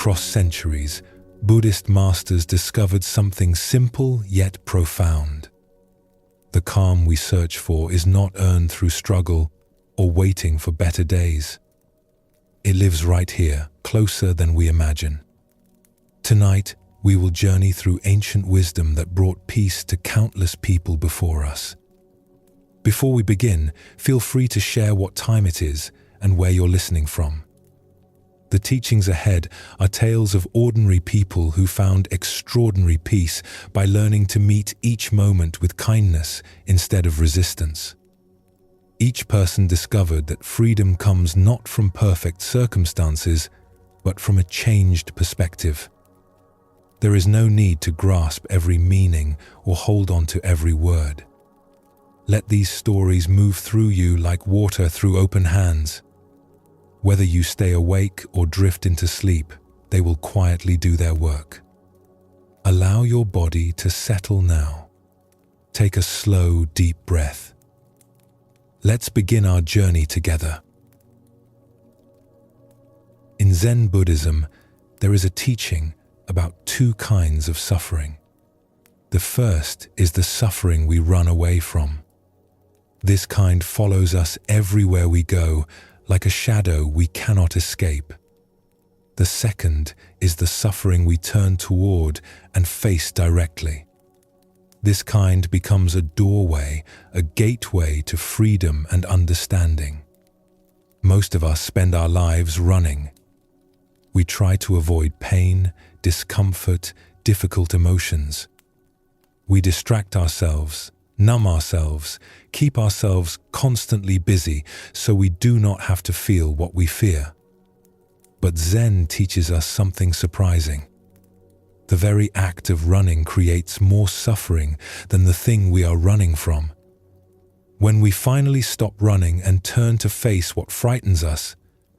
Across centuries, Buddhist masters discovered something simple yet profound. The calm we search for is not earned through struggle or waiting for better days. It lives right here, closer than we imagine. Tonight, we will journey through ancient wisdom that brought peace to countless people before us. Before we begin, feel free to share what time it is and where you're listening from. The teachings ahead are tales of ordinary people who found extraordinary peace by learning to meet each moment with kindness instead of resistance. Each person discovered that freedom comes not from perfect circumstances, but from a changed perspective. There is no need to grasp every meaning or hold on to every word. Let these stories move through you like water through open hands. Whether you stay awake or drift into sleep, they will quietly do their work. Allow your body to settle now. Take a slow, deep breath. Let's begin our journey together. In Zen Buddhism, there is a teaching about two kinds of suffering. The first is the suffering we run away from. This kind follows us everywhere we go, like a shadow we cannot escape. The second is the suffering we turn toward and face directly. This kind becomes a doorway, a gateway to freedom and understanding. Most of us spend our lives running. We try to avoid pain, discomfort, difficult emotions. We distract ourselves, numb ourselves, keep ourselves constantly busy so we do not have to feel what we fear. But Zen teaches us something surprising. The very act of running creates more suffering than the thing we are running from. When we finally stop running and turn to face what frightens us,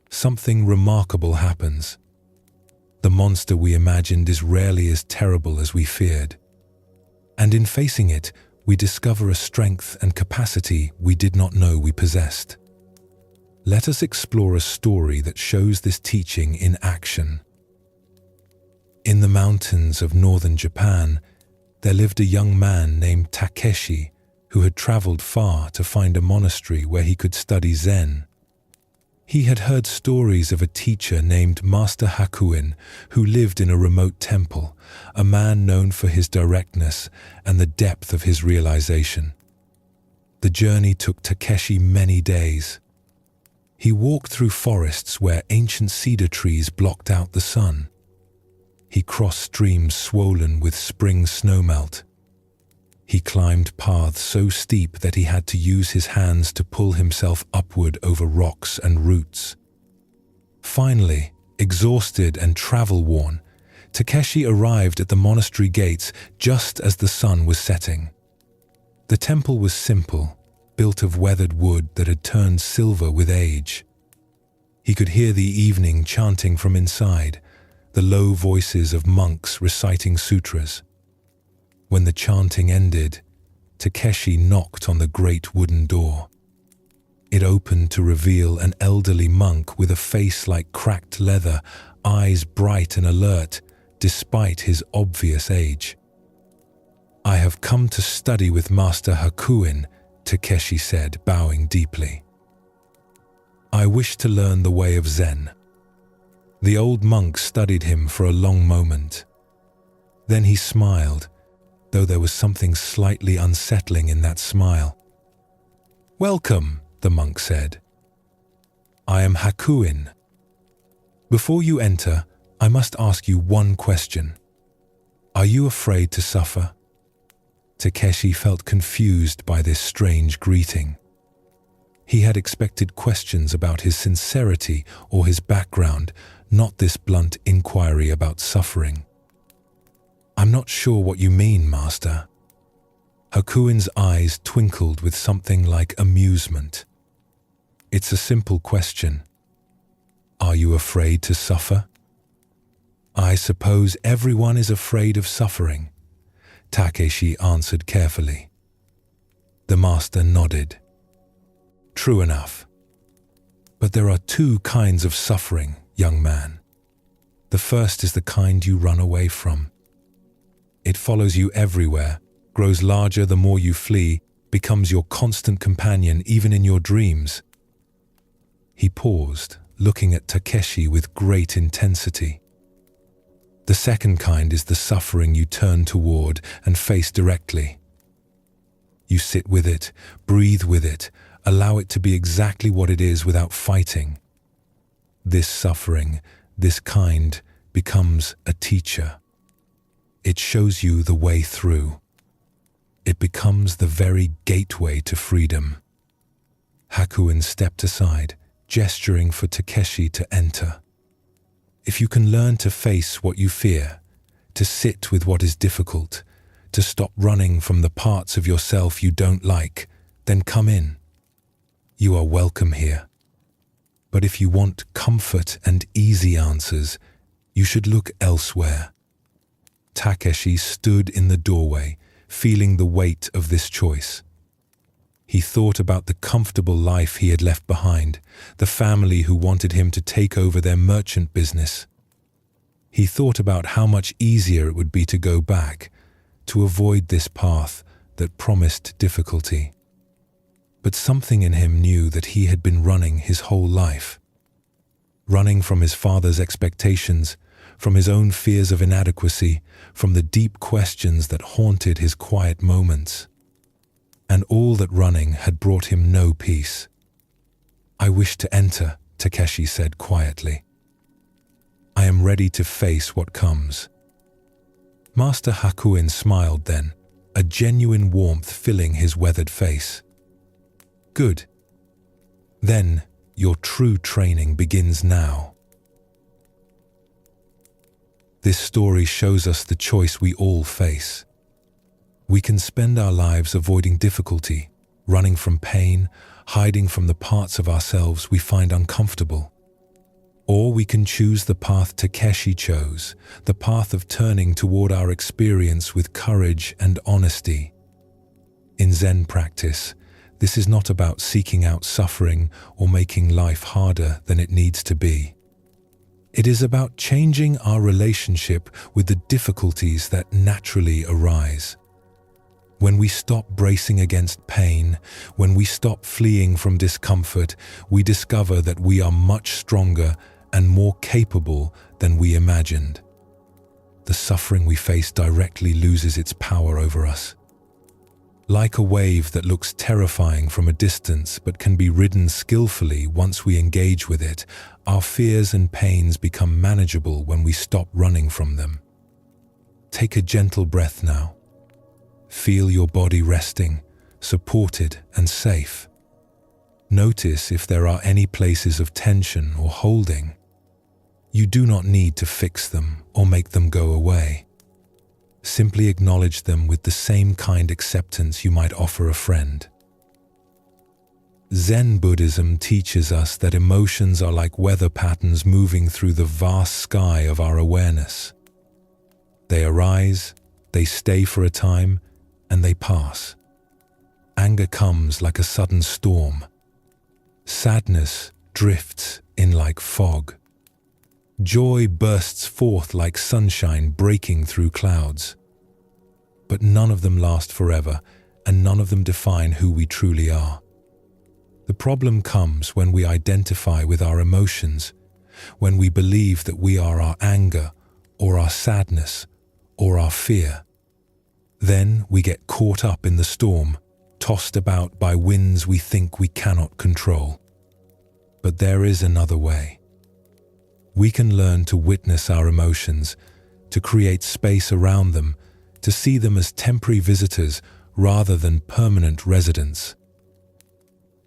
something remarkable happens. The monster we imagined is rarely as terrible as we feared. And in facing it, we discover a strength and capacity we did not know we possessed. Let us explore a story that shows this teaching in action. In the mountains of northern Japan, there lived a young man named Takeshi who had traveled far to find a monastery where he could study Zen. He had heard stories of a teacher named Master Hakuin who lived in a remote temple, a man known for his directness and the depth of his realization. The journey took Takeshi many days. He walked through forests where ancient cedar trees blocked out the sun. He crossed streams swollen with spring snowmelt. He climbed paths so steep that he had to use his hands to pull himself upward over rocks and roots. Finally, exhausted and travel-worn, Takeshi arrived at the monastery gates just as the sun was setting. The temple was simple, built of weathered wood that had turned silver with age. He could hear the evening chanting from inside, the low voices of monks reciting sutras. When the chanting ended, Takeshi knocked on the great wooden door. It opened to reveal an elderly monk with a face like cracked leather, eyes bright and alert, despite his obvious age. "I have come to study with Master Hakuin," Takeshi said, bowing deeply. "I wish to learn the way of Zen." The old monk studied him for a long moment. Then he smiled, though there was something slightly unsettling in that smile. "Welcome," the monk said. "I am Hakuin. Before you enter, I must ask you one question. Are you afraid to suffer?" Takeshi felt confused by this strange greeting. He had expected questions about his sincerity or his background, not this blunt inquiry about suffering. "I'm not sure what you mean, Master." Hakuin's eyes twinkled with something like amusement. "It's a simple question. Are you afraid to suffer?" "I suppose everyone is afraid of suffering," Takeshi answered carefully. The master nodded. "True enough. But there are two kinds of suffering, young man. The first is the kind you run away from. It follows you everywhere, grows larger the more you flee, becomes your constant companion even in your dreams. He paused, looking at Takeshi with great intensity. The second kind is the suffering you turn toward and face directly. You sit with it, breathe with it, allow it to be exactly what it is without fighting. This suffering, this kind, becomes a teacher. It shows you the way through. It becomes the very gateway to freedom. Hakuin stepped aside, gesturing for Takeshi to enter. If you can learn to face what you fear, to sit with what is difficult, to stop running from the parts of yourself you don't like, then come in. You are welcome here. But if you want comfort and easy answers, you should look elsewhere. Takeshi stood in the doorway, feeling the weight of this choice. He thought about the comfortable life he had left behind, the family who wanted him to take over their merchant business. He thought about how much easier it would be to go back, to avoid this path that promised difficulty. But something in him knew that he had been running his whole life. Running from his father's expectations, from his own fears of inadequacy, from the deep questions that haunted his quiet moments. And all that running had brought him no peace. "I wish to enter," Takeshi said quietly. "I am ready to face what comes." Master Hakuin smiled then, a genuine warmth filling his weathered face. "Good. Then your true training begins now." This story shows us the choice we all face. We can spend our lives avoiding difficulty, running from pain, hiding from the parts of ourselves we find uncomfortable. Or we can choose the path Takeshi chose, the path of turning toward our experience with courage and honesty. In Zen practice, this is not about seeking out suffering or making life harder than it needs to be. It is about changing our relationship with the difficulties that naturally arise. When we stop bracing against pain, when we stop fleeing from discomfort, we discover that we are much stronger and more capable than we imagined. The suffering we face directly loses its power over us. Like a wave that looks terrifying from a distance but can be ridden skillfully once we engage with it, our fears and pains become manageable when we stop running from them. Take a gentle breath now. Feel your body resting, supported and safe. Notice if there are any places of tension or holding. You do not need to fix them or make them go away. Simply acknowledge them with the same kind acceptance you might offer a friend. Zen Buddhism teaches us that emotions are like weather patterns moving through the vast sky of our awareness. They arise, they stay for a time, and they pass. Anger comes like a sudden storm. Sadness drifts in like fog. Joy bursts forth like sunshine breaking through clouds. But none of them last forever, and none of them define who we truly are. The problem comes when we identify with our emotions, when we believe that we are our anger, or our sadness, or our fear. Then we get caught up in the storm, tossed about by winds we think we cannot control. But there is another way. We can learn to witness our emotions, to create space around them, to see them as temporary visitors rather than permanent residents.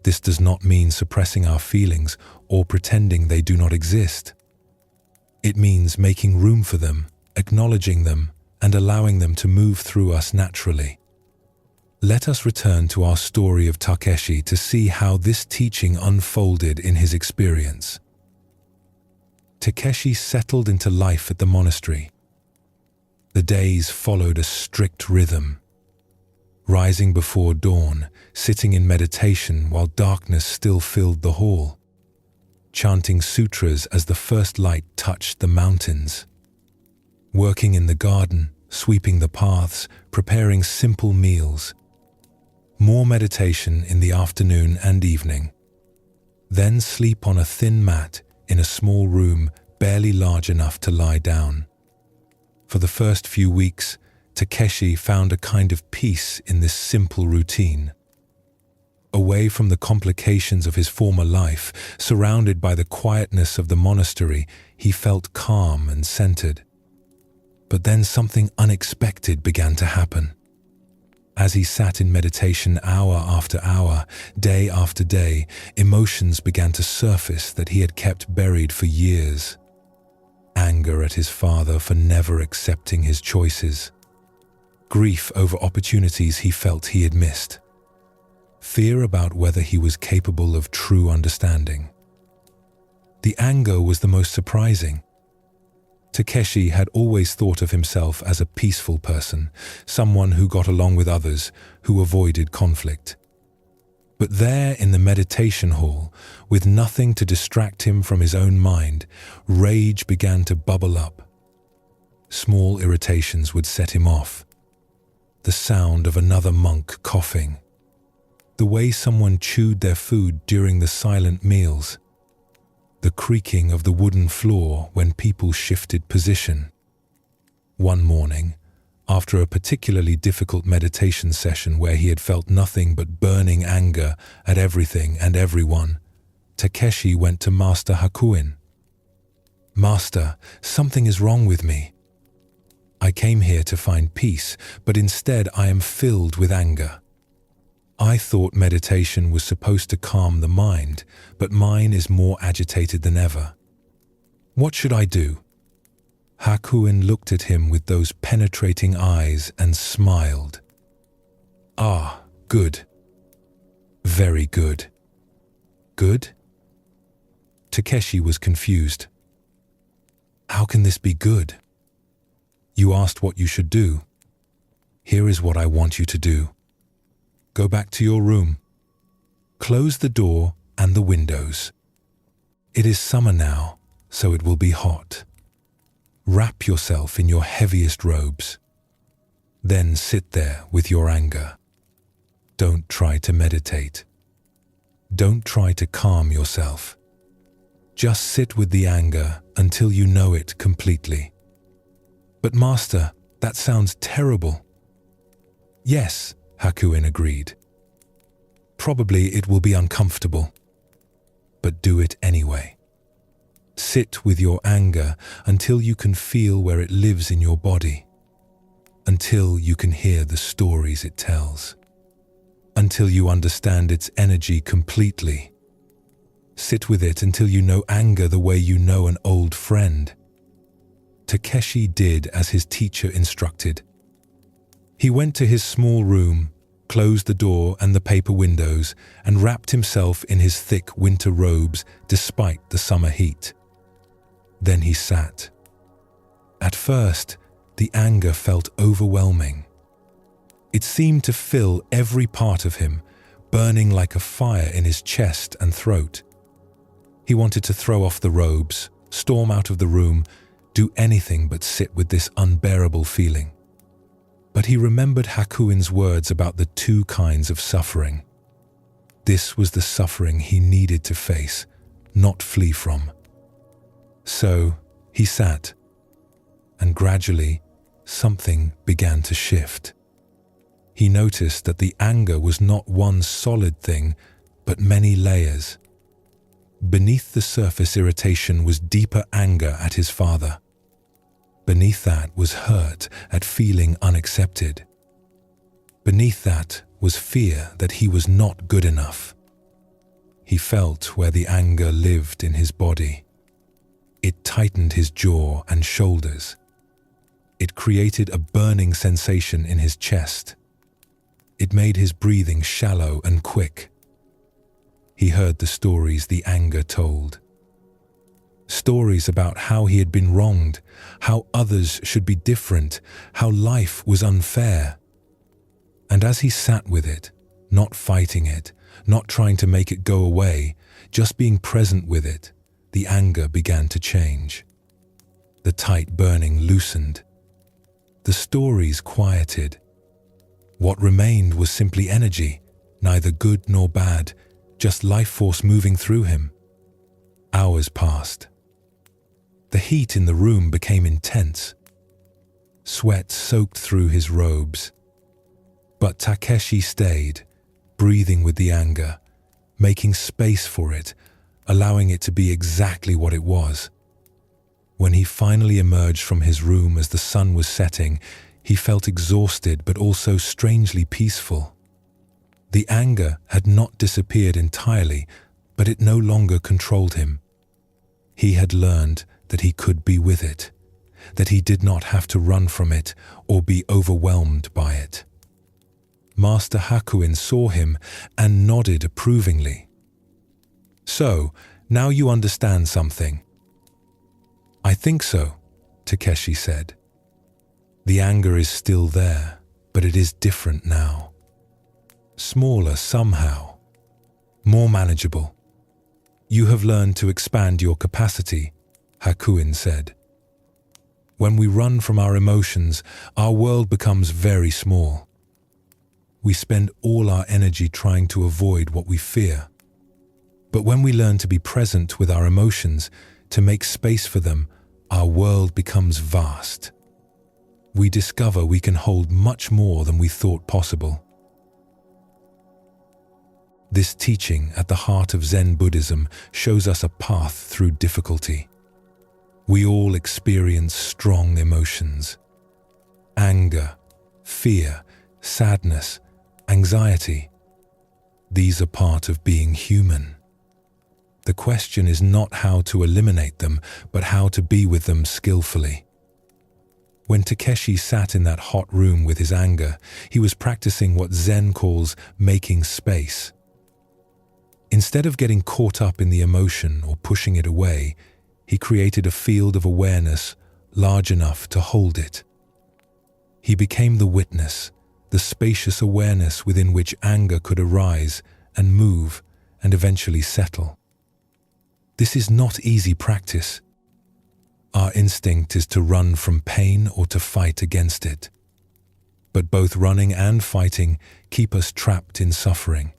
This does not mean suppressing our feelings or pretending they do not exist. It means making room for them, acknowledging them, and allowing them to move through us naturally. Let us return to our story of Takeshi to see how this teaching unfolded in his experience. Takeshi settled into life at the monastery. The days followed a strict rhythm. Rising before dawn, sitting in meditation while darkness still filled the hall. chanting sutras as the first light touched the mountains, working in the garden, sweeping the paths, preparing simple meals, more meditation in the afternoon and evening, then sleep on a thin mat in a small room barely large enough to lie down. For the first few weeks, Takeshi found a kind of peace in this simple routine. Away from the complications of his former life, surrounded by the quietness of the monastery, he felt calm and centered. But then something unexpected began to happen. As he sat in meditation hour after hour, day after day, emotions began to surface that he had kept buried for years. Anger at his father for never accepting his choices. Grief over opportunities he felt he had missed. Fear about whether he was capable of true understanding. The anger was the most surprising. Takeshi had always thought of himself as a peaceful person, someone who got along with others, who avoided conflict. But there in the meditation hall, with nothing to distract him from his own mind, rage began to bubble up. Small irritations would set him off. The sound of another monk coughing. The way someone chewed their food during the silent meals. The creaking of the wooden floor when people shifted position. One morning, after a particularly difficult meditation session where he had felt nothing but burning anger at everything and everyone, Takeshi went to Master Hakuin. "Master, something is wrong with me. I came here to find peace, but instead I am filled with anger. I thought meditation was supposed to calm the mind, but mine is more agitated than ever. What should I do?" Hakuin looked at him with those penetrating eyes and smiled. "Ah, good. Very good." "Good?" Takeshi was confused. "How can this be good? You asked what you should do. Here is what I want you to do. Go back to your room. Close the door and the windows. It is summer now, so it will be hot. Wrap yourself in your heaviest robes. Then sit there with your anger. Don't try to meditate. Don't try to calm yourself. Just sit with the anger until you know it completely." "But Master, that sounds terrible." "Yes," Hakuin agreed. "Probably it will be uncomfortable. But do it anyway. Sit with your anger until you can feel where it lives in your body. Until you can hear the stories it tells. Until you understand its energy completely. Sit with it until you know anger the way you know an old friend." Takeshi did as his teacher instructed. He went to his small room, closed the door and the paper windows, and wrapped himself in his thick winter robes despite the summer heat. Then he sat. At first, the anger felt overwhelming. It seemed to fill every part of him, burning like a fire in his chest and throat. He wanted to throw off the robes, storm out of the room, do anything but sit with this unbearable feeling. But he remembered Hakuin's words about the two kinds of suffering. This was the suffering he needed to face, not flee from. So he sat, and gradually something began to shift. He noticed that the anger was not one solid thing, but many layers. Beneath the surface irritation was deeper anger at his father. Beneath that was hurt at feeling unaccepted. Beneath that was fear that he was not good enough. He felt where the anger lived in his body. It tightened his jaw and shoulders. It created a burning sensation in his chest. It made his breathing shallow and quick. He heard the stories the anger told. Stories about how he had been wronged, how others should be different, how life was unfair. And as he sat with it, not fighting it, not trying to make it go away, just being present with it, the anger began to change. The tight burning loosened. The stories quieted. What remained was simply energy, neither good nor bad, just life force moving through him. Hours passed. The heat in the room became intense. Sweat soaked through his robes. But Takeshi stayed, breathing with the anger, making space for it, allowing it to be exactly what it was. When he finally emerged from his room as the sun was setting, he felt exhausted but also strangely peaceful. The anger had not disappeared entirely, but it no longer controlled him. He had learned that he could be with it, that he did not have to run from it or be overwhelmed by it. Master Hakuin saw him and nodded approvingly. "So, now you understand something." "I think so," Takeshi said. "The anger is still there, but it is different now. Smaller somehow, more manageable. You have learned to expand your capacity," Hakuin said. "When we run from our emotions, our world becomes very small. We spend all our energy trying to avoid what we fear. But when we learn to be present with our emotions, to make space for them, our world becomes vast. We discover we can hold much more than we thought possible." This teaching at the heart of Zen Buddhism shows us a path through difficulty. We all experience strong emotions. Anger, fear, sadness, anxiety. These are part of being human. The question is not how to eliminate them, but how to be with them skillfully. When Takeshi sat in that hot room with his anger, he was practicing what Zen calls making space. Instead of getting caught up in the emotion or pushing it away, he created a field of awareness large enough to hold it. He became the witness, the spacious awareness within which anger could arise and move and eventually settle. This is not easy practice. Our instinct is to run from pain or to fight against it. But both running and fighting keep us trapped in suffering.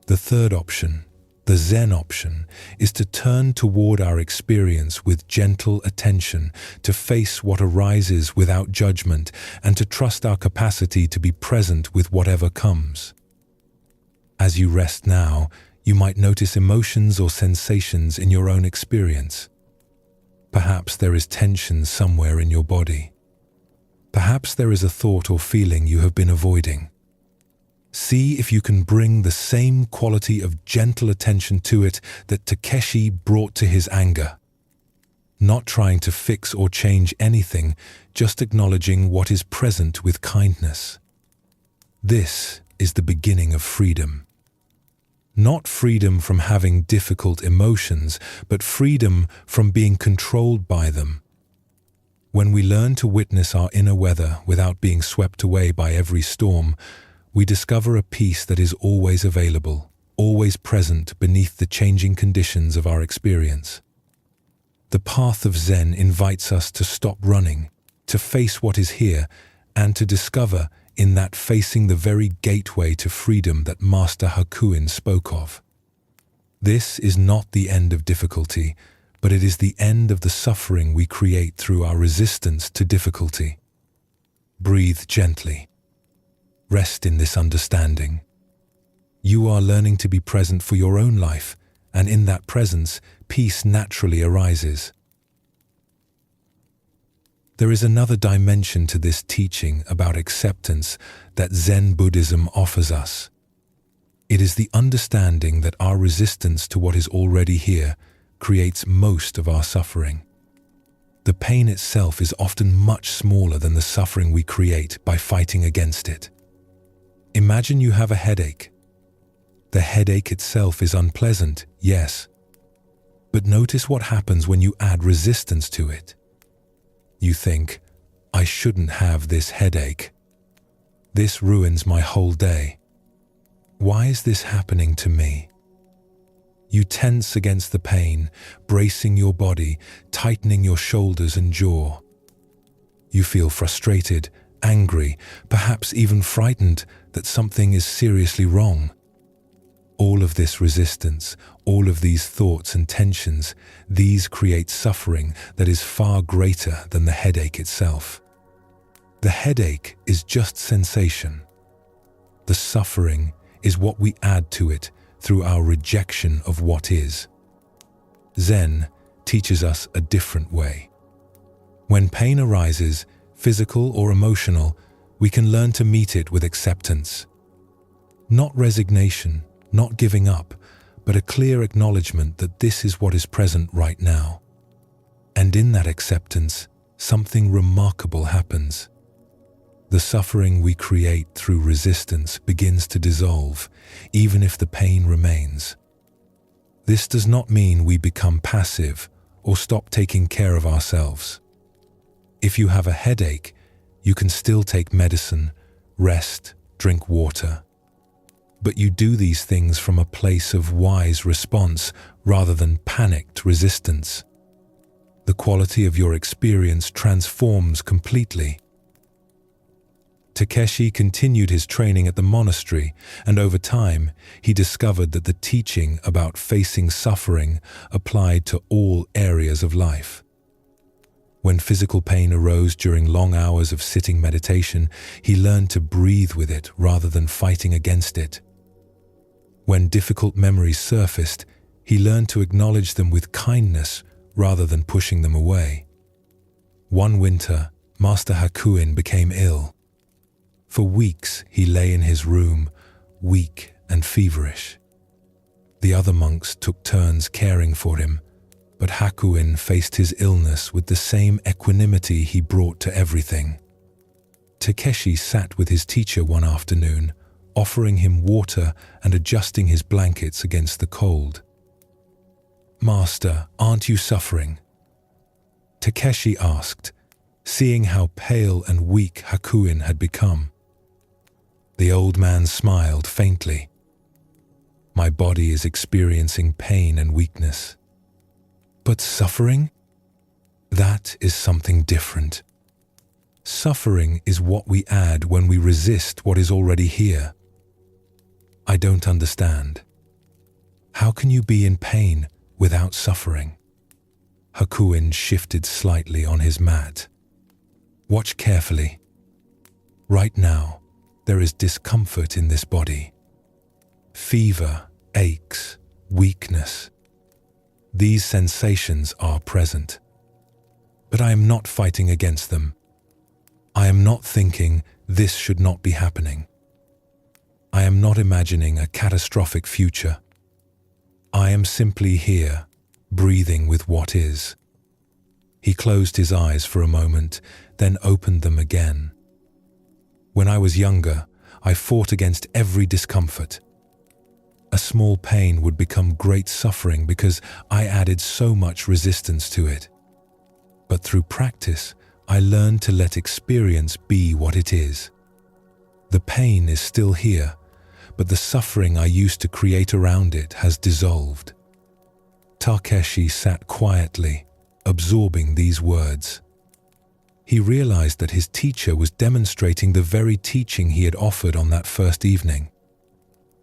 The third option, the Zen option, is to turn toward our experience with gentle attention, to face what arises without judgment, and to trust our capacity to be present with whatever comes. As you rest now, you might notice emotions or sensations in your own experience. Perhaps there is tension somewhere in your body. Perhaps there is a thought or feeling you have been avoiding. See if you can bring the same quality of gentle attention to it that Takeshi brought to his anger. Not trying to fix or change anything, just acknowledging what is present with kindness. This is the beginning of freedom. Not freedom from having difficult emotions, but freedom from being controlled by them. When we learn to witness our inner weather without being swept away by every storm, we discover a peace that is always available, always present beneath the changing conditions of our experience. The path of Zen invites us to stop running, to face what is here, and to discover in that facing the very gateway to freedom that Master Hakuin spoke of. This is not the end of difficulty, but it is the end of the suffering we create through our resistance to difficulty. Breathe gently. Rest in this understanding. You are learning to be present for your own life, and in that presence, peace naturally arises. There is another dimension to this teaching about acceptance that Zen Buddhism offers us. It is the understanding that our resistance to what is already here creates most of our suffering. The pain itself is often much smaller than the suffering we create by fighting against it. Imagine you have a headache. The headache itself is unpleasant, yes. But notice what happens when you add resistance to it. You think, I shouldn't have this headache. This ruins my whole day. Why is this happening to me? You tense against the pain, bracing your body, tightening your shoulders and jaw. You feel frustrated, angry, perhaps even frightened that something is seriously wrong. All of this resistance, all of these thoughts and tensions, these create suffering that is far greater than the headache itself. The headache is just sensation. The suffering is what we add to it through our rejection of what is. Zen teaches us a different way. When pain arises, physical or emotional, we can learn to meet it with acceptance. Not resignation, not giving up, but a clear acknowledgement that this is what is present right now. And in that acceptance, something remarkable happens. The suffering we create through resistance begins to dissolve, even if the pain remains. This does not mean we become passive or stop taking care of ourselves. If you have a headache, you can still take medicine, rest, drink water. But you do these things from a place of wise response rather than panicked resistance. The quality of your experience transforms completely. Takeshi continued his training at the monastery, and over time, he discovered that the teaching about facing suffering applied to all areas of life. When physical pain arose during long hours of sitting meditation, he learned to breathe with it rather than fighting against it. When difficult memories surfaced, he learned to acknowledge them with kindness rather than pushing them away. One winter, Master Hakuin became ill. For weeks, he lay in his room, weak and feverish. The other monks took turns caring for him, but Hakuin faced his illness with the same equanimity he brought to everything. Takeshi sat with his teacher one afternoon, offering him water and adjusting his blankets against the cold. "Master, aren't you suffering?" Takeshi asked, seeing how pale and weak Hakuin had become. The old man smiled faintly. "My body is experiencing pain and weakness. But suffering? That is something different. Suffering is what we add when we resist what is already here." "I don't understand. How can you be in pain without suffering?" Hakuin shifted slightly on his mat. "Watch carefully. Right now, there is discomfort in this body. Fever, aches, weakness. These sensations are present. But I am not fighting against them. I am not thinking this should not be happening. I am not imagining a catastrophic future. I am simply here, breathing with what is." He closed his eyes for a moment, then opened them again. "When I was younger, I fought against every discomfort. A small pain would become great suffering because I added so much resistance to it. But through practice, I learned to let experience be what it is. The pain is still here, but the suffering I used to create around it has dissolved." Takeshi sat quietly, absorbing these words. He realized that his teacher was demonstrating the very teaching he had offered on that first evening.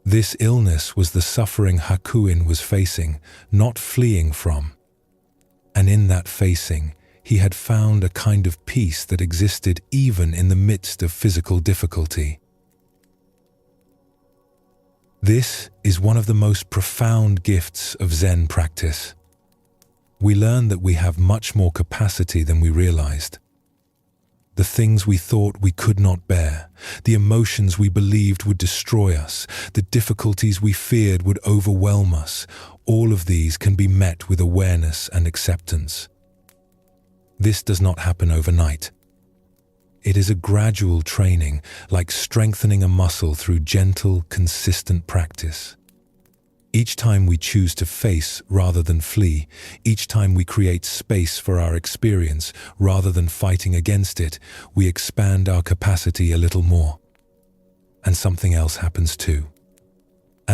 This illness was the suffering Hakuin was facing, not fleeing from. And in that facing, he had found a kind of peace that existed even in the midst of physical difficulty. This is one of the most profound gifts of Zen practice. We learn that we have much more capacity than we realized. The things we thought we could not bear, the emotions we believed would destroy us, the difficulties we feared would overwhelm us, all of these can be met with awareness and acceptance. This does not happen overnight. It is a gradual training, like strengthening a muscle through gentle, consistent practice. Each time we choose to face rather than flee, each time we create space for our experience rather than fighting against it, we expand our capacity a little more. And something else happens too.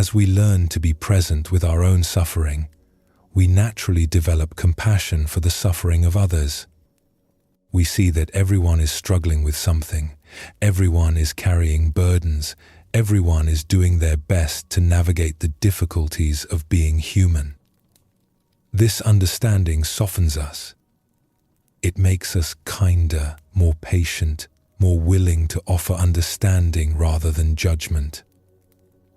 As we learn to be present with our own suffering, we naturally develop compassion for the suffering of others. We see that everyone is struggling with something, everyone is carrying burdens, everyone is doing their best to navigate the difficulties of being human. This understanding softens us. It makes us kinder, more patient, more willing to offer understanding rather than judgment.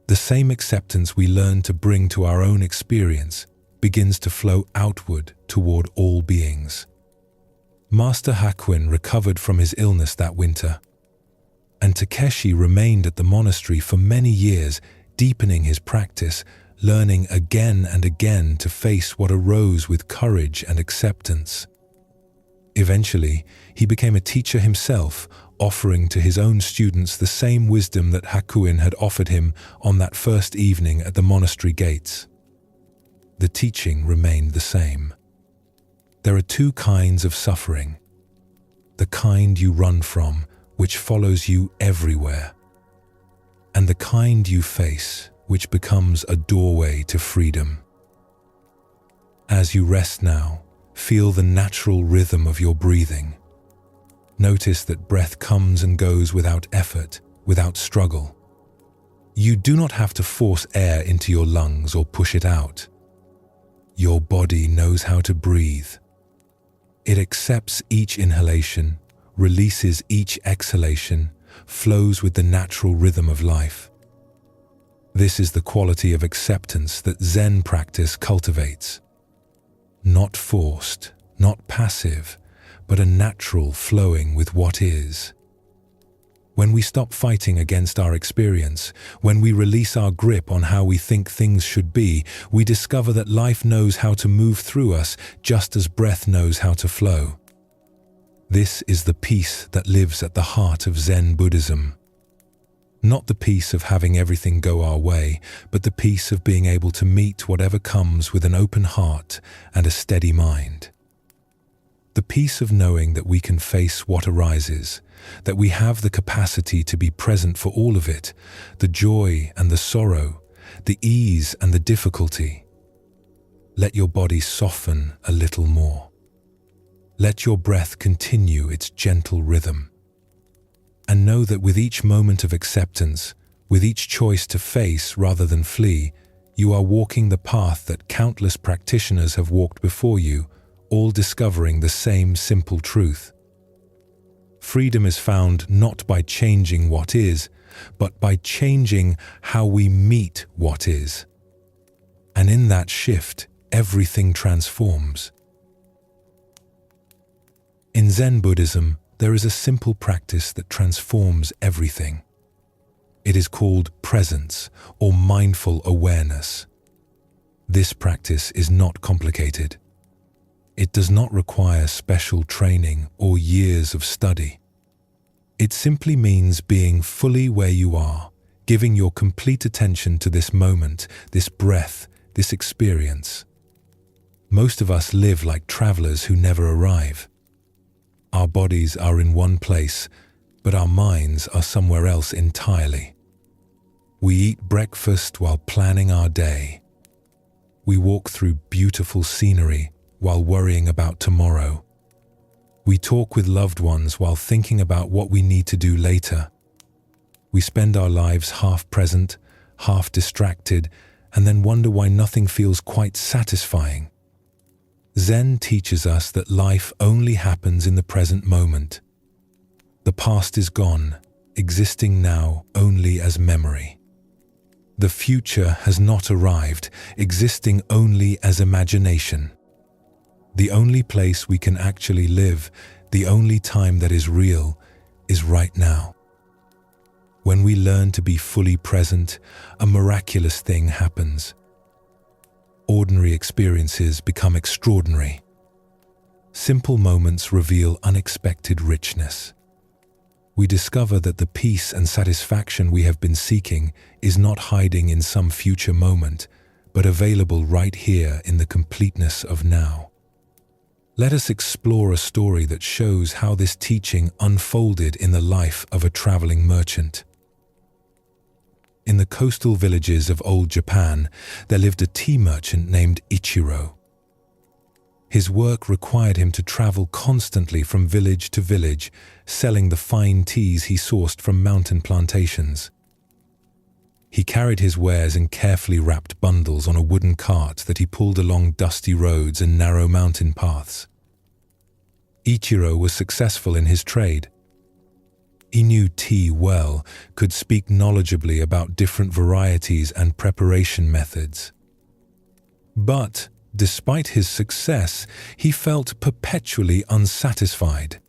The same acceptance we learn to bring to our own experience begins to flow outward toward all beings. Master Hakuin recovered from his illness that winter, and Takeshi remained at the monastery for many years, deepening his practice, learning again and again to face what arose with courage and acceptance. Eventually, he became a teacher himself, offering to his own students the same wisdom that Hakuin had offered him on that first evening at the monastery gates. The teaching remained the same. There are two kinds of suffering. The kind you run from, which follows you everywhere, and the kind you face, which becomes a doorway to freedom. As you rest now, feel the natural rhythm of your breathing. Notice that breath comes and goes without effort, without struggle. You do not have to force air into your lungs or push it out. Your body knows how to breathe. It accepts each inhalation, releases each exhalation, flows with the natural rhythm of life. This is the quality of acceptance that Zen practice cultivates. Not forced, not passive, but a natural flowing with what is. When we stop fighting against our experience, when we release our grip on how we think things should be, we discover that life knows how to move through us just as breath knows how to flow. This is the peace that lives at the heart of Zen Buddhism. Not the peace of having everything go our way, but the peace of being able to meet whatever comes with an open heart and a steady mind. The peace of knowing that we can face what arises, that we have the capacity to be present for all of it, the joy and the sorrow, the ease and the difficulty. Let your body soften a little more. Let your breath continue its gentle rhythm. And know that with each moment of acceptance, with each choice to face rather than flee, you are walking the path that countless practitioners have walked before you, all discovering the same simple truth. Freedom is found not by changing what is, but by changing how we meet what is. And in that shift, everything transforms. In Zen Buddhism, there is a simple practice that transforms everything. It is called presence or mindful awareness. This practice is not complicated. It does not require special training or years of study. It simply means being fully where you are, giving your complete attention to this moment, this breath, this experience. Most of us live like travelers who never arrive. Our bodies are in one place, but our minds are somewhere else entirely. We eat breakfast while planning our day. We walk through beautiful scenery while worrying about tomorrow. We talk with loved ones while thinking about what we need to do later. We spend our lives half present, half distracted, and then wonder why nothing feels quite satisfying. Zen teaches us that life only happens in the present moment. The past is gone, existing now only as memory. The future has not arrived, existing only as imagination. The only place we can actually live, the only time that is real, is right now. When we learn to be fully present, a miraculous thing happens. Ordinary experiences become extraordinary. Simple moments reveal unexpected richness. We discover that the peace and satisfaction we have been seeking is not hiding in some future moment, but available right here in the completeness of now. Let us explore a story that shows how this teaching unfolded in the life of a traveling merchant. In the coastal villages of old Japan, there lived a tea merchant named Ichiro. His work required him to travel constantly from village to village, selling the fine teas he sourced from mountain plantations. He carried his wares in carefully wrapped bundles on a wooden cart that he pulled along dusty roads and narrow mountain paths. Ichiro was successful in his trade. He knew tea well, could speak knowledgeably about different varieties and preparation methods. But, despite his success, he felt perpetually unsatisfied.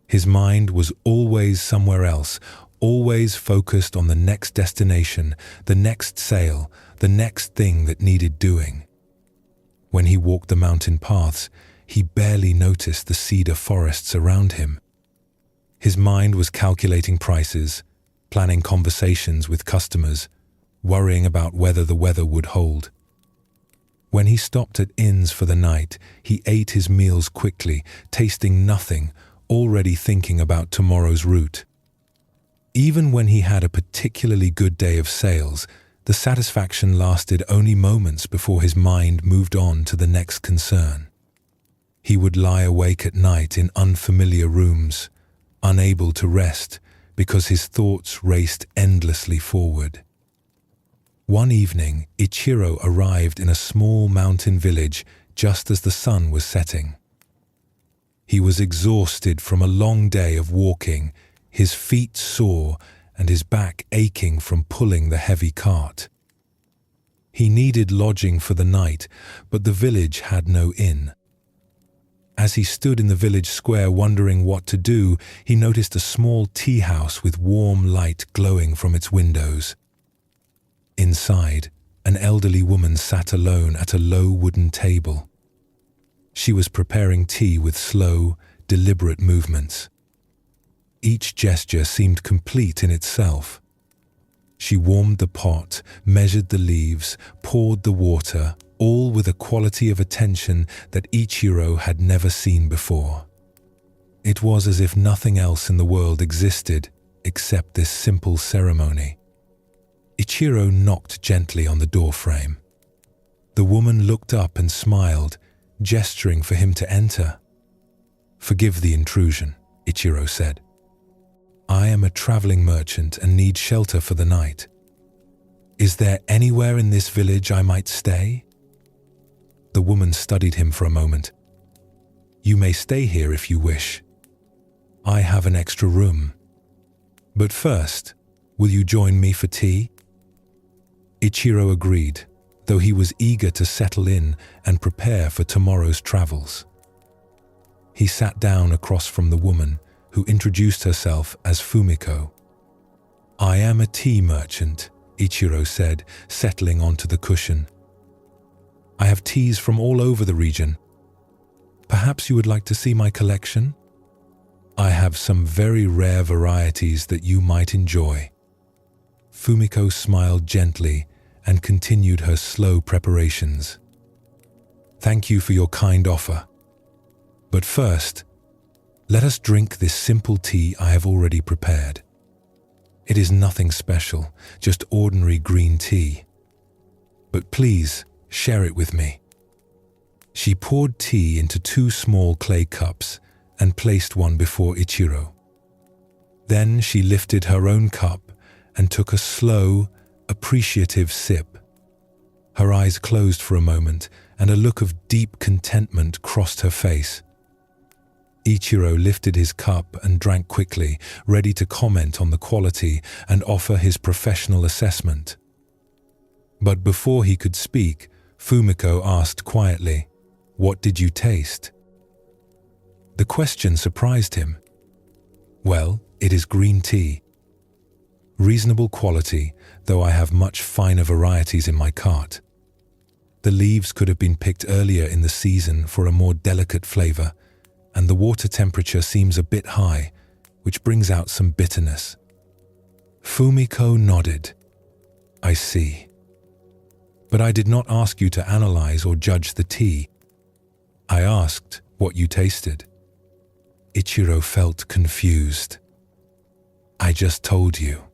His mind was always somewhere else, always focused on the next destination, the next sale, the next thing that needed doing. When he walked the mountain paths, he barely noticed the cedar forests around him. His mind was calculating prices, planning conversations with customers, worrying about whether the weather would hold. When he stopped at inns for the night, he ate his meals quickly, tasting nothing, already thinking about tomorrow's route. Even when he had a particularly good day of sales, the satisfaction lasted only moments before his mind moved on to the next concern. He would lie awake at night in unfamiliar rooms, unable to rest because his thoughts raced endlessly forward. One evening, Ichiro arrived in a small mountain village just as the sun was setting. He was exhausted from a long day of walking, his feet sore and his back aching from pulling the heavy cart. He needed lodging for the night, but the village had no inn. As he stood in the village square wondering what to do, he noticed a small tea house with warm light glowing from its windows. Inside, an elderly woman sat alone at a low wooden table. She was preparing tea with slow, deliberate movements. Each gesture seemed complete in itself. She warmed the pot, measured the leaves, poured the water, all with a quality of attention that Ichiro had never seen before. It was as if nothing else in the world existed except this simple ceremony. Ichiro knocked gently on the doorframe. The woman looked up and smiled, gesturing for him to enter. "Forgive the intrusion," Ichiro said. "I am a traveling merchant and need shelter for the night. Is there anywhere in this village I might stay?" The woman studied him for a moment. "You may stay here if you wish. I have an extra room. But first, will you join me for tea?" Ichiro agreed, though he was eager to settle in and prepare for tomorrow's travels. He sat down across from the woman, who introduced herself as Fumiko. "I am a tea merchant," Ichiro said, settling onto the cushion. "I have teas from all over the region. Perhaps you would like to see my collection? I have some very rare varieties that you might enjoy." Fumiko smiled gently and continued her slow preparations. "Thank you for your kind offer. But first, let us drink this simple tea I have already prepared. It is nothing special, just ordinary green tea. But please, share it with me." She poured tea into 2 small clay cups and placed one before Ichiro. Then she lifted her own cup and took a slow, appreciative sip. Her eyes closed for a moment and a look of deep contentment crossed her face. Ichiro lifted his cup and drank quickly, ready to comment on the quality and offer his professional assessment. But before he could speak, Fumiko asked quietly, "What did you taste?" The question surprised him. "Well, it is green tea. Reasonable quality, though I have much finer varieties in my cart. The leaves could have been picked earlier in the season for a more delicate flavor, and the water temperature seems a bit high, which brings out some bitterness." Fumiko nodded. "I see. But I did not ask you to analyze or judge the tea. I asked what you tasted." Ichiro felt confused. "I just told you."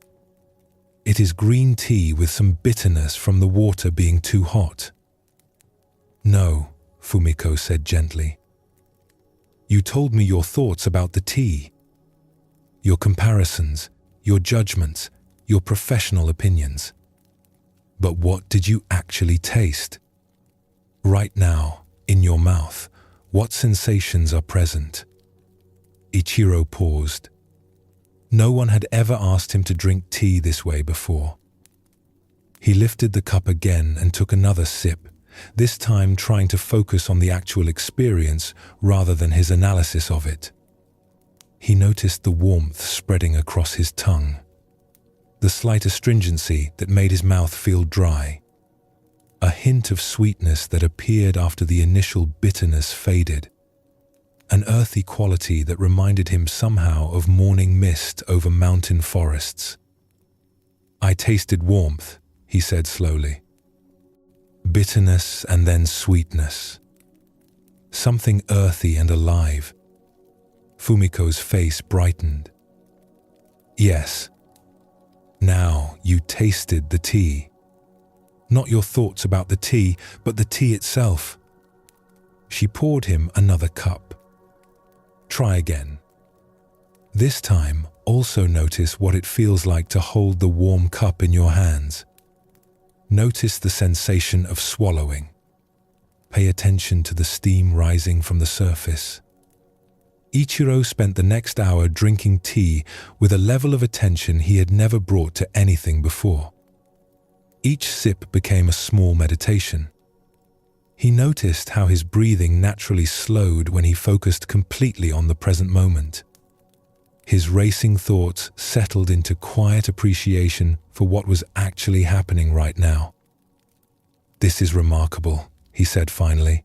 It is green tea with some bitterness from the water being too hot." "No," Fumiko said gently. "You told me your thoughts about the tea. Your comparisons, your judgments, your professional opinions. But what did you actually taste? Right now, in your mouth, what sensations are present?" Ichiro paused. No one had ever asked him to drink tea this way before. He lifted the cup again and took another sip, this time trying to focus on the actual experience rather than his analysis of it. He noticed the warmth spreading across his tongue, the slight astringency that made his mouth feel dry, a hint of sweetness that appeared after the initial bitterness faded, an earthy quality that reminded him somehow of morning mist over mountain forests. "I tasted warmth," he said slowly. "Bitterness and then sweetness. Something earthy and alive." Fumiko's face brightened. "Yes. Now you tasted the tea. Not your thoughts about the tea, but the tea itself." She poured him another cup. "Try again. This time, also notice what it feels like to hold the warm cup in your hands. Notice the sensation of swallowing. Pay attention to the steam rising from the surface." Ichiro spent the next hour drinking tea with a level of attention he had never brought to anything before. Each sip became a small meditation. He noticed how his breathing naturally slowed when he focused completely on the present moment. His racing thoughts settled into quiet appreciation for what was actually happening right now. "This is remarkable," he said finally.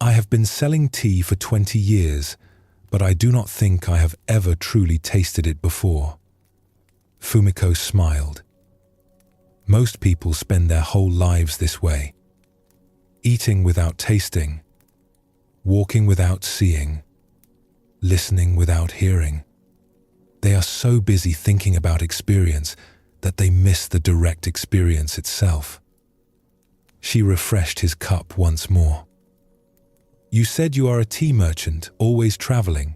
"I have been selling tea for 20 years, but I do not think I have ever truly tasted it before." Fumiko smiled. "Most people spend their whole lives this way. Eating without tasting, walking without seeing, listening without hearing. They are so busy thinking about experience that they miss the direct experience itself." She refreshed his cup once more. "You said you are a tea merchant, always traveling.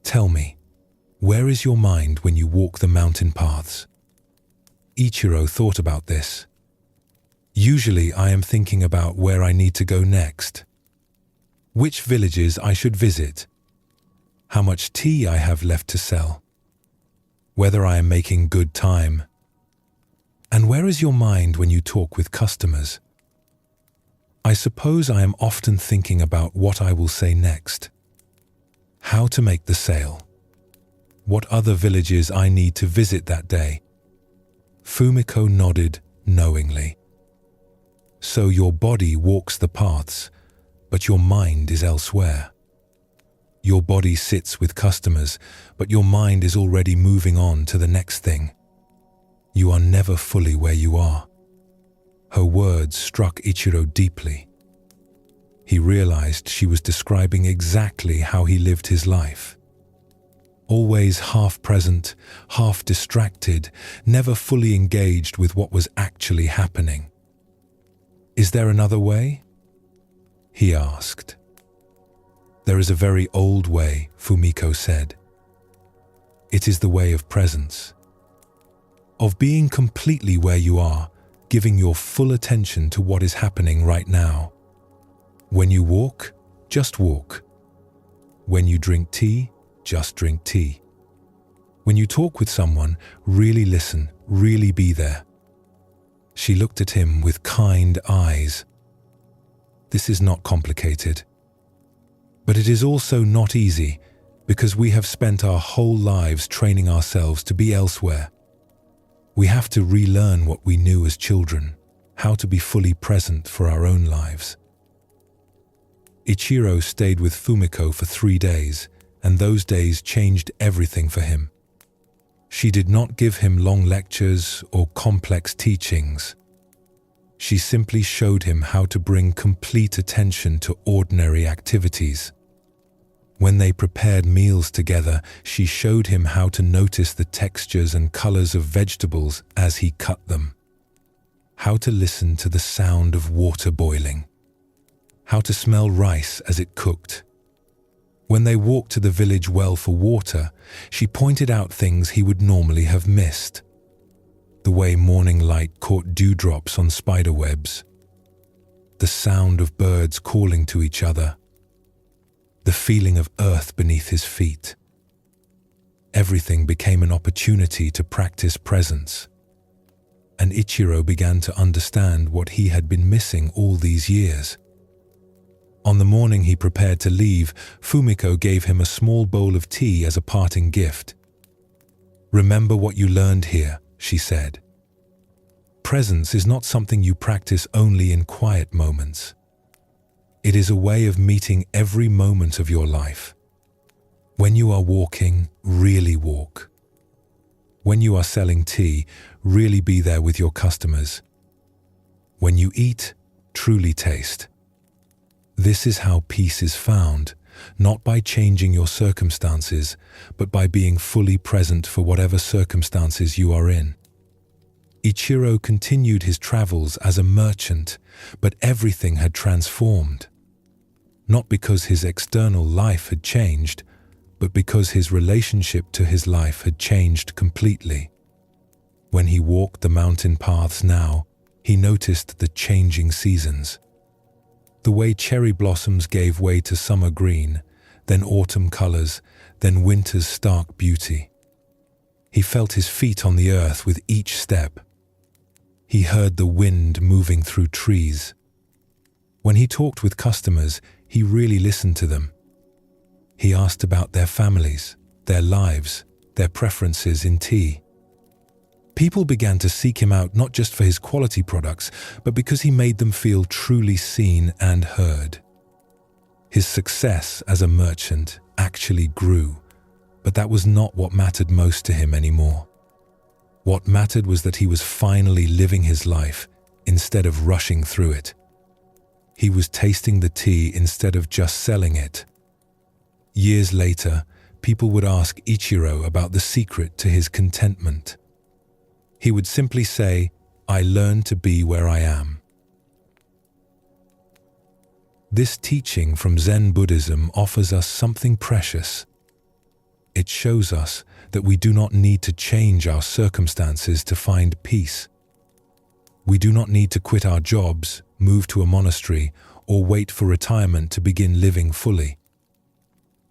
Tell me, where is your mind when you walk the mountain paths?" Ichiro thought about this. "Usually I am thinking about where I need to go next, which villages I should visit, how much tea I have left to sell, whether I am making good time. And where is your mind when you talk with customers? I suppose I am often thinking about what I will say next, how to make the sale, what other villages I need to visit that day." Fumiko nodded knowingly. "So your body walks the paths, but your mind is elsewhere. Your body sits with customers, but your mind is already moving on to the next thing. You are never fully where you are." Her words struck Ichiro deeply. He realized she was describing exactly how he lived his life. Always half present, half distracted, never fully engaged with what was actually happening. "Is there another way?" he asked. "There is a very old way," Fumiko said. "It is the way of presence, of being completely where you are, giving your full attention to what is happening right now. When you walk, just walk. When you drink tea, just drink tea. When you talk with someone, really listen, really be there." She looked at him with kind eyes. "This is not complicated. But it is also not easy, because we have spent our whole lives training ourselves to be elsewhere. We have to relearn what we knew as children, how to be fully present for our own lives." Ichiro stayed with Fumiko for 3 days, and those days changed everything for him. She did not give him long lectures or complex teachings. She simply showed him how to bring complete attention to ordinary activities. When they prepared meals together, she showed him how to notice the textures and colors of vegetables as he cut them, how to listen to the sound of water boiling, how to smell rice as it cooked. When they walked to the village well for water, she pointed out things he would normally have missed. The way morning light caught dewdrops on spider webs, the sound of birds calling to each other, the feeling of earth beneath his feet. Everything became an opportunity to practice presence, and Ichiro began to understand what he had been missing all these years. On the morning he prepared to leave, Fumiko gave him a small bowl of tea as a parting gift. "Remember what you learned here," she said. "Presence is not something you practice only in quiet moments. It is a way of meeting every moment of your life. When you are walking, really walk. When you are selling tea, really be there with your customers. When you eat, truly taste. This is how peace is found, not by changing your circumstances, but by being fully present for whatever circumstances you are in." Ichiro continued his travels as a merchant, but everything had transformed. Not because his external life had changed, but because his relationship to his life had changed completely. When he walked the mountain paths now, he noticed the changing seasons. The way cherry blossoms gave way to summer green, then autumn colors, then winter's stark beauty. He felt his feet on the earth with each step. He heard the wind moving through trees. When he talked with customers, he really listened to them. He asked about their families, their lives, their preferences in tea. People began to seek him out not just for his quality products, but because he made them feel truly seen and heard. His success as a merchant actually grew, but that was not what mattered most to him anymore. What mattered was that he was finally living his life instead of rushing through it. He was tasting the tea instead of just selling it. Years later, people would ask Ichiro about the secret to his contentment. He would simply say, "I learned to be where I am." This teaching from Zen Buddhism offers us something precious. It shows us that we do not need to change our circumstances to find peace. We do not need to quit our jobs, move to a monastery, or wait for retirement to begin living fully.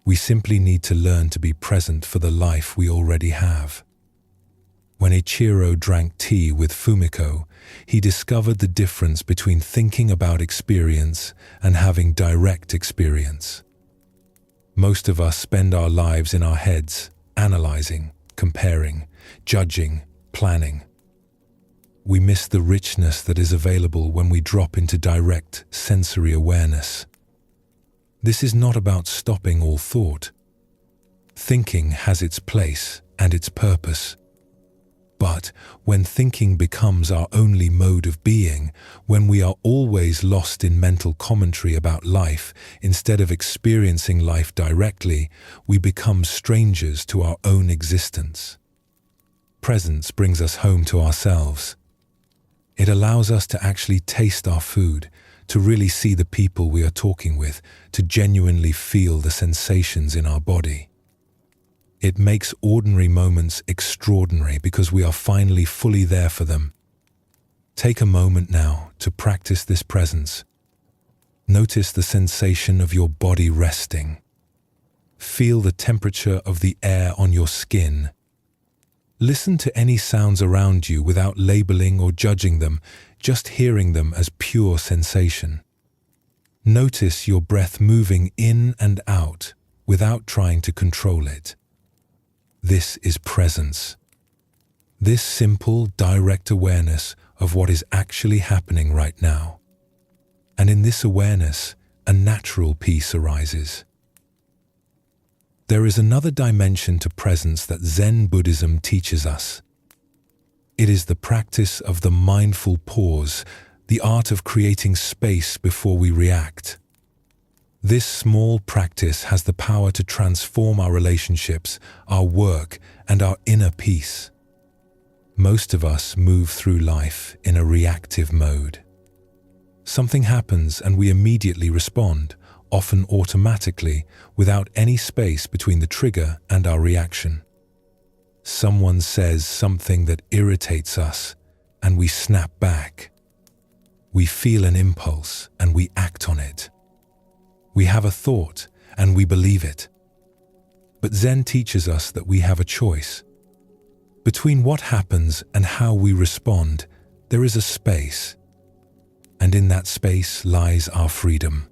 We simply need to learn to be present for the life we already have. When Ichiro drank tea with Fumiko, he discovered the difference between thinking about experience and having direct experience. Most of us spend our lives in our heads, analyzing, comparing, judging, planning. We miss the richness that is available when we drop into direct sensory awareness. This is not about stopping all thought. Thinking has its place and its purpose. But when thinking becomes our only mode of being, when we are always lost in mental commentary about life instead of experiencing life directly, we become strangers to our own existence. Presence brings us home to ourselves. It allows us to actually taste our food, to really see the people we are talking with, to genuinely feel the sensations in our body. It makes ordinary moments extraordinary because we are finally fully there for them. Take a moment now to practice this presence. Notice the sensation of your body resting. Feel the temperature of the air on your skin. Listen to any sounds around you without labeling or judging them, just hearing them as pure sensation. Notice your breath moving in and out without trying to control it. This is presence. This simple, direct awareness of what is actually happening right now. And in this awareness, a natural peace arises. There is another dimension to presence that Zen Buddhism teaches us. It is the practice of the mindful pause, the art of creating space before we react. This small practice has the power to transform our relationships, our work, and our inner peace. Most of us move through life in a reactive mode. Something happens and we immediately respond, often automatically, without any space between the trigger and our reaction. Someone says something that irritates us, and we snap back. We feel an impulse and we act on it. We have a thought and we believe it. But Zen teaches us that we have a choice. Between what happens and how we respond, there is a space. And in that space lies our freedom.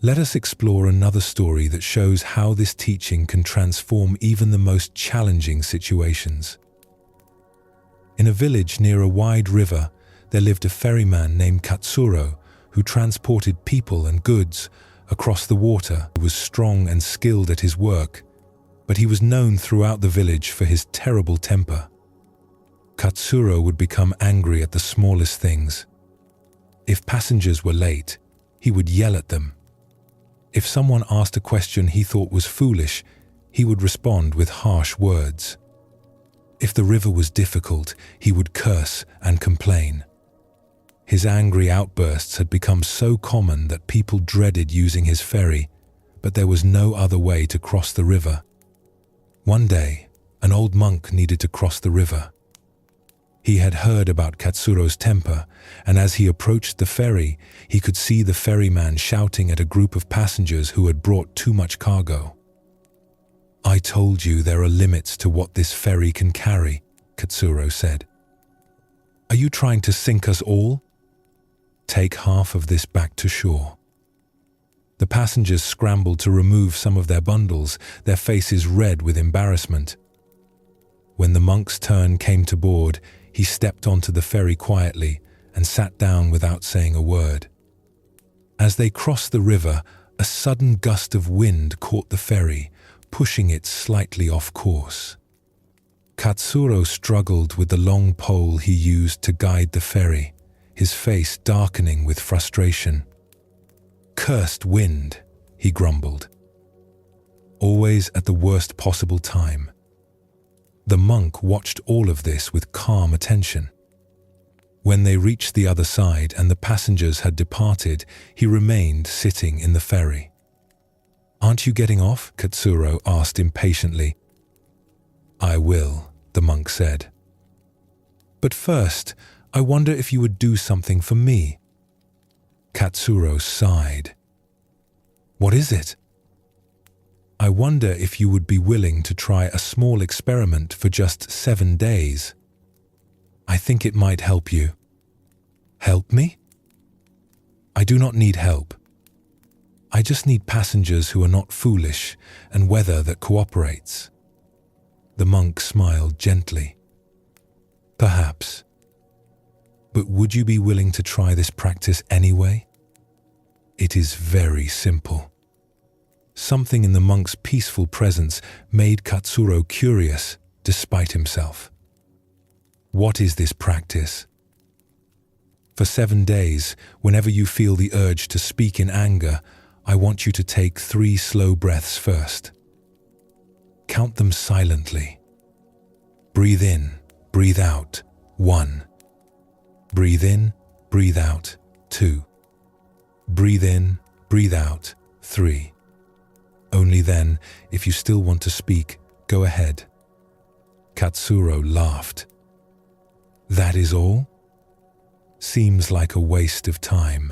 Let us explore another story that shows how this teaching can transform even the most challenging situations. In a village near a wide river, there lived a ferryman named Katsuro who transported people and goods across the water. He was strong and skilled at his work, but he was known throughout the village for his terrible temper. Katsuro would become angry at the smallest things. If passengers were late, he would yell at them. If someone asked a question he thought was foolish, he would respond with harsh words. If the river was difficult, he would curse and complain. His angry outbursts had become so common that people dreaded using his ferry, but there was no other way to cross the river. One day, an old monk needed to cross the river. He had heard about Katsuro's temper, and as he approached the ferry, he could see the ferryman shouting at a group of passengers who had brought too much cargo. "I told you there are limits to what this ferry can carry," Katsuro said. "Are you trying to sink us all? Take half of this back to shore." The passengers scrambled to remove some of their bundles, their faces red with embarrassment. When the monk's turn came to board, he stepped onto the ferry quietly and sat down without saying a word. As they crossed the river, a sudden gust of wind caught the ferry, pushing it slightly off course. Katsuro struggled with the long pole he used to guide the ferry, his face darkening with frustration. "Cursed wind," he grumbled. Always at the worst possible time. The monk watched all of this with calm attention. When they reached the other side and the passengers had departed, he remained sitting in the ferry. "Aren't you getting off?" Katsuro asked impatiently. "I will," the monk said. "But first, I wonder if you would do something for me." Katsuro sighed. "What is it?" "I wonder if you would be willing to try a small experiment for just 7 days. I think it might help you." "Help me?" "I do not need help. I just need passengers who are not foolish and weather that cooperates." The monk smiled gently. "Perhaps. But would you be willing to try this practice anyway? It is very simple." Something in the monk's peaceful presence made Katsuro curious despite himself. "What is this practice?" "For 7 days, whenever you feel the urge to speak in anger, I want you to take 3 slow breaths first. Count them silently. Breathe in, breathe out, 1. Breathe in, breathe out, 2. Breathe in, breathe out, 3. Only then, if you still want to speak, go ahead." Katsuro laughed. "That is all? Seems like a waste of time."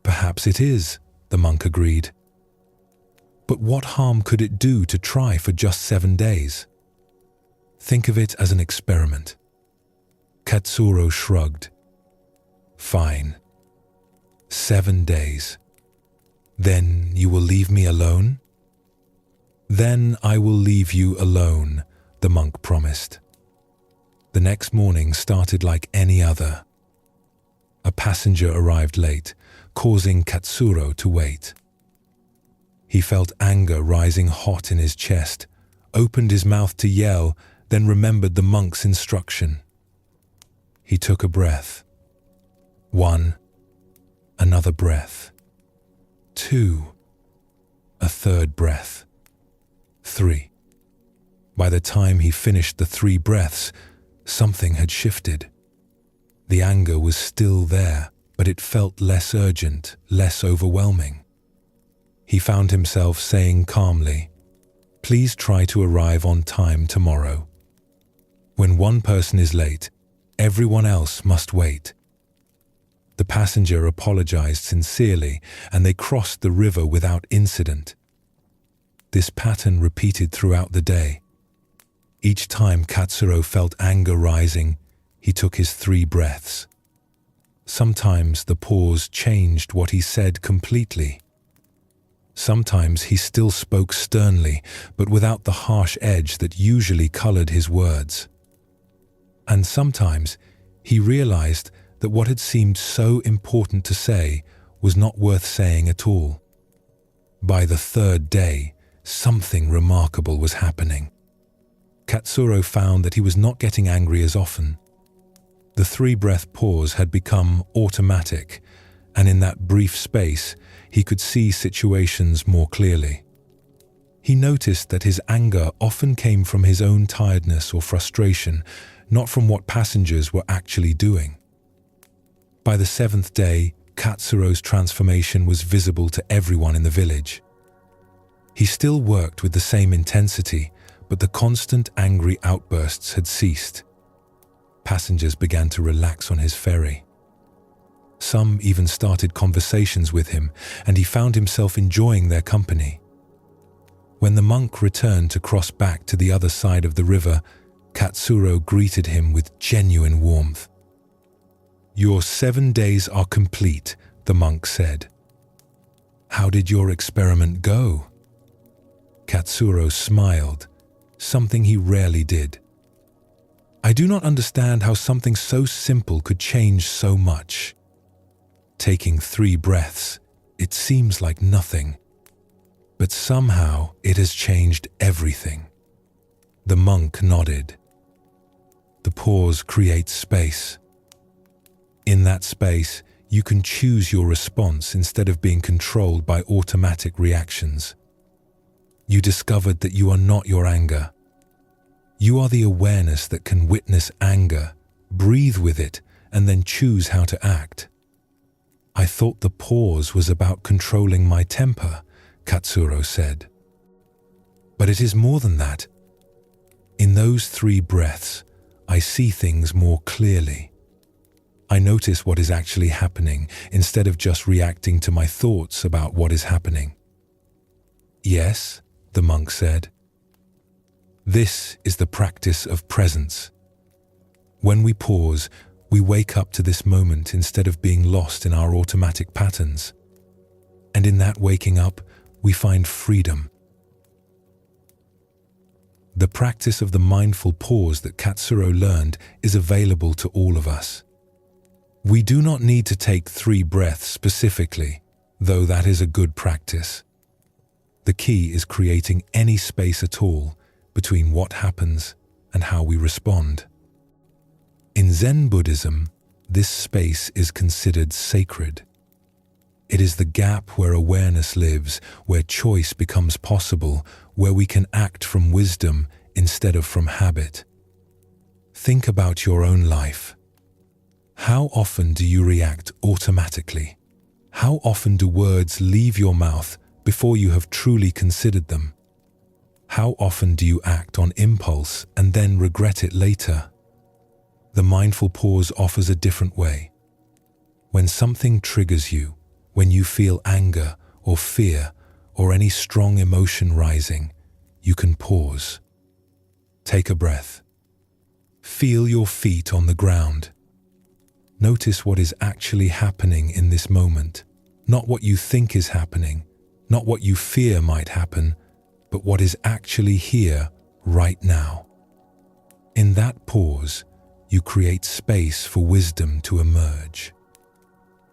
"Perhaps it is," the monk agreed. "But what harm could it do to try for just 7 days? Think of it as an experiment." Katsuro shrugged. "Fine. 7 days. Then you will leave me alone?" "Then I will leave you alone," the monk promised. The next morning started like any other. A passenger arrived late, causing Katsuro to wait. He felt anger rising hot in his chest, opened his mouth to yell, then remembered the monk's instruction. He took a breath. 1. Another breath. 2. A third breath. 3. By the time he finished the 3 breaths, something had shifted. The anger was still there, but it felt less urgent, less overwhelming. He found himself saying calmly, "Please try to arrive on time tomorrow." When one person is late, everyone else must wait. The passenger apologized sincerely, and they crossed the river without incident. This pattern repeated throughout the day. Each time Katsuro felt anger rising, he took his 3 breaths. Sometimes the pause changed what he said completely. Sometimes he still spoke sternly, but without the harsh edge that usually colored his words. And sometimes he realized that what had seemed so important to say was not worth saying at all. By the 3rd day, something remarkable was happening. Katsuro found that he was not getting angry as often. The 3-breath pause had become automatic, and in that brief space, he could see situations more clearly. He noticed that his anger often came from his own tiredness or frustration, not from what passengers were actually doing. By the 7th day, Katsuro's transformation was visible to everyone in the village. He still worked with the same intensity, but the constant angry outbursts had ceased. Passengers began to relax on his ferry. Some even started conversations with him, and he found himself enjoying their company. When the monk returned to cross back to the other side of the river, Katsuro greeted him with genuine warmth. "Your 7 days are complete," the monk said. "How did your experiment go?" Katsuro smiled, something he rarely did. "I do not understand how something so simple could change so much. Taking 3 breaths, it seems like nothing. But somehow it has changed everything." The monk nodded. The pause creates space. In that space, you can choose your response instead of being controlled by automatic reactions. You discovered that you are not your anger. You are the awareness that can witness anger, breathe with it, and then choose how to act. "I thought the pause was about controlling my temper," Katsuro said. "But it is more than that. In those 3 breaths, I see things more clearly. I notice what is actually happening instead of just reacting to my thoughts about what is happening." "Yes," the monk said. "This is the practice of presence. When we pause, we wake up to this moment instead of being lost in our automatic patterns. And in that waking up, we find freedom." The practice of the mindful pause that Katsuro learned is available to all of us. We do not need to take 3 breaths specifically, though that is a good practice. The key is creating any space at all between what happens and how we respond. In Zen Buddhism, this space is considered sacred. It is the gap where awareness lives, where choice becomes possible, where we can act from wisdom instead of from habit. Think about your own life. How often do you react automatically? How often do words leave your mouth before you have truly considered them? How often do you act on impulse and then regret it later? The mindful pause offers a different way. When something triggers you, when you feel anger or fear or any strong emotion rising, you can pause. Take a breath. Feel your feet on the ground. Notice what is actually happening in this moment, not what you think is happening, not what you fear might happen, but what is actually here right now. In that pause, you create space for wisdom to emerge.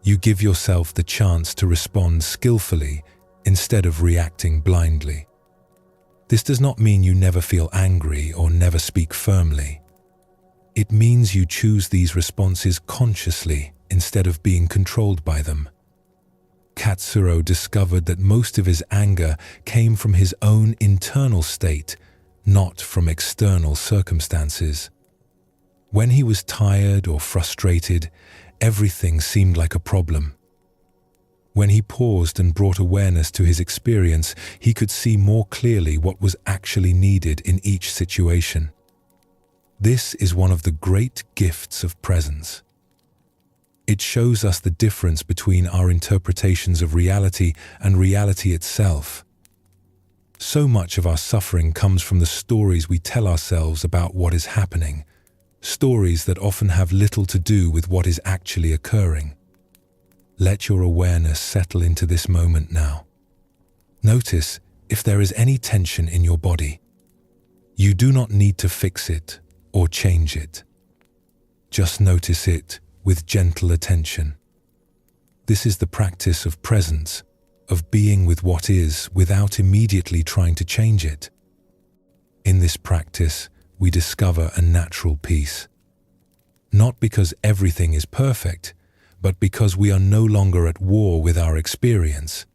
You give yourself the chance to respond skillfully instead of reacting blindly. This does not mean you never feel angry or never speak firmly. It means you choose these responses consciously instead of being controlled by them. Katsuro discovered that most of his anger came from his own internal state, not from external circumstances. When he was tired or frustrated, everything seemed like a problem. When he paused and brought awareness to his experience, he could see more clearly what was actually needed in each situation. This is one of the great gifts of presence. It shows us the difference between our interpretations of reality and reality itself. So much of our suffering comes from the stories we tell ourselves about what is happening, stories that often have little to do with what is actually occurring. Let your awareness settle into this moment now. Notice if there is any tension in your body. You do not need to fix it or change it. Just notice it with gentle attention. This is the practice of presence, of being with what is without immediately trying to change it. In this practice, we discover a natural peace. Not because everything is perfect, but because we are no longer at war with our experience.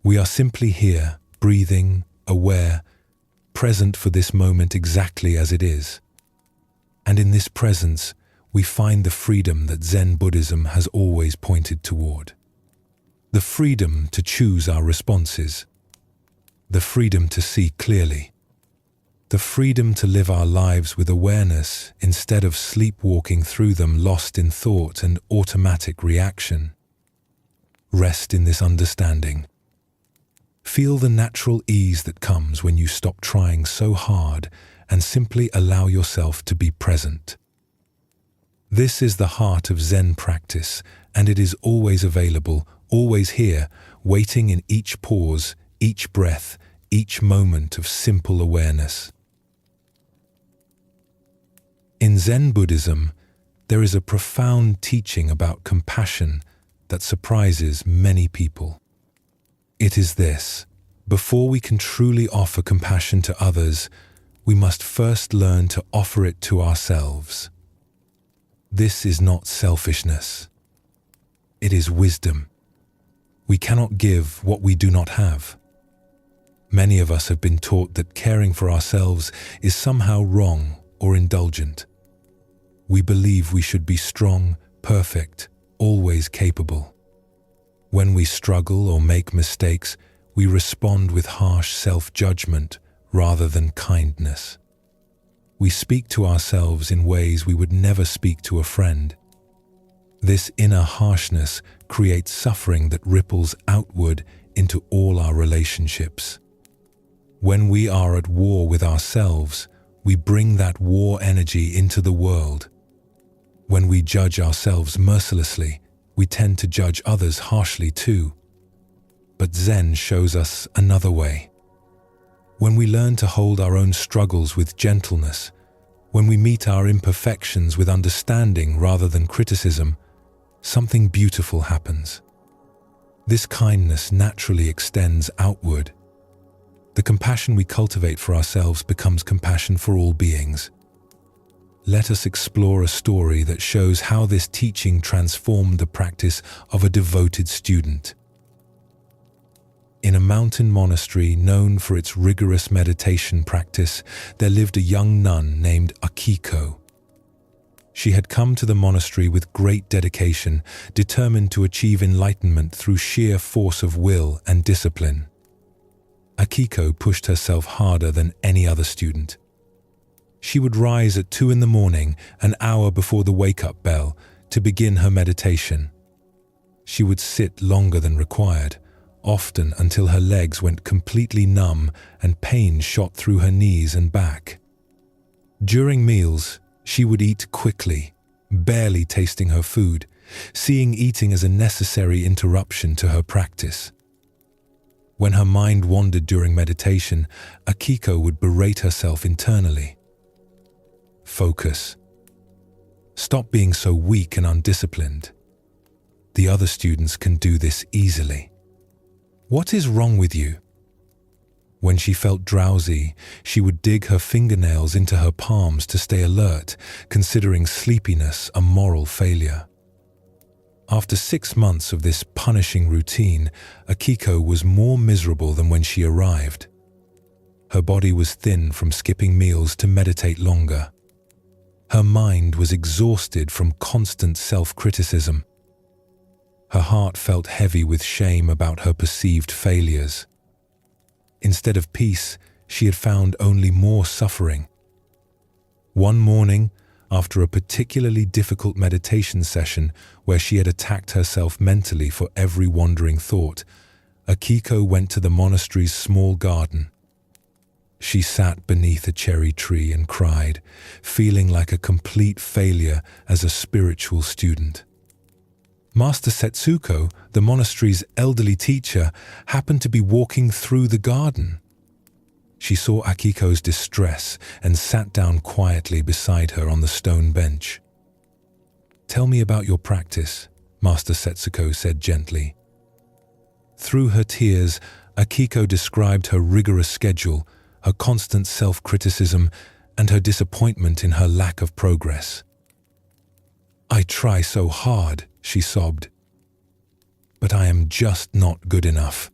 We are simply here, breathing, aware, present for this moment exactly as it is. And in this presence, we find the freedom that Zen Buddhism has always pointed toward. The freedom to choose our responses. The freedom to see clearly. The freedom to live our lives with awareness instead of sleepwalking through them lost in thought and automatic reaction. Rest in this understanding. Feel the natural ease that comes when you stop trying so hard and simply allow yourself to be present. This is the heart of Zen practice, and it is always available, always here, waiting in each pause, each breath, each moment of simple awareness. In Zen Buddhism, there is a profound teaching about compassion that surprises many people. It is this: before we can truly offer compassion to others, we must first learn to offer it to ourselves. This is not selfishness. It is wisdom. We cannot give what we do not have. Many of us have been taught that caring for ourselves is somehow wrong or indulgent. We believe we should be strong, perfect, always capable. When we struggle or make mistakes, we respond with harsh self-judgment rather than kindness. We speak to ourselves in ways we would never speak to a friend. This inner harshness creates suffering that ripples outward into all our relationships. When we are at war with ourselves, we bring that war energy into the world. When we judge ourselves mercilessly, we tend to judge others harshly too. But Zen shows us another way. When we learn to hold our own struggles with gentleness, when we meet our imperfections with understanding rather than criticism, something beautiful happens. This kindness naturally extends outward. The compassion we cultivate for ourselves becomes compassion for all beings. Let us explore a story that shows how this teaching transformed the practice of a devoted student. In a mountain monastery known for its rigorous meditation practice, there lived a young nun named Akiko. She had come to the monastery with great dedication, determined to achieve enlightenment through sheer force of will and discipline. Akiko pushed herself harder than any other student. She would rise at 2 a.m, an hour before the wake-up bell, to begin her meditation. She would sit longer than required, often until her legs went completely numb and pain shot through her knees and back. During meals, she would eat quickly, barely tasting her food, seeing eating as a necessary interruption to her practice. When her mind wandered during meditation, Akiko would berate herself internally. Focus. Stop being so weak and undisciplined. The other students can do this easily. What is wrong with you? When she felt drowsy, she would dig her fingernails into her palms to stay alert, considering sleepiness a moral failure. After 6 months of this punishing routine, Akiko was more miserable than when she arrived. Her body was thin from skipping meals to meditate longer. Her mind was exhausted from constant self-criticism. Her heart felt heavy with shame about her perceived failures. Instead of peace, she had found only more suffering. One morning, after a particularly difficult meditation session where she had attacked herself mentally for every wandering thought, Akiko went to the monastery's small garden. She sat beneath a cherry tree and cried, feeling like a complete failure as a spiritual student. Master Setsuko, the monastery's elderly teacher, happened to be walking through the garden. She saw Akiko's distress and sat down quietly beside her on the stone bench. "Tell me about your practice," Master Setsuko said gently. Through her tears, Akiko described her rigorous schedule, her constant self-criticism, and her disappointment in her lack of progress. "I try so hard," she sobbed, "but I am just not good enough.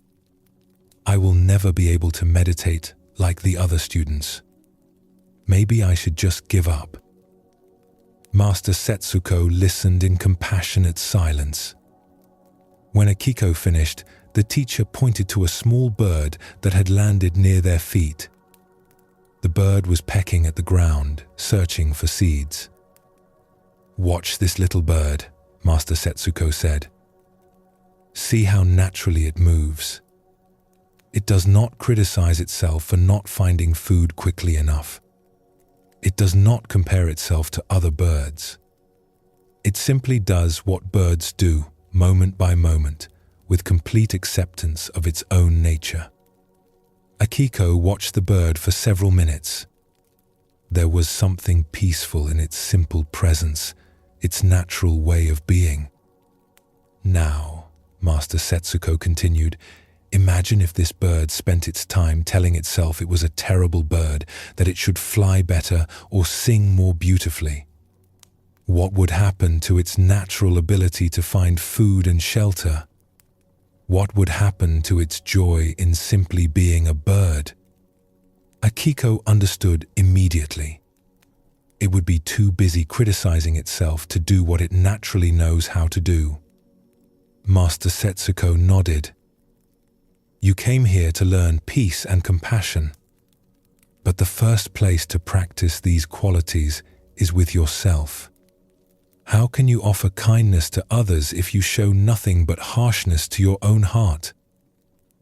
I will never be able to meditate like the other students. Maybe I should just give up." Master Setsuko listened in compassionate silence. When Akiko finished, the teacher pointed to a small bird that had landed near their feet. The bird was pecking at the ground, searching for seeds. "Watch this little bird," Master Setsuko said. "See how naturally it moves. It does not criticize itself for not finding food quickly enough. It does not compare itself to other birds. It simply does what birds do, moment by moment, with complete acceptance of its own nature." Akiko watched the bird for several minutes. There was something peaceful in its simple presence, its natural way of being. "Now," Master Setsuko continued, "imagine if this bird spent its time telling itself it was a terrible bird, that it should fly better or sing more beautifully. What would happen to its natural ability to find food and shelter? What would happen to its joy in simply being a bird?" Akiko understood immediately. It would be too busy criticizing itself to do what it naturally knows how to do. Master Setsuko nodded. "You came here to learn peace and compassion. But the first place to practice these qualities is with yourself. How can you offer kindness to others if you show nothing but harshness to your own heart?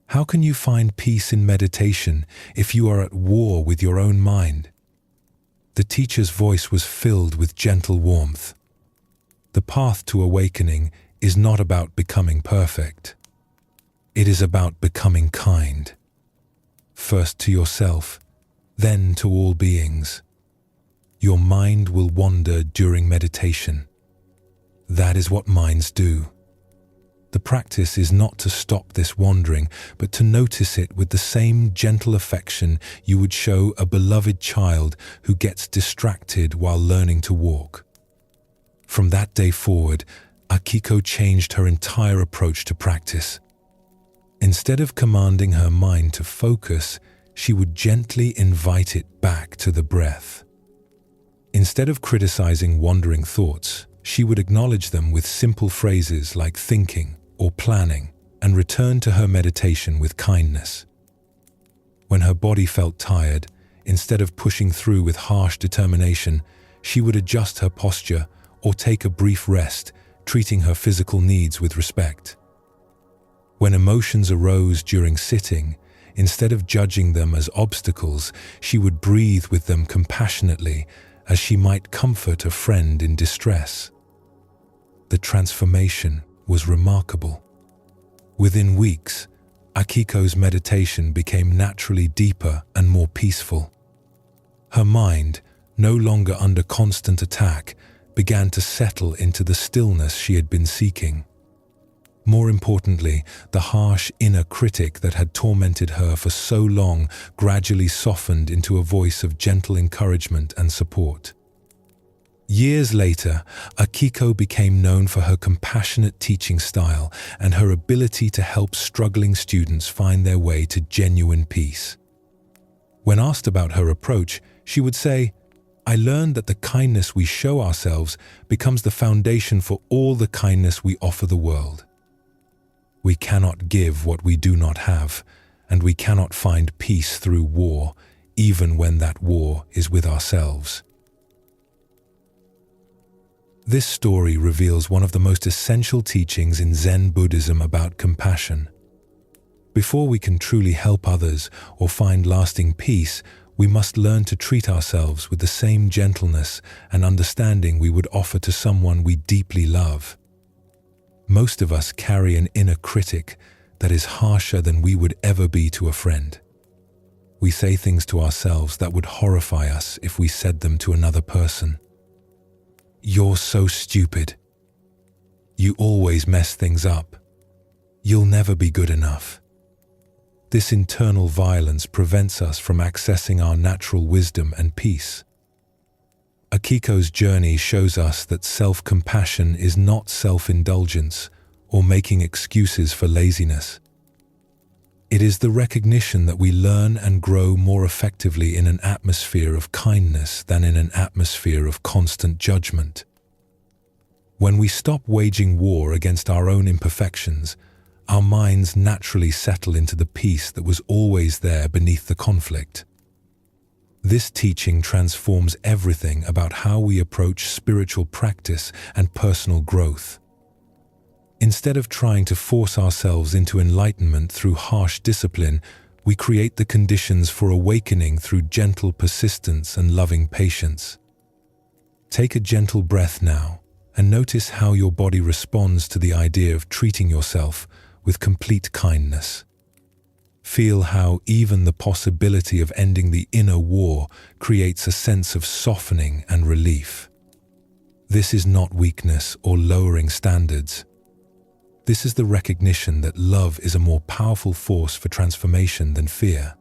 How can you find peace in meditation if you are at war with your own mind?" The teacher's voice was filled with gentle warmth. The path to awakening is not about becoming perfect. It is about becoming kind. First to yourself, then to all beings. Your mind will wander during meditation. That is what minds do. The practice is not to stop this wandering, but to notice it with the same gentle affection you would show a beloved child who gets distracted while learning to walk. From that day forward, Akiko changed her entire approach to practice. Instead of commanding her mind to focus, she would gently invite it back to the breath. Instead of criticizing wandering thoughts, she would acknowledge them with simple phrases like thinking or planning, and return to her meditation with kindness. When her body felt tired, instead of pushing through with harsh determination, she would adjust her posture or take a brief rest, treating her physical needs with respect. When emotions arose during sitting, instead of judging them as obstacles, she would breathe with them compassionately, as she might comfort a friend in distress. The transformation was remarkable. Within weeks, Akiko's meditation became naturally deeper and more peaceful. Her mind, no longer under constant attack, began to settle into the stillness she had been seeking. More importantly, the harsh inner critic that had tormented her for so long gradually softened into a voice of gentle encouragement and support. Years later, Akiko became known for her compassionate teaching style and her ability to help struggling students find their way to genuine peace. When asked about her approach, she would say, "I learned that the kindness we show ourselves becomes the foundation for all the kindness we offer the world. We cannot give what we do not have, and we cannot find peace through war, even when that war is with ourselves." This story reveals one of the most essential teachings in Zen Buddhism about compassion. Before we can truly help others or find lasting peace, we must learn to treat ourselves with the same gentleness and understanding we would offer to someone we deeply love. Most of us carry an inner critic that is harsher than we would ever be to a friend. We say things to ourselves that would horrify us if we said them to another person. "You're so stupid. You always mess things up. You'll never be good enough." This internal violence prevents us from accessing our natural wisdom and peace. Akiko's journey shows us that self-compassion is not self-indulgence or making excuses for laziness. It is the recognition that we learn and grow more effectively in an atmosphere of kindness than in an atmosphere of constant judgment. When we stop waging war against our own imperfections, our minds naturally settle into the peace that was always there beneath the conflict. This teaching transforms everything about how we approach spiritual practice and personal growth. Instead of trying to force ourselves into enlightenment through harsh discipline, we create the conditions for awakening through gentle persistence and loving patience. Take a gentle breath now and notice how your body responds to the idea of treating yourself with complete kindness. Feel how even the possibility of ending the inner war creates a sense of softening and relief. This is not weakness or lowering standards. This is the recognition that love is a more powerful force for transformation than fear.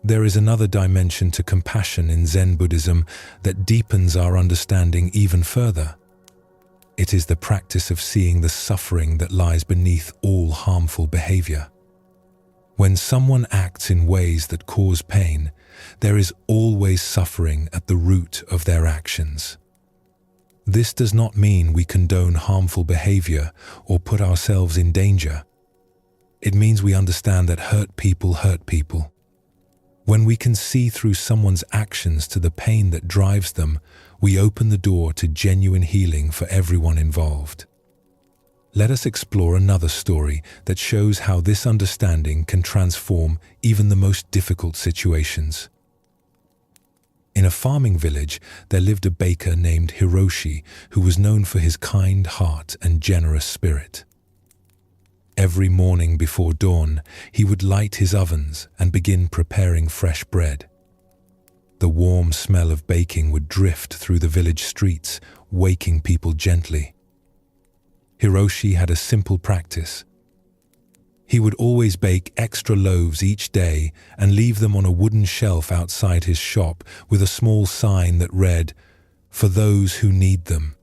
There is another dimension to compassion in Zen Buddhism that deepens our understanding even further. It is the practice of seeing the suffering that lies beneath all harmful behavior. When someone acts in ways that cause pain, there is always suffering at the root of their actions. This does not mean we condone harmful behavior or put ourselves in danger. It means we understand that hurt people hurt people. When we can see through someone's actions to the pain that drives them, we open the door to genuine healing for everyone involved. Let us explore another story that shows how this understanding can transform even the most difficult situations. In a farming village, there lived a baker named Hiroshi who was known for his kind heart and generous spirit. Every morning before dawn, he would light his ovens and begin preparing fresh bread. The warm smell of baking would drift through the village streets, waking people gently. Hiroshi had a simple practice. He would always bake extra loaves each day and leave them on a wooden shelf outside his shop with a small sign that read, "For those who need them."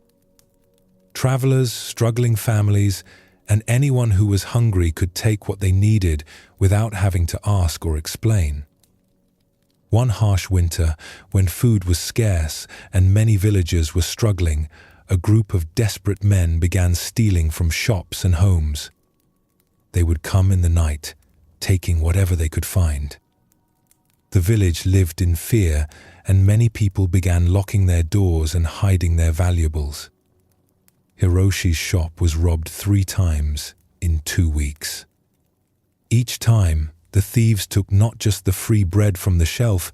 Travelers, struggling families, and anyone who was hungry could take what they needed without having to ask or explain. One harsh winter, when food was scarce and many villagers were struggling, a group of desperate men began stealing from shops and homes. They would come in the night, taking whatever they could find. The village lived in fear, and many people began locking their doors and hiding their valuables. Hiroshi's shop was robbed 3 times in 2 weeks. Each time, the thieves took not just the free bread from the shelf,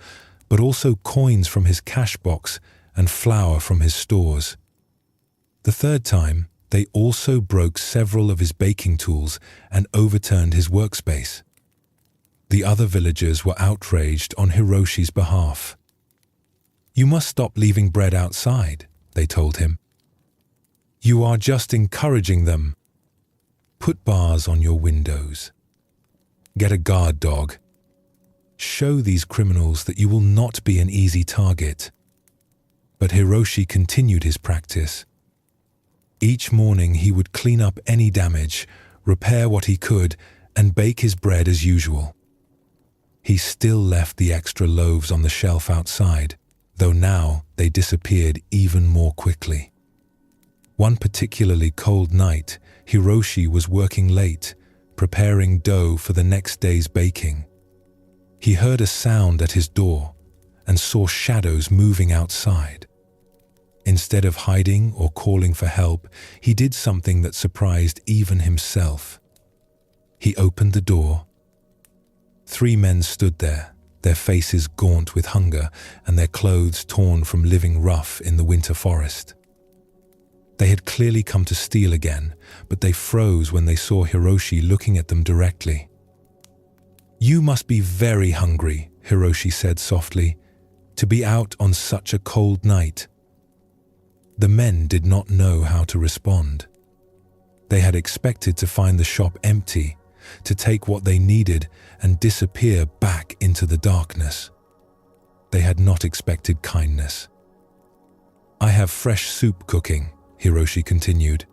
but also coins from his cash box and flour from his stores. The 3rd time, they also broke several of his baking tools and overturned his workspace. The other villagers were outraged on Hiroshi's behalf. "You must stop leaving bread outside," they told him. "You are just encouraging them. Put bars on your windows. Get a guard dog. Show these criminals that you will not be an easy target." But Hiroshi continued his practice. Each morning he would clean up any damage, repair what he could, and bake his bread as usual. He still left the extra loaves on the shelf outside, though now they disappeared even more quickly. One particularly cold night, Hiroshi was working late, preparing dough for the next day's baking. He heard a sound at his door and saw shadows moving outside. Instead of hiding or calling for help, he did something that surprised even himself. He opened the door. 3 men stood there, their faces gaunt with hunger and their clothes torn from living rough in the winter forest. They had clearly come to steal again, but they froze when they saw Hiroshi looking at them directly. "You must be very hungry," Hiroshi said softly, "to be out on such a cold night." The men did not know how to respond. They had expected to find the shop empty, to take what they needed and disappear back into the darkness. They had not expected kindness. "I have fresh soup cooking," Hiroshi continued,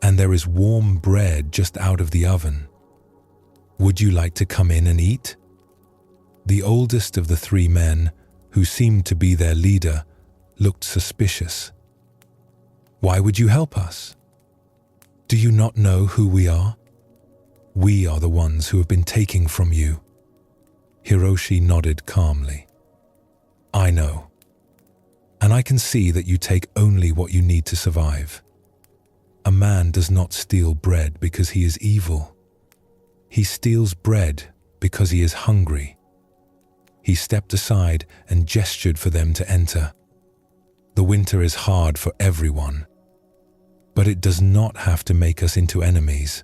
"and there is warm bread just out of the oven. Would you like to come in and eat?" The oldest of the 3 men, who seemed to be their leader, looked suspicious. "Why would you help us? Do you not know who we are? We are the ones who have been taking from you." Hiroshi nodded calmly. "I know. And I can see that you take only what you need to survive. A man does not steal bread because he is evil. He steals bread because he is hungry." He stepped aside and gestured for them to enter. "The winter is hard for everyone, but it does not have to make us into enemies."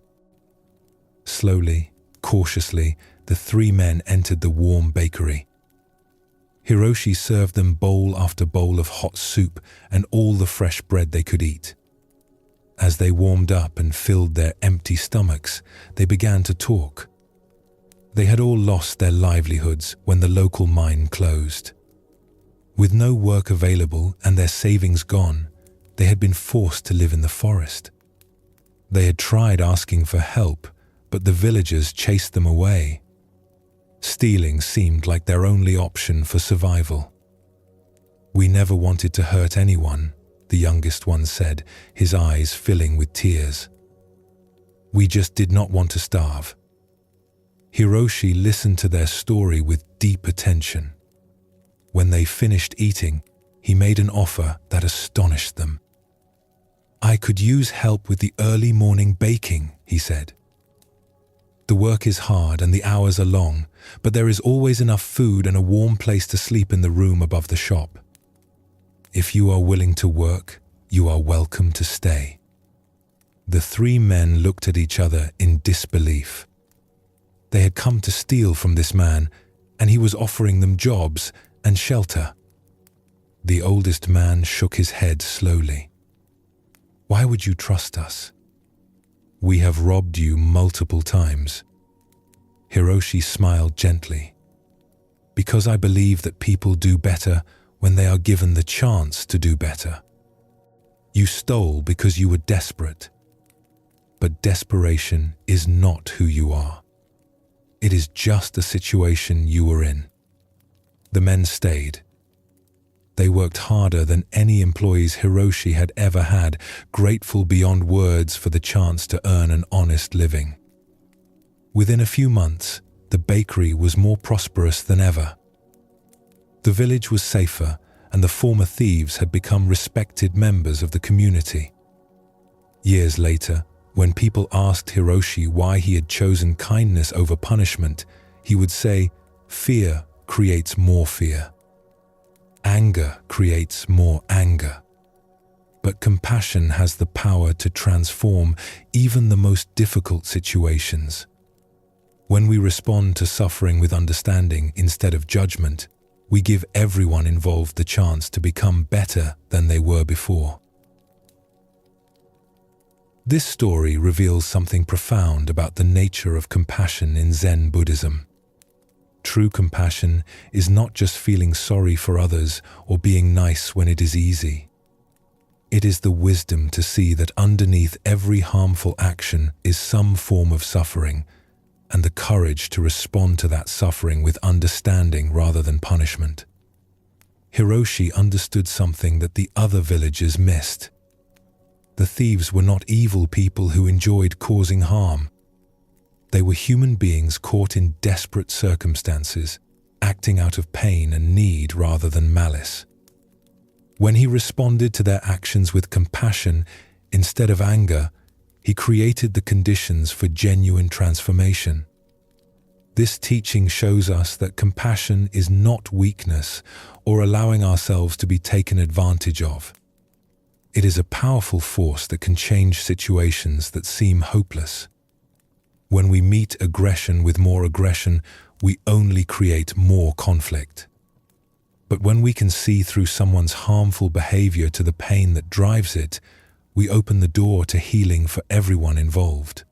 Slowly, cautiously, the 3 men entered the warm bakery. Hiroshi served them bowl after bowl of hot soup and all the fresh bread they could eat. As they warmed up and filled their empty stomachs, they began to talk. They had all lost their livelihoods when the local mine closed. With no work available and their savings gone, they had been forced to live in the forest. They had tried asking for help, but the villagers chased them away. Stealing seemed like their only option for survival. "We never wanted to hurt anyone," the youngest one said, his eyes filling with tears. "We just did not want to starve." Hiroshi listened to their story with deep attention. When they finished eating, he made an offer that astonished them. "I could use help with the early morning baking," he said. "The work is hard and the hours are long, but there is always enough food and a warm place to sleep in the room above the shop. If you are willing to work, you are welcome to stay." The 3 men looked at each other in disbelief. They had come to steal from this man, and he was offering them jobs and shelter. The oldest man shook his head slowly. "Why would you trust us? We have robbed you multiple times." Hiroshi smiled gently. "Because I believe that people do better when they are given the chance to do better. You stole because you were desperate. But desperation is not who you are. It is just a situation you were in." The men stayed. They worked harder than any employees Hiroshi had ever had, grateful beyond words for the chance to earn an honest living. Within a few months, the bakery was more prosperous than ever. The village was safer, and the former thieves had become respected members of the community. Years later, when people asked Hiroshi why he had chosen kindness over punishment, he would say, "Fear creates more fear. Anger creates more anger. But compassion has the power to transform even the most difficult situations. When we respond to suffering with understanding instead of judgment, we give everyone involved the chance to become better than they were before." This story reveals something profound about the nature of compassion in Zen Buddhism. true compassion is not just feeling sorry for others or being nice when it is easy. It is the wisdom to see that underneath every harmful action is some form of suffering, and the courage to respond to that suffering with understanding rather than punishment. Hiroshi understood something that the other villagers missed. The thieves were not evil people who enjoyed causing harm. They were human beings caught in desperate circumstances, acting out of pain and need rather than malice. When he responded to their actions with compassion instead of anger, he created the conditions for genuine transformation. This teaching shows us that compassion is not weakness or allowing ourselves to be taken advantage of. It is a powerful force that can change situations that seem hopeless. When we meet aggression with more aggression, we only create more conflict. But when we can see through someone's harmful behavior to the pain that drives it, we open the door to healing for everyone involved.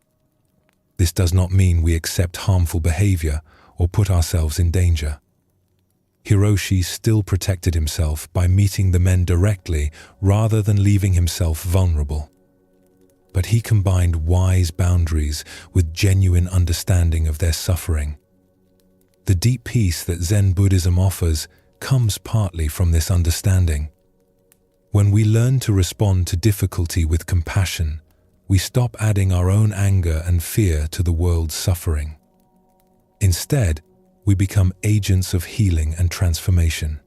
This does not mean we accept harmful behavior or put ourselves in danger. Hiroshi still protected himself by meeting the men directly rather than leaving himself vulnerable. But he combined wise boundaries with genuine understanding of their suffering. The deep peace that Zen Buddhism offers comes partly from this understanding. When we learn to respond to difficulty with compassion, we stop adding our own anger and fear to the world's suffering. Instead, we become agents of healing and transformation.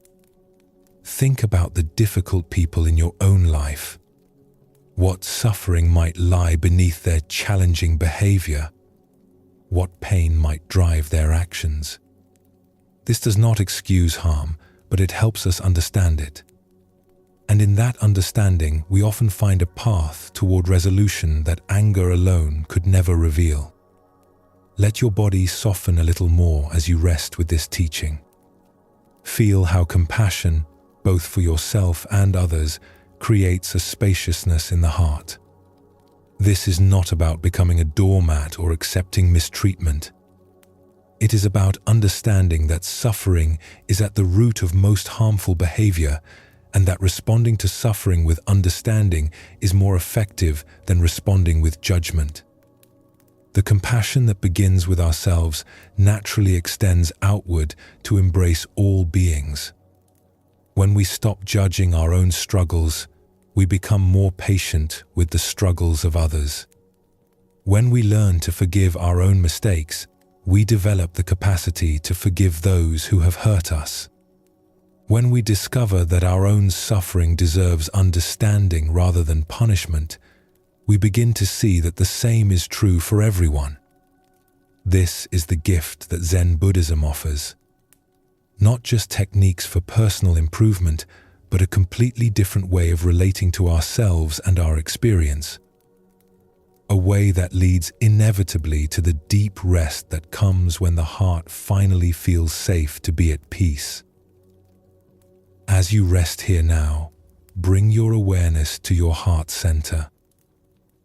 Think about the difficult people in your own life. What suffering might lie beneath their challenging behavior? What pain might drive their actions? This does not excuse harm, but it helps us understand it. And in that understanding, we often find a path toward resolution that anger alone could never reveal. Let your body soften a little more as you rest with this teaching. Feel how compassion, both for yourself and others, creates a spaciousness in the heart. This is not about becoming a doormat or accepting mistreatment. It is about understanding that suffering is at the root of most harmful behavior, and that responding to suffering with understanding is more effective than responding with judgment. The compassion that begins with ourselves naturally extends outward to embrace all beings. When we stop judging our own struggles, we become more patient with the struggles of others. When we learn to forgive our own mistakes, we develop the capacity to forgive those who have hurt us. When we discover that our own suffering deserves understanding rather than punishment, we begin to see that the same is true for everyone. This is the gift that Zen Buddhism offers. Not just techniques for personal improvement, but a completely different way of relating to ourselves and our experience. A way that leads inevitably to the deep rest that comes when the heart finally feels safe to be at peace. As you rest here now, bring your awareness to your heart center.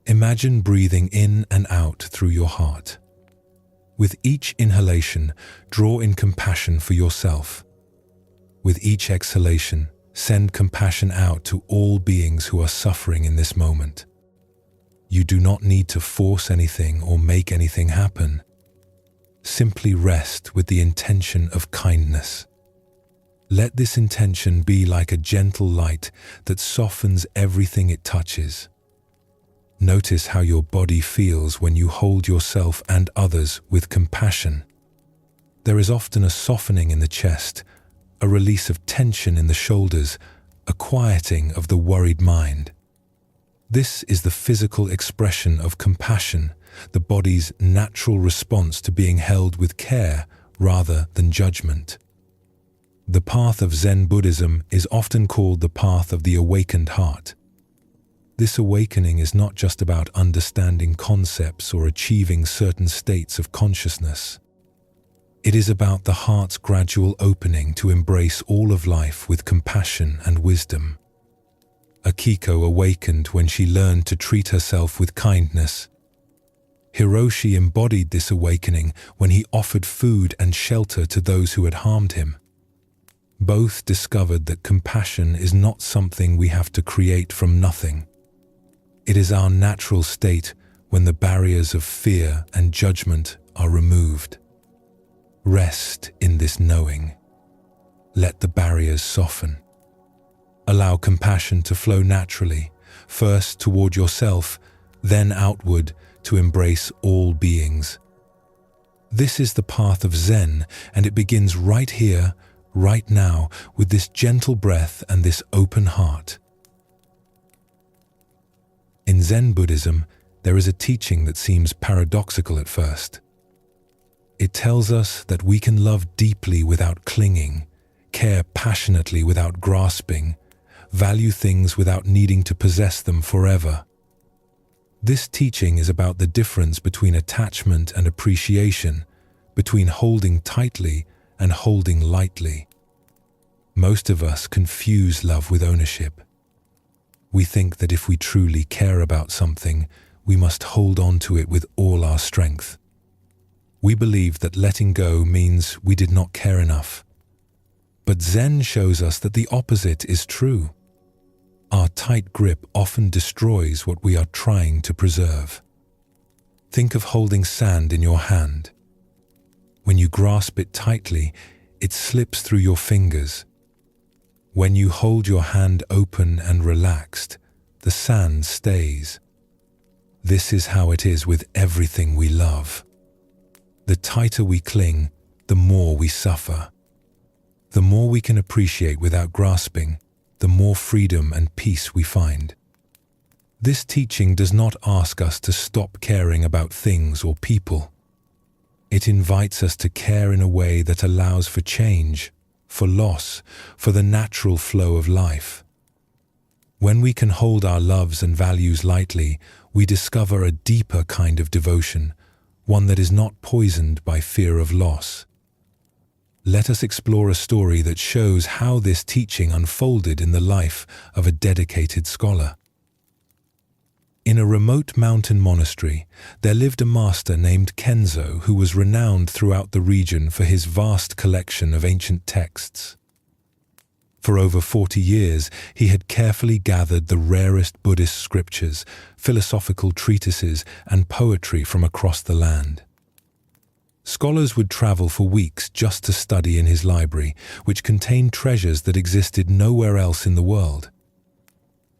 Imagine breathing in and out through your heart. With each inhalation, draw in compassion for yourself. With each exhalation, send compassion out to all beings who are suffering in this moment. You do not need to force anything or make anything happen. Simply rest with the intention of kindness. Let this intention be like a gentle light that softens everything it touches. Notice how your body feels when you hold yourself and others with compassion. There is often a softening in the chest, a release of tension in the shoulders, a quieting of the worried mind. This is the physical expression of compassion, the body's natural response to being held with care rather than judgment. The path of Zen Buddhism is often called the path of the awakened heart. This awakening is not just about understanding concepts or achieving certain states of consciousness. It is about the heart's gradual opening to embrace all of life with compassion and wisdom. Akiko awakened when she learned to treat herself with kindness. Hiroshi embodied this awakening when he offered food and shelter to those who had harmed him. Both discovered that compassion is not something we have to create from nothing. It is our natural state when the barriers of fear and judgment are removed. Rest in this knowing. Let the barriers soften. Allow compassion to flow naturally, first toward yourself, then outward to embrace all beings. This is the path of Zen, and it begins right here, right now, with this gentle breath and this open heart. In Zen Buddhism, there is a teaching that seems paradoxical at first. It tells us that we can love deeply without clinging, care passionately without grasping, value things without needing to possess them forever. This teaching is about the difference between attachment and appreciation, between holding tightly and holding lightly. Most of us confuse love with ownership. We think that if we truly care about something, we must hold on to it with all our strength. We believe that letting go means we did not care enough. But Zen shows us that the opposite is true. Our tight grip often destroys what we are trying to preserve. Think of holding sand in your hand. When you grasp it tightly, it slips through your fingers. When you hold your hand open and relaxed, the sand stays. This is how it is with everything we love. The tighter we cling, the more we suffer. The more we can appreciate without grasping, the more freedom and peace we find. This teaching does not ask us to stop caring about things or people. It invites us to care in a way that allows for change, for loss, for the natural flow of life. When we can hold our loves and values lightly, we discover a deeper kind of devotion, one that is not poisoned by fear of loss. Let us explore a story that shows how this teaching unfolded in the life of a dedicated scholar. In a remote mountain monastery, there lived a master named Kenzo who was renowned throughout the region for his vast collection of ancient texts. For over 40 years, he had carefully gathered the rarest Buddhist scriptures, philosophical treatises, and poetry from across the land. Scholars would travel for weeks just to study in his library, which contained treasures that existed nowhere else in the world.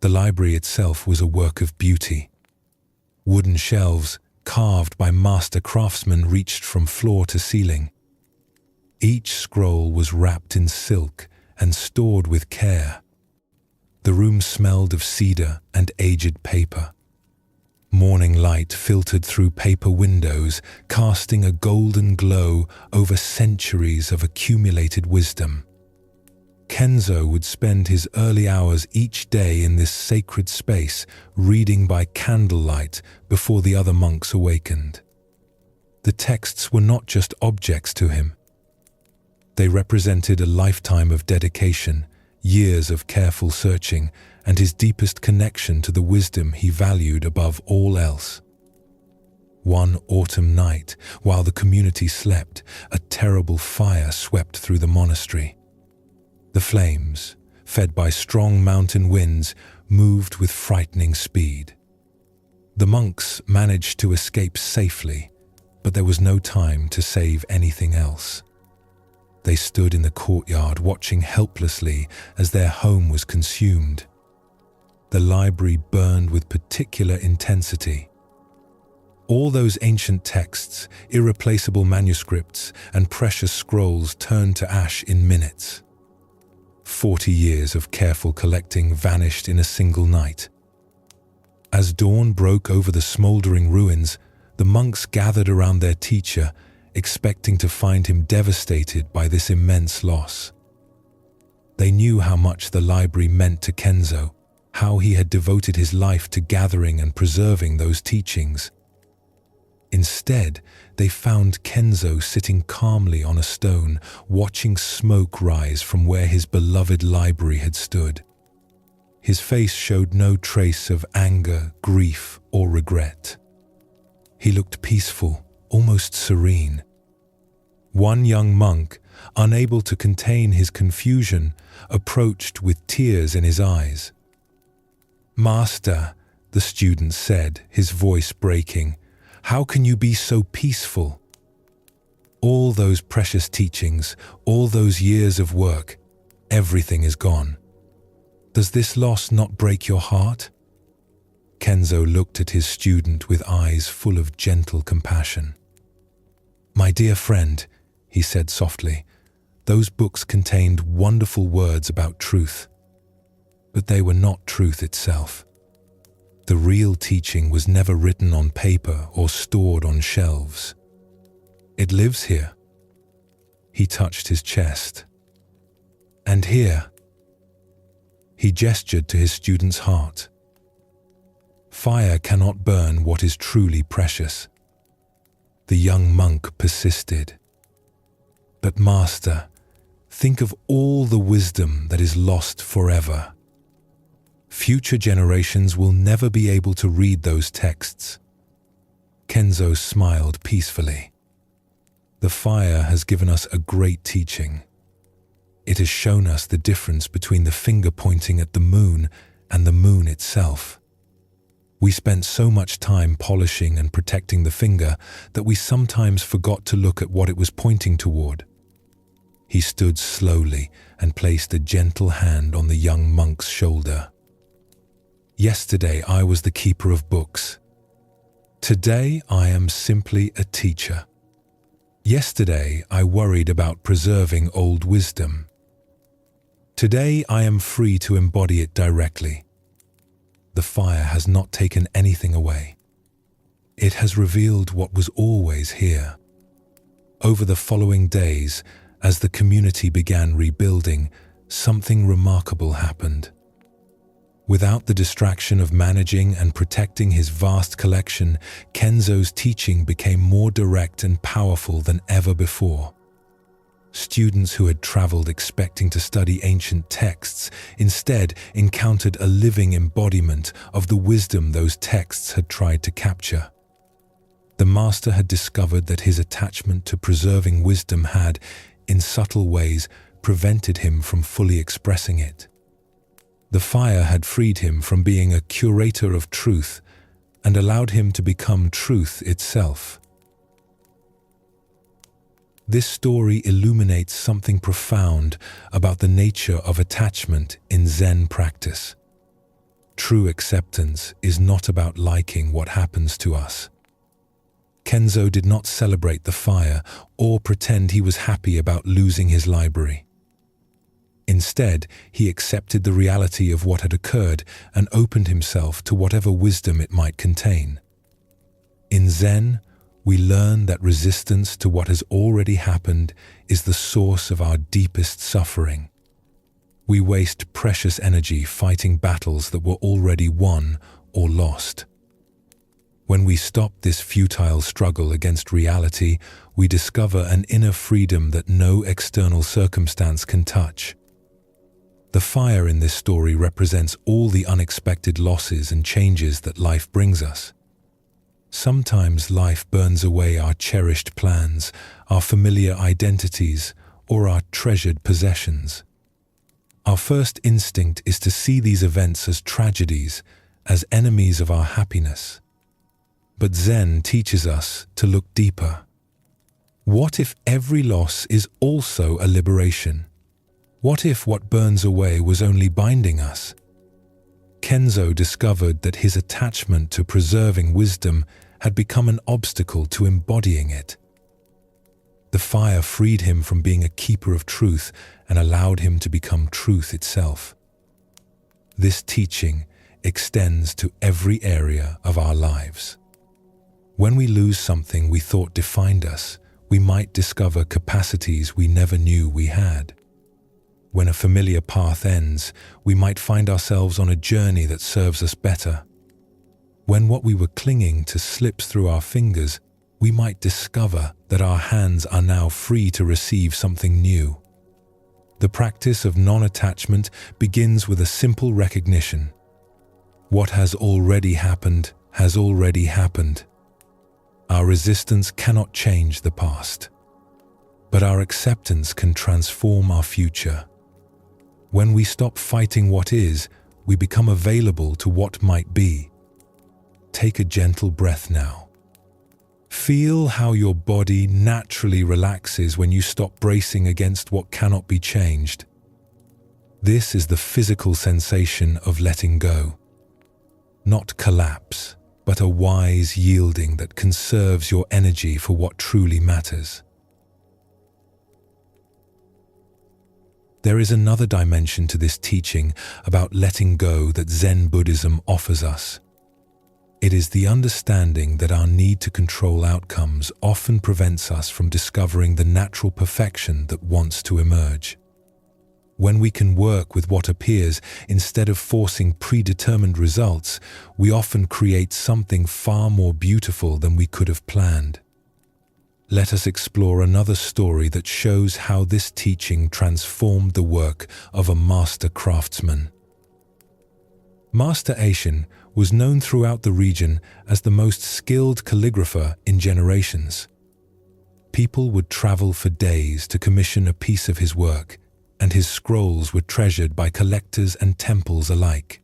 The library itself was a work of beauty. Wooden shelves, carved by master craftsmen, reached from floor to ceiling. Each scroll was wrapped in silk and stored with care. The room smelled of cedar and aged paper. Morning light filtered through paper windows, casting a golden glow over centuries of accumulated wisdom. Kenzo would spend his early hours each day in this sacred space, reading by candlelight before the other monks awakened. The texts were not just objects to him. They represented a lifetime of dedication, years of careful searching, and his deepest connection to the wisdom he valued above all else. One autumn night, while the community slept, a terrible fire swept through the monastery. The flames, fed by strong mountain winds, moved with frightening speed. The monks managed to escape safely, but there was no time to save anything else. They stood in the courtyard watching helplessly as their home was consumed. The library burned with particular intensity. All those ancient texts, irreplaceable manuscripts, and precious scrolls turned to ash in minutes. 40 years of careful collecting vanished in a single night. As dawn broke over the smoldering ruins, the monks gathered around their teacher, expecting to find him devastated by this immense loss. They knew how much the library meant to Kenzo, how he had devoted his life to gathering and preserving those teachings. Instead, they found Kenzo sitting calmly on a stone, watching smoke rise from where his beloved library had stood. His face showed no trace of anger, grief, or regret. He looked peaceful, almost serene. One young monk, unable to contain his confusion, approached with tears in his eyes. "Master," the student said, his voice breaking, "how can you be so peaceful? All those precious teachings, all those years of work, everything is gone. Does this loss not break your heart?" Kenzo looked at his student with eyes full of gentle compassion. "My dear friend," he said softly, "those books contained wonderful words about truth, but they were not truth itself. The real teaching was never written on paper or stored on shelves. It lives here." He touched his chest. "And here." He gestured to his student's heart. "Fire cannot burn what is truly precious." The young monk persisted. "But Master, think of all the wisdom that is lost forever. Future generations will never be able to read those texts." Kenzo smiled peacefully. "The fire has given us a great teaching. It has shown us the difference between the finger pointing at the moon and the moon itself. We spent so much time polishing and protecting the finger that we sometimes forgot to look at what it was pointing toward." He stood slowly and placed a gentle hand on the young monk's shoulder. "Yesterday I was the keeper of books. Today I am simply a teacher. Yesterday I worried about preserving old wisdom. Today I am free to embody it directly. The fire has not taken anything away. It has revealed what was always here." Over the following days, as the community began rebuilding, something remarkable happened. Without the distraction of managing and protecting his vast collection, Kenzo's teaching became more direct and powerful than ever before. Students who had traveled expecting to study ancient texts instead encountered a living embodiment of the wisdom those texts had tried to capture. The master had discovered that his attachment to preserving wisdom had, in subtle ways, prevented him from fully expressing it. The fire had freed him from being a curator of truth and allowed him to become truth itself. This story illuminates something profound about the nature of attachment in Zen practice. True acceptance is not about liking what happens to us. Kenzo did not celebrate the fire or pretend he was happy about losing his library. Instead, he accepted the reality of what had occurred and opened himself to whatever wisdom it might contain. In Zen, we learn that resistance to what has already happened is the source of our deepest suffering. We waste precious energy fighting battles that were already won or lost. When we stop this futile struggle against reality, we discover an inner freedom that no external circumstance can touch. The fire in this story represents all the unexpected losses and changes that life brings us. Sometimes life burns away our cherished plans, our familiar identities, or our treasured possessions. Our first instinct is to see these events as tragedies, as enemies of our happiness. But Zen teaches us to look deeper. What if every loss is also a liberation? What if what burns away was only binding us? Kenzo discovered that his attachment to preserving wisdom had become an obstacle to embodying it. The fire freed him from being a keeper of truth and allowed him to become truth itself. This teaching extends to every area of our lives. When we lose something we thought defined us, we might discover capacities we never knew we had. When a familiar path ends, we might find ourselves on a journey that serves us better. When what we were clinging to slips through our fingers, we might discover that our hands are now free to receive something new. The practice of non-attachment begins with a simple recognition. What has already happened has already happened. Our resistance cannot change the past, but our acceptance can transform our future. When we stop fighting what is, we become available to what might be. Take a gentle breath now. Feel how your body naturally relaxes when you stop bracing against what cannot be changed. This is the physical sensation of letting go. Not collapse, but a wise yielding that conserves your energy for what truly matters. There is another dimension to this teaching about letting go that Zen Buddhism offers us. It is the understanding that our need to control outcomes often prevents us from discovering the natural perfection that wants to emerge. When we can work with what appears instead of forcing predetermined results, we often create something far more beautiful than we could have planned. Let us explore another story that shows how this teaching transformed the work of a master craftsman. Master Aishin was known throughout the region as the most skilled calligrapher in generations. People would travel for days to commission a piece of his work, and his scrolls were treasured by collectors and temples alike.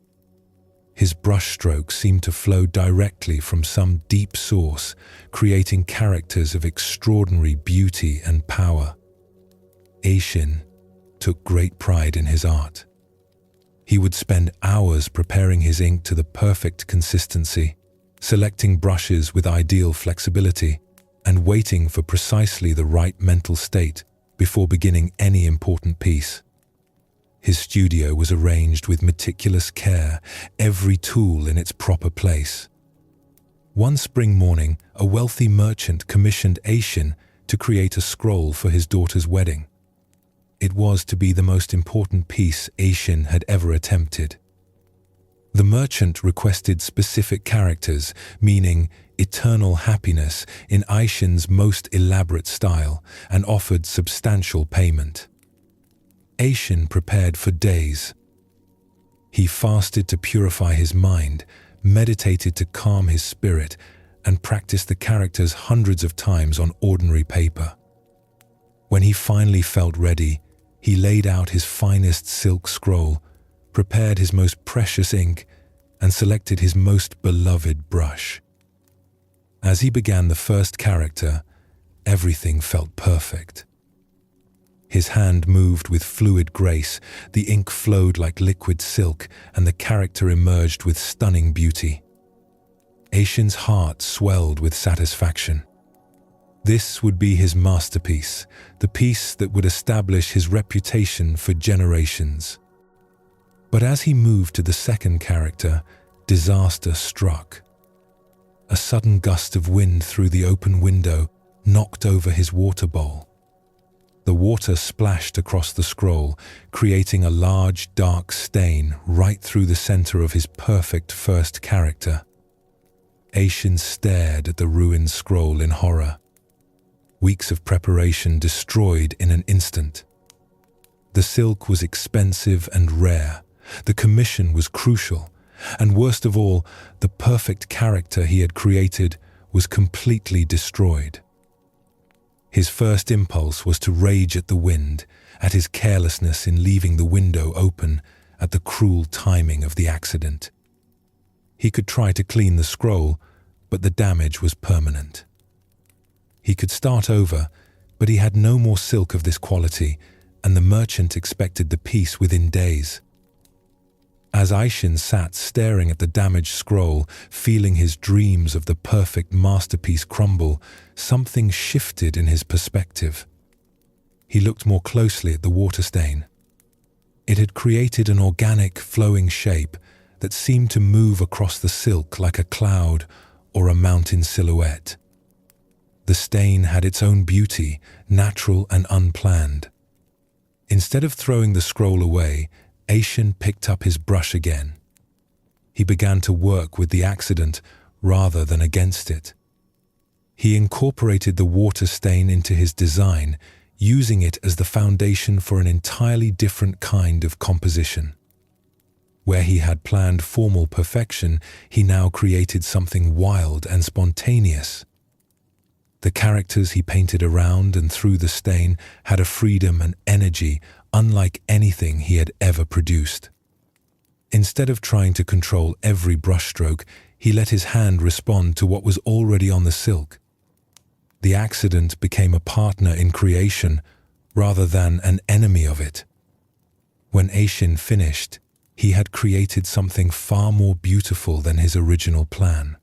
His brushstrokes seemed to flow directly from some deep source, creating characters of extraordinary beauty and power. Aishin took great pride in his art. He would spend hours preparing his ink to the perfect consistency, selecting brushes with ideal flexibility, and waiting for precisely the right mental state before beginning any important piece. His studio was arranged with meticulous care, every tool in its proper place. One spring morning, a wealthy merchant commissioned Aishin to create a scroll for his daughter's wedding. It was to be the most important piece Aishin had ever attempted. The merchant requested specific characters, meaning eternal happiness, in Aishin's most elaborate style, and offered substantial payment. Aishin prepared for days. He fasted to purify his mind, meditated to calm his spirit, and practiced the characters hundreds of times on ordinary paper. When he finally felt ready, he laid out his finest silk scroll, prepared his most precious ink, and selected his most beloved brush. As he began the first character, everything felt perfect. His hand moved with fluid grace, the ink flowed like liquid silk, and the character emerged with stunning beauty. Aishin's heart swelled with satisfaction. This would be his masterpiece, the piece that would establish his reputation for generations. But as he moved to the second character, disaster struck. A sudden gust of wind through the open window knocked over his water bowl. The water splashed across the scroll, creating a large, dark stain right through the center of his perfect first character. Aishin stared at the ruined scroll in horror. Weeks of preparation destroyed in an instant. The silk was expensive and rare. The commission was crucial. And worst of all, the perfect character he had created was completely destroyed. His first impulse was to rage at the wind, at his carelessness in leaving the window open, at the cruel timing of the accident. He could try to clean the scroll, but the damage was permanent. He could start over, but he had no more silk of this quality, and the merchant expected the piece within days. As Aishin sat staring at the damaged scroll, feeling his dreams of the perfect masterpiece crumble, something shifted in his perspective. He looked more closely at the water stain. It had created an organic, flowing shape that seemed to move across the silk like a cloud or a mountain silhouette. The stain had its own beauty, natural and unplanned. Instead of throwing the scroll away, Aishin picked up his brush again. He began to work with the accident rather than against it. He incorporated the water stain into his design, using it as the foundation for an entirely different kind of composition. Where he had planned formal perfection, he now created something wild and spontaneous. The characters he painted around and through the stain had a freedom and energy unlike anything he had ever produced. Instead of trying to control every brushstroke, he let his hand respond to what was already on the silk. The accident became a partner in creation rather than an enemy of it. When Eishin finished, he had created something far more beautiful than his original plan.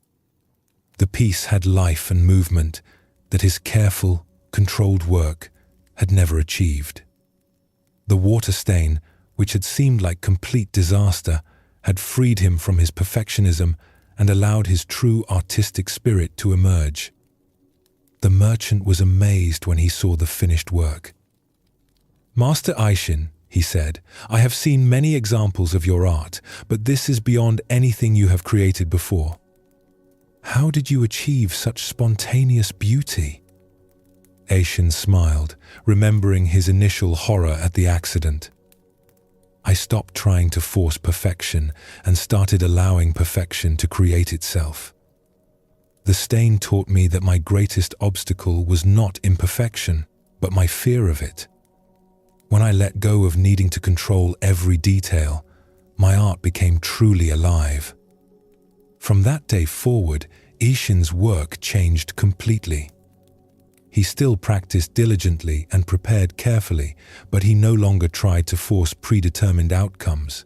The piece had life and movement that his careful, controlled work had never achieved. The water stain, which had seemed like complete disaster, had freed him from his perfectionism and allowed his true artistic spirit to emerge. The merchant was amazed when he saw the finished work. "Master Eishin," he said, "I have seen many examples of your art, but this is beyond anything you have created before. How did you achieve such spontaneous beauty?" Eishin smiled, remembering his initial horror at the accident. "I stopped trying to force perfection and started allowing perfection to create itself. The stain taught me that my greatest obstacle was not imperfection, but my fear of it. When I let go of needing to control every detail, my art became truly alive." From that day forward, Eishin's work changed completely. He still practiced diligently and prepared carefully, but he no longer tried to force predetermined outcomes.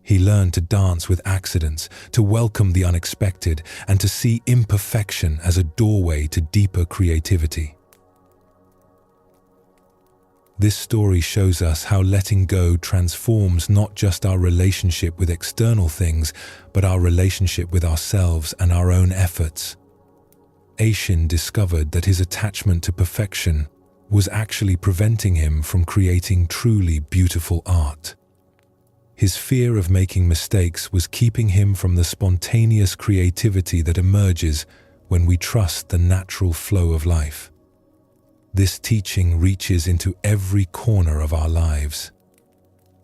He learned to dance with accidents, to welcome the unexpected, and to see imperfection as a doorway to deeper creativity. This story shows us how letting go transforms not just our relationship with external things, but our relationship with ourselves and our own efforts. Eishin discovered that his attachment to perfection was actually preventing him from creating truly beautiful art. His fear of making mistakes was keeping him from the spontaneous creativity that emerges when we trust the natural flow of life. This teaching reaches into every corner of our lives.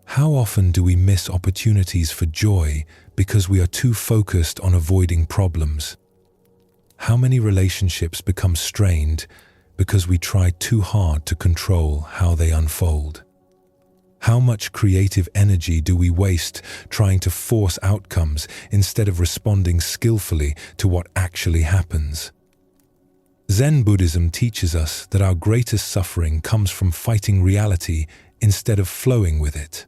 How often do we miss opportunities for joy because we are too focused on avoiding problems? How many relationships become strained because we try too hard to control how they unfold? How much creative energy do we waste trying to force outcomes instead of responding skillfully to what actually happens? Zen Buddhism teaches us that our greatest suffering comes from fighting reality instead of flowing with it.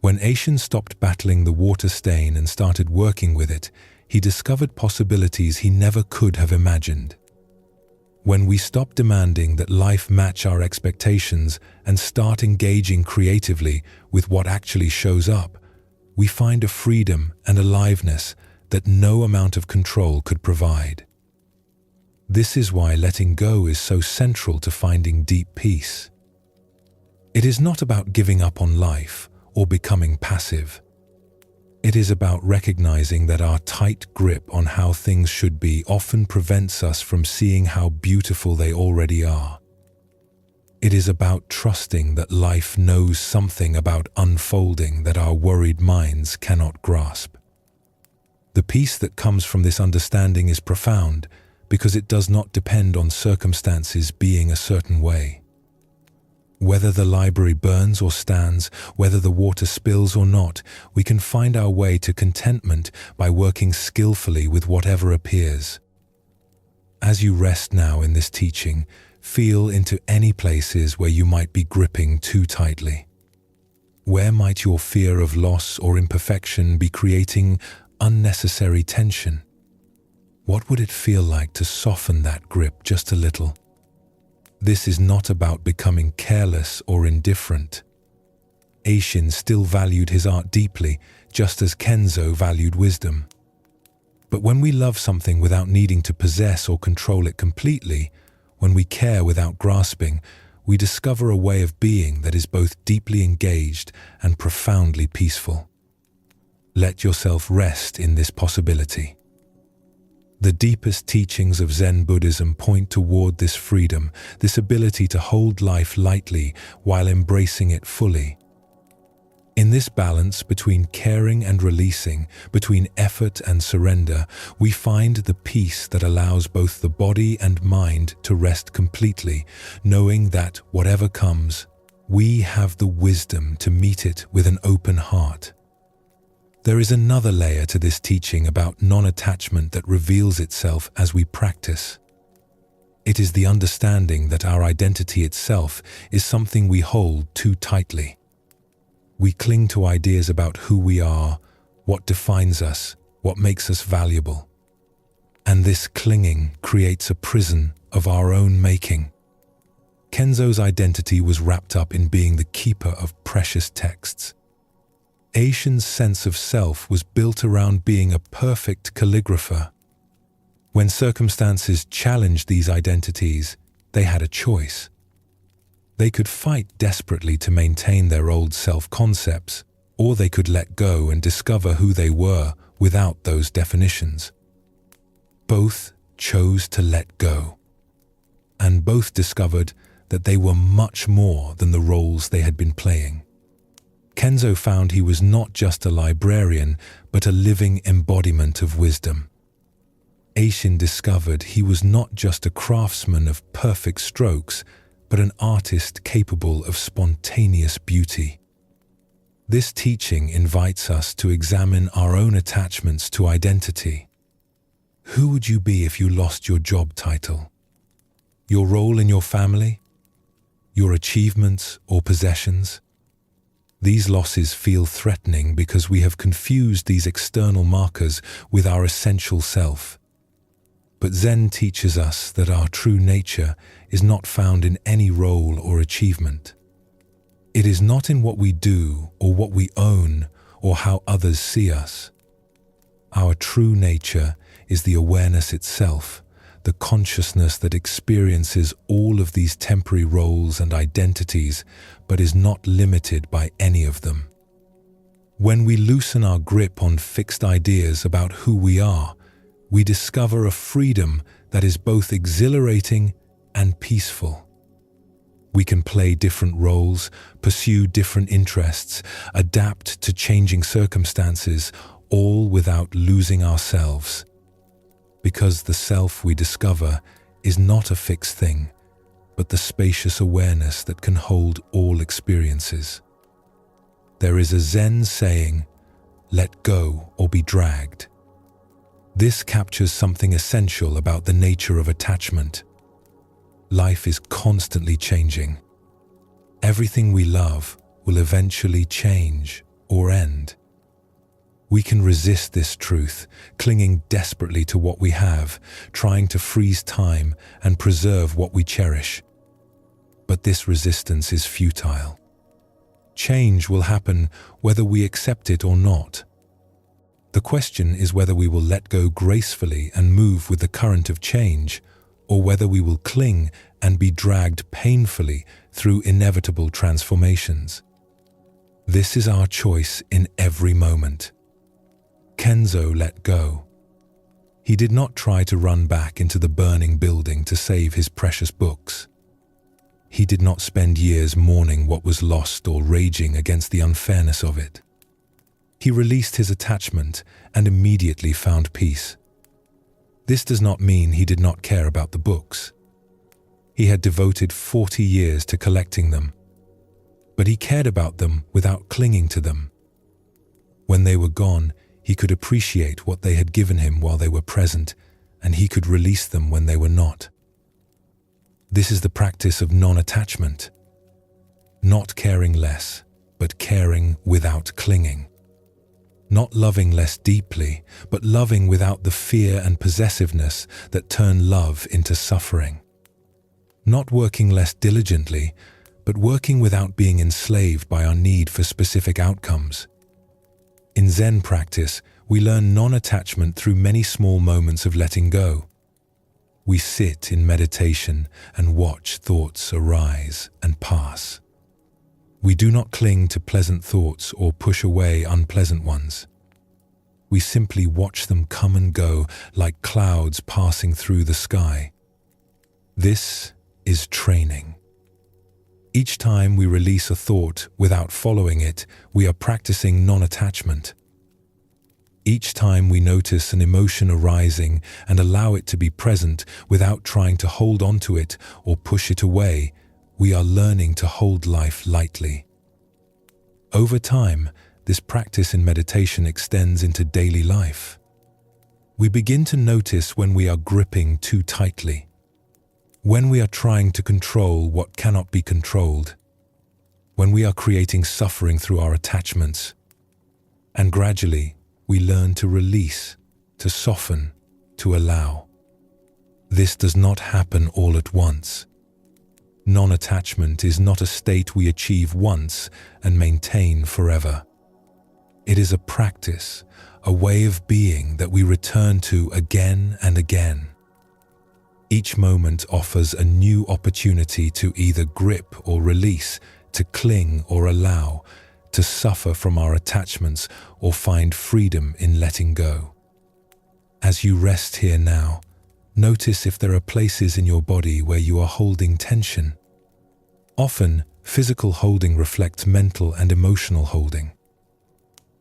When Eishin stopped battling the water stain and started working with it, he discovered possibilities he never could have imagined. When we stop demanding that life match our expectations and start engaging creatively with what actually shows up, we find a freedom and aliveness that no amount of control could provide. This is why letting go is so central to finding deep peace. It is not about giving up on life or becoming passive. It is about recognizing that our tight grip on how things should be often prevents us from seeing how beautiful they already are. It is about trusting that life knows something about unfolding that our worried minds cannot grasp. The peace that comes from this understanding is profound because it does not depend on circumstances being a certain way. Whether the library burns or stands, whether the water spills or not, we can find our way to contentment by working skillfully with whatever appears. As you rest now in this teaching, feel into any places where you might be gripping too tightly. Where might your fear of loss or imperfection be creating unnecessary tension? What would it feel like to soften that grip just a little? This is not about becoming careless or indifferent. Eishin still valued his art deeply, just as Kenzo valued wisdom. But when we love something without needing to possess or control it completely, when we care without grasping, we discover a way of being that is both deeply engaged and profoundly peaceful. Let yourself rest in this possibility. The deepest teachings of Zen Buddhism point toward this freedom, this ability to hold life lightly while embracing it fully. In this balance between caring and releasing, between effort and surrender, we find the peace that allows both the body and mind to rest completely, knowing that whatever comes, we have the wisdom to meet it with an open heart. There is another layer to this teaching about non-attachment that reveals itself as we practice. It is the understanding that our identity itself is something we hold too tightly. We cling to ideas about who we are, what defines us, what makes us valuable. And this clinging creates a prison of our own making. Kenzo's identity was wrapped up in being the keeper of precious texts. Aishin's sense of self was built around being a perfect calligrapher. When circumstances challenged these identities, they had a choice. They could fight desperately to maintain their old self-concepts, or they could let go and discover who they were without those definitions. Both chose to let go, and both discovered that they were much more than the roles they had been playing. Kenzo found he was not just a librarian, but a living embodiment of wisdom. Aishin discovered he was not just a craftsman of perfect strokes, but an artist capable of spontaneous beauty. This teaching invites us to examine our own attachments to identity. Who would you be if you lost your job title? Your role in your family? Your achievements or possessions? These losses feel threatening because we have confused these external markers with our essential self. But Zen teaches us that our true nature is not found in any role or achievement. It is not in what we do or what we own or how others see us. Our true nature is the awareness itself, the consciousness that experiences all of these temporary roles and identities, but is not limited by any of them. When we loosen our grip on fixed ideas about who we are, we discover a freedom that is both exhilarating and peaceful. We can play different roles, pursue different interests, adapt to changing circumstances, all without losing ourselves. Because the self we discover is not a fixed thing, but the spacious awareness that can hold all experiences. There is a Zen saying, "Let go or be dragged." This captures something essential about the nature of attachment. Life is constantly changing. Everything we love will eventually change or end. We can resist this truth, clinging desperately to what we have, trying to freeze time and preserve what we cherish. But this resistance is futile. Change will happen whether we accept it or not. The question is whether we will let go gracefully and move with the current of change, or whether we will cling and be dragged painfully through inevitable transformations. This is our choice in every moment. Kenzo let go. He did not try to run back into the burning building to save his precious books. He did not spend years mourning what was lost or raging against the unfairness of it. He released his attachment and immediately found peace. This does not mean he did not care about the books. He had devoted 40 years to collecting them, but he cared about them without clinging to them. When they were gone, he could appreciate what they had given him while they were present, and he could release them when they were not. This is the practice of non-attachment. Not caring less, but caring without clinging. Not loving less deeply, but loving without the fear and possessiveness that turn love into suffering. Not working less diligently, but working without being enslaved by our need for specific outcomes. In Zen practice, we learn non-attachment through many small moments of letting go. We sit in meditation and watch thoughts arise and pass. We do not cling to pleasant thoughts or push away unpleasant ones. We simply watch them come and go like clouds passing through the sky. This is training. Each time we release a thought without following it, we are practicing non-attachment. Each time we notice an emotion arising and allow it to be present without trying to hold on to it or push it away, we are learning to hold life lightly. Over time, this practice in meditation extends into daily life. We begin to notice when we are gripping too tightly, when we are trying to control what cannot be controlled, when we are creating suffering through our attachments, and gradually, we learn to release, to soften, to allow. This does not happen all at once. Non-attachment is not a state we achieve once and maintain forever. It is a practice, a way of being that we return to again and again. Each moment offers a new opportunity to either grip or release, to cling or allow, to suffer from our attachments or find freedom in letting go. As you rest here now, notice if there are places in your body where you are holding tension. Often, physical holding reflects mental and emotional holding.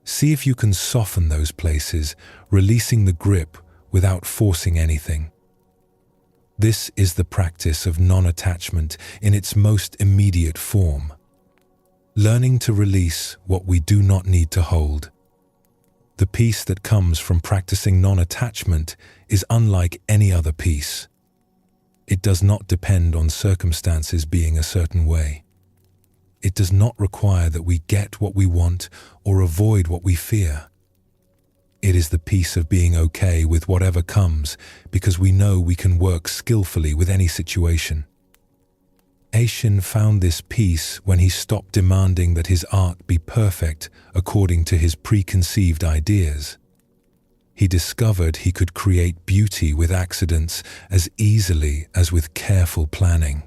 See if you can soften those places, releasing the grip without forcing anything. This is the practice of non-attachment in its most immediate form. Learning to release what we do not need to hold. The peace that comes from practicing non-attachment is unlike any other peace. It does not depend on circumstances being a certain way. It does not require that we get what we want or avoid what we fear. It is the peace of being okay with whatever comes because we know we can work skillfully with any situation. Aishin found this peace when he stopped demanding that his art be perfect according to his preconceived ideas. He discovered he could create beauty with accidents as easily as with careful planning.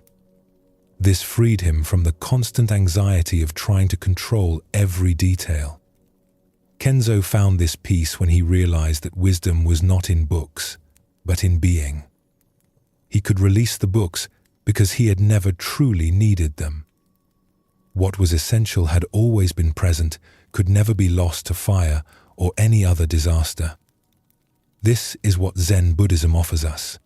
This freed him from the constant anxiety of trying to control every detail. Kenzo found this peace when he realized that wisdom was not in books, but in being. He could release the books because he had never truly needed them. What was essential had always been present, could never be lost to fire or any other disaster. This is what Zen Buddhism offers us.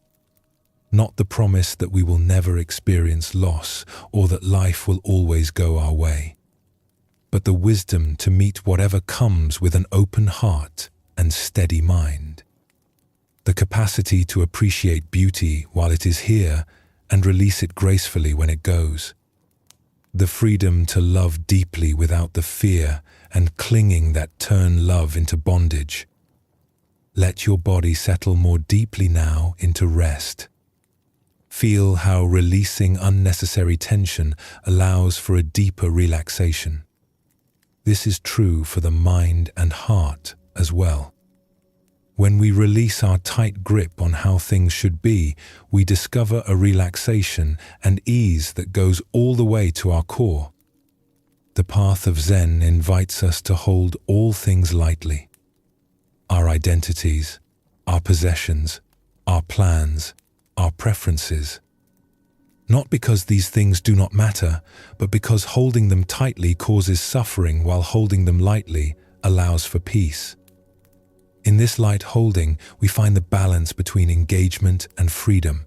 Not the promise that we will never experience loss or that life will always go our way, but the wisdom to meet whatever comes with an open heart and steady mind. The capacity to appreciate beauty while it is here and release it gracefully when it goes. The freedom to love deeply without the fear and clinging that turn love into bondage. Let your body settle more deeply now into rest. Feel how releasing unnecessary tension allows for a deeper relaxation. This is true for the mind and heart as well. When we release our tight grip on how things should be, we discover a relaxation and ease that goes all the way to our core. The path of Zen invites us to hold all things lightly. Our identities, our possessions, our plans, our preferences. Not because these things do not matter, but because holding them tightly causes suffering while holding them lightly allows for peace. In this light holding, we find the balance between engagement and freedom.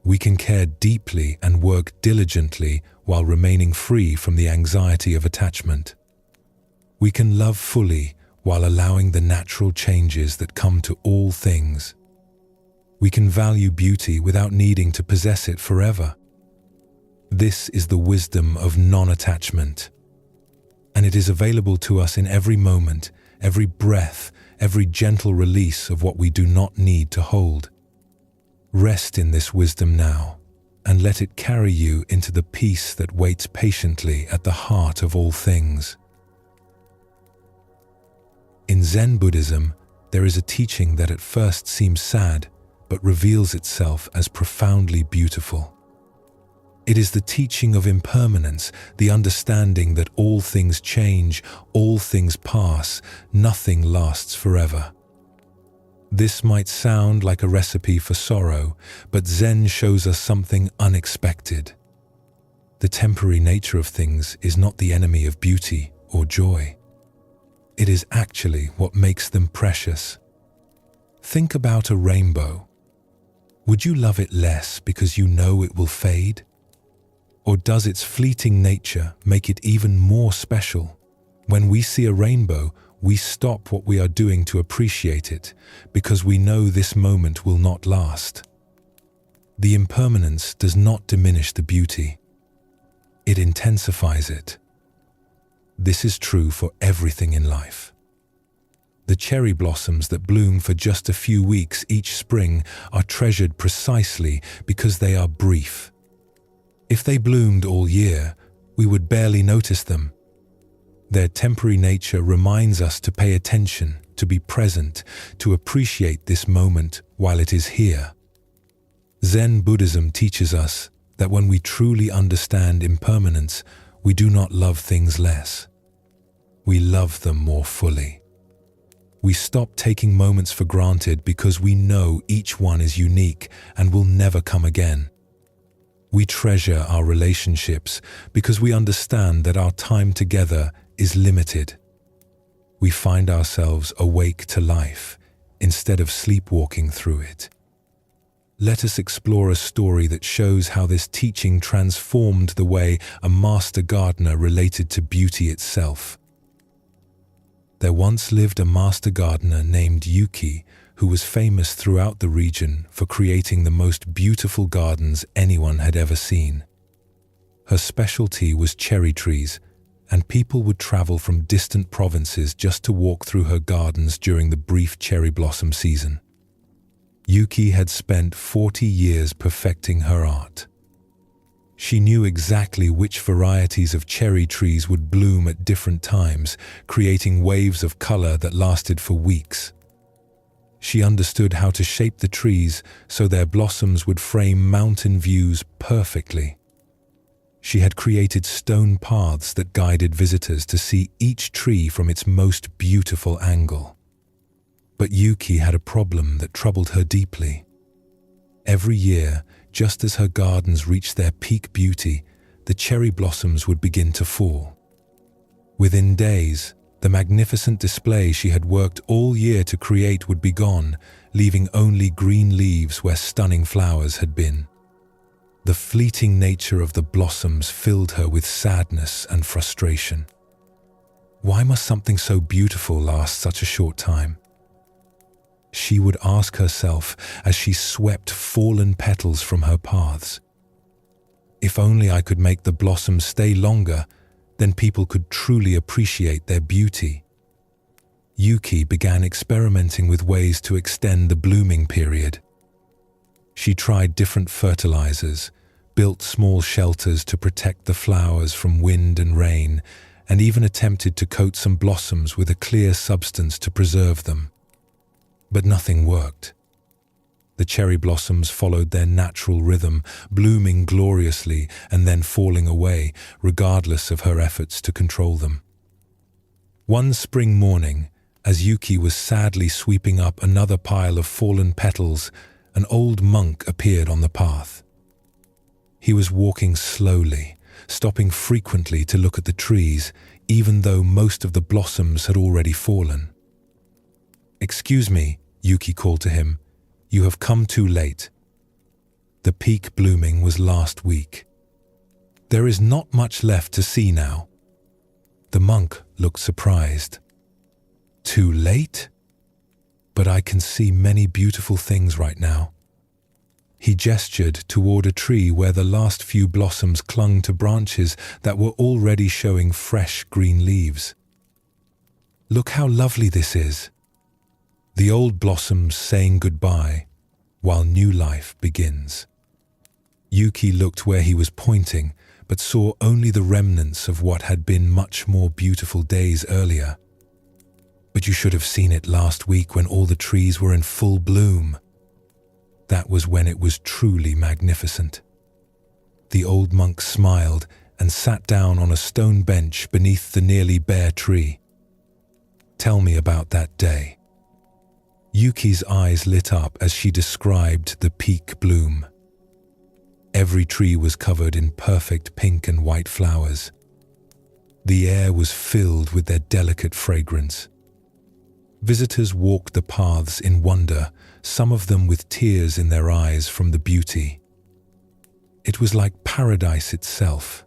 We can care deeply and work diligently while remaining free from the anxiety of attachment. We can love fully while allowing the natural changes that come to all things. We can value beauty without needing to possess it forever. This is the wisdom of non-attachment, and it is available to us in every moment, every breath, every gentle release of what we do not need to hold. Rest in this wisdom now, and let it carry you into the peace that waits patiently at the heart of all things. In Zen Buddhism, there is a teaching that at first seems sad, but reveals itself as profoundly beautiful. It is the teaching of impermanence, the understanding that all things change, all things pass, nothing lasts forever. This might sound like a recipe for sorrow, but Zen shows us something unexpected. The temporary nature of things is not the enemy of beauty or joy. It is actually what makes them precious. Think about a rainbow. Would you love it less because you know it will fade? Or does its fleeting nature make it even more special? When we see a rainbow, we stop what we are doing to appreciate it because we know this moment will not last. The impermanence does not diminish the beauty. It intensifies it. This is true for everything in life. The cherry blossoms that bloom for just a few weeks each spring are treasured precisely because they are brief. If they bloomed all year, we would barely notice them. Their temporary nature reminds us to pay attention, to be present, to appreciate this moment while it is here. Zen Buddhism teaches us that when we truly understand impermanence, we do not love things less. We love them more fully. We stop taking moments for granted because we know each one is unique and will never come again. We treasure our relationships because we understand that our time together is limited. We find ourselves awake to life instead of sleepwalking through it. Let us explore a story that shows how this teaching transformed the way a master gardener related to beauty itself. There once lived a master gardener named Yuki who was famous throughout the region for creating the most beautiful gardens anyone had ever seen. Her specialty was cherry trees, and people would travel from distant provinces just to walk through her gardens during the brief cherry blossom season. Yuki had spent 40 years perfecting her art. She knew exactly which varieties of cherry trees would bloom at different times, creating waves of color that lasted for weeks. She understood how to shape the trees so their blossoms would frame mountain views perfectly. She had created stone paths that guided visitors to see each tree from its most beautiful angle. But Yuki had a problem that troubled her deeply. Every year, just as her gardens reached their peak beauty, the cherry blossoms would begin to fall. Within days, the magnificent display she had worked all year to create would be gone, leaving only green leaves where stunning flowers had been. The fleeting nature of the blossoms filled her with sadness and frustration. Why must something so beautiful last such a short time? She would ask herself as she swept fallen petals from her paths. If only I could make the blossoms stay longer, then people could truly appreciate their beauty. Yuki began experimenting with ways to extend the blooming period. She tried different fertilizers, built small shelters to protect the flowers from wind and rain, and even attempted to coat some blossoms with a clear substance to preserve them. But nothing worked. The cherry blossoms followed their natural rhythm, blooming gloriously and then falling away, regardless of her efforts to control them. One spring morning, as Yuki was sadly sweeping up another pile of fallen petals, an old monk appeared on the path. He was walking slowly, stopping frequently to look at the trees, even though most of the blossoms had already fallen. "Excuse me," Yuki called to him. "You have come too late. The peak blooming was last week. There is not much left to see now." The monk looked surprised. "Too late? But I can see many beautiful things right now." He gestured toward a tree where the last few blossoms clung to branches that were already showing fresh green leaves. "Look how lovely this is. The old blossoms saying goodbye, while new life begins." Yuki looked where he was pointing, but saw only the remnants of what had been much more beautiful days earlier. "But you should have seen it last week when all the trees were in full bloom. That was when it was truly magnificent." The old monk smiled and sat down on a stone bench beneath the nearly bare tree. "Tell me about that day." Yuki's eyes lit up as she described the peak bloom. Every tree was covered in perfect pink and white flowers. The air was filled with their delicate fragrance. Visitors walked the paths in wonder, some of them with tears in their eyes from the beauty. It was like paradise itself.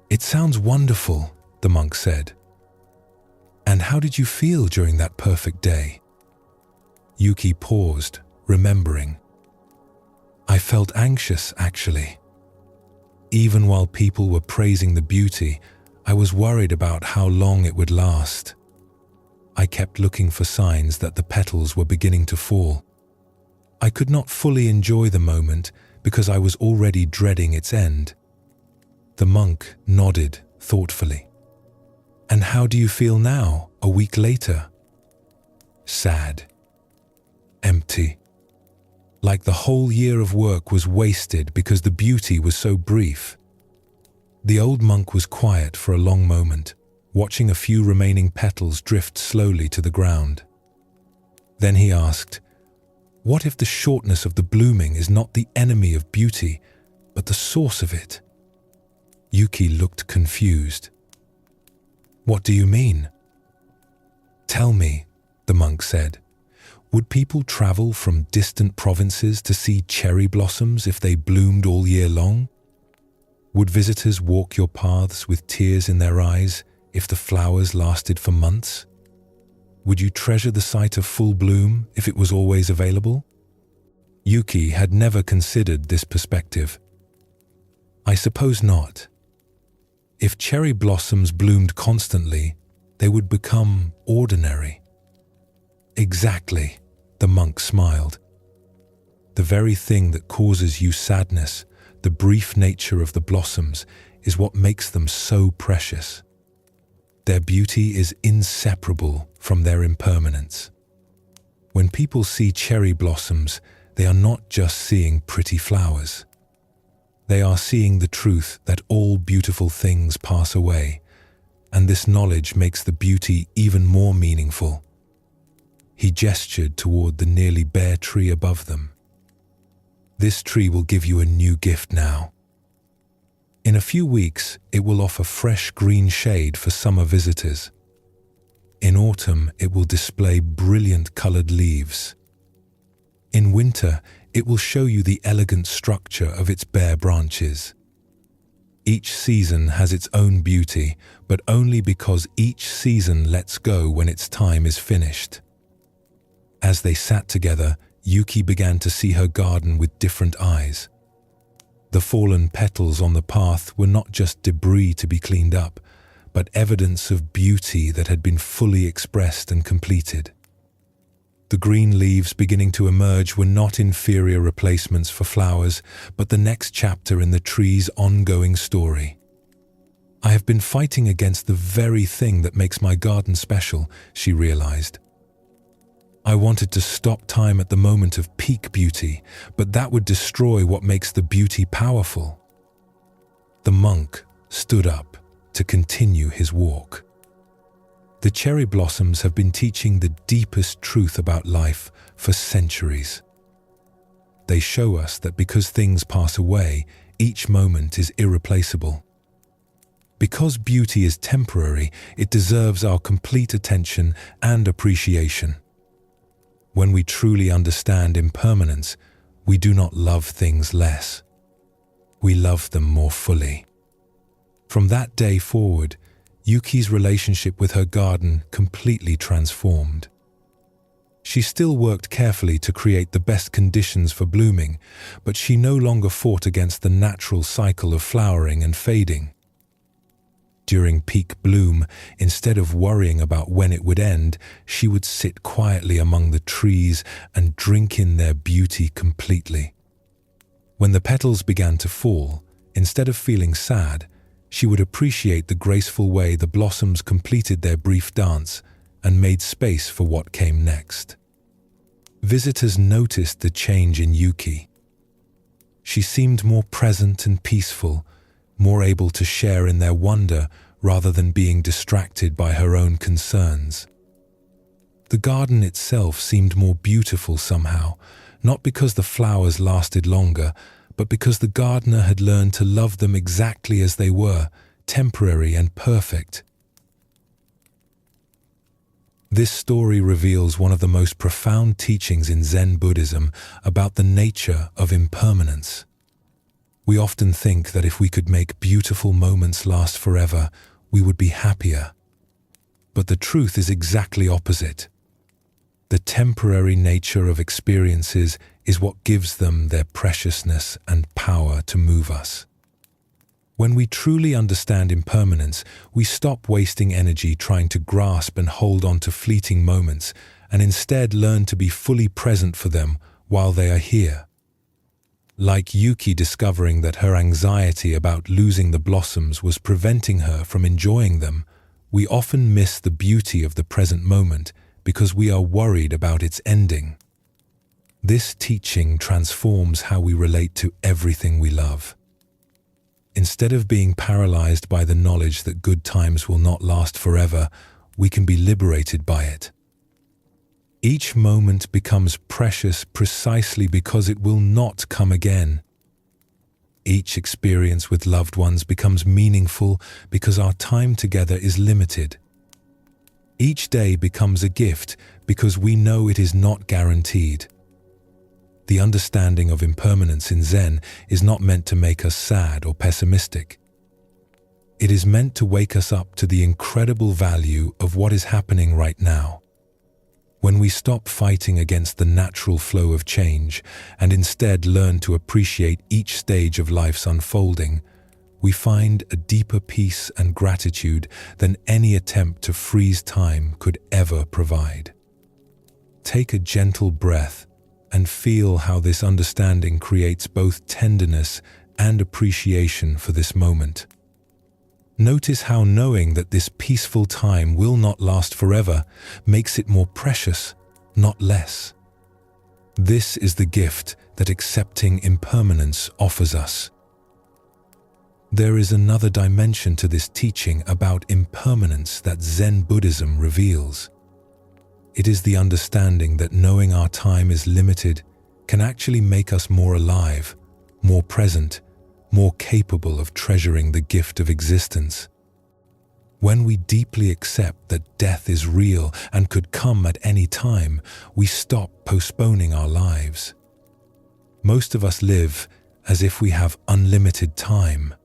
"It sounds wonderful," the monk said. "And how did you feel during that perfect day?" Yuki paused, remembering. "I felt anxious, actually. Even while people were praising the beauty, I was worried about how long it would last. I kept looking for signs that the petals were beginning to fall. I could not fully enjoy the moment because I was already dreading its end." The monk nodded thoughtfully. "And how do you feel now, a week later?" "Sad. Empty. Like the whole year of work was wasted because the beauty was so brief." The old monk was quiet for a long moment, watching a few remaining petals drift slowly to the ground. Then he asked, "What if the shortness of the blooming is not the enemy of beauty, but the source of it?" Yuki looked confused. "What do you mean?" "Tell me," the monk said. "Would people travel from distant provinces to see cherry blossoms if they bloomed all year long? Would visitors walk your paths with tears in their eyes if the flowers lasted for months? Would you treasure the sight of full bloom if it was always available?" Yuki had never considered this perspective. "I suppose not. If cherry blossoms bloomed constantly, they would become ordinary." "Exactly," the monk smiled. "The very thing that causes you sadness, the brief nature of the blossoms, is what makes them so precious. Their beauty is inseparable from their impermanence. When people see cherry blossoms, they are not just seeing pretty flowers. They are seeing the truth that all beautiful things pass away, and this knowledge makes the beauty even more meaningful." He gestured toward the nearly bare tree above them. "This tree will give you a new gift now. In a few weeks, it will offer fresh green shade for summer visitors. In autumn, it will display brilliant colored leaves. In winter, it will show you the elegant structure of its bare branches. Each season has its own beauty, but only because each season lets go when its time is finished." As they sat together, Yuki began to see her garden with different eyes. The fallen petals on the path were not just debris to be cleaned up, but evidence of beauty that had been fully expressed and completed. The green leaves beginning to emerge were not inferior replacements for flowers, but the next chapter in the tree's ongoing story. "I have been fighting against the very thing that makes my garden special," she realized. "I wanted to stop time at the moment of peak beauty, but that would destroy what makes the beauty powerful." The monk stood up to continue his walk. The cherry blossoms have been teaching the deepest truth about life for centuries. They show us that because things pass away, each moment is irreplaceable. Because beauty is temporary, it deserves our complete attention and appreciation. When we truly understand impermanence, we do not love things less. We love them more fully. From that day forward, Yuki's relationship with her garden completely transformed. She still worked carefully to create the best conditions for blooming, but she no longer fought against the natural cycle of flowering and fading. During peak bloom, instead of worrying about when it would end, she would sit quietly among the trees and drink in their beauty completely. When the petals began to fall, instead of feeling sad, she would appreciate the graceful way the blossoms completed their brief dance and made space for what came next. Visitors noticed the change in Yuki. She seemed more present and peaceful, more able to share in their wonder rather than being distracted by her own concerns. The garden itself seemed more beautiful somehow, not because the flowers lasted longer, but because the gardener had learned to love them exactly as they were, temporary and perfect. This story reveals one of the most profound teachings in Zen Buddhism about the nature of impermanence. We often think that if we could make beautiful moments last forever, we would be happier. But the truth is exactly opposite. The temporary nature of experiences is what gives them their preciousness and power to move us. When we truly understand impermanence, we stop wasting energy trying to grasp and hold on to fleeting moments and instead learn to be fully present for them while they are here. Like Yuki discovering that her anxiety about losing the blossoms was preventing her from enjoying them, we often miss the beauty of the present moment because we are worried about its ending. This teaching transforms how we relate to everything we love. Instead of being paralyzed by the knowledge that good times will not last forever, we can be liberated by it. Each moment becomes precious precisely because it will not come again. Each experience with loved ones becomes meaningful because our time together is limited. Each day becomes a gift because we know it is not guaranteed. The understanding of impermanence in Zen is not meant to make us sad or pessimistic. It is meant to wake us up to the incredible value of what is happening right now. When we stop fighting against the natural flow of change and instead learn to appreciate each stage of life's unfolding, we find a deeper peace and gratitude than any attempt to freeze time could ever provide. Take a gentle breath and feel how this understanding creates both tenderness and appreciation for this moment. Notice how knowing that this peaceful time will not last forever makes it more precious, not less. This is the gift that accepting impermanence offers us. There is another dimension to this teaching about impermanence that Zen Buddhism reveals. It is the understanding that knowing our time is limited can actually make us more alive, more present, more capable of treasuring the gift of existence. When we deeply accept that death is real and could come at any time, we stop postponing our lives. Most of us live as if we have unlimited time.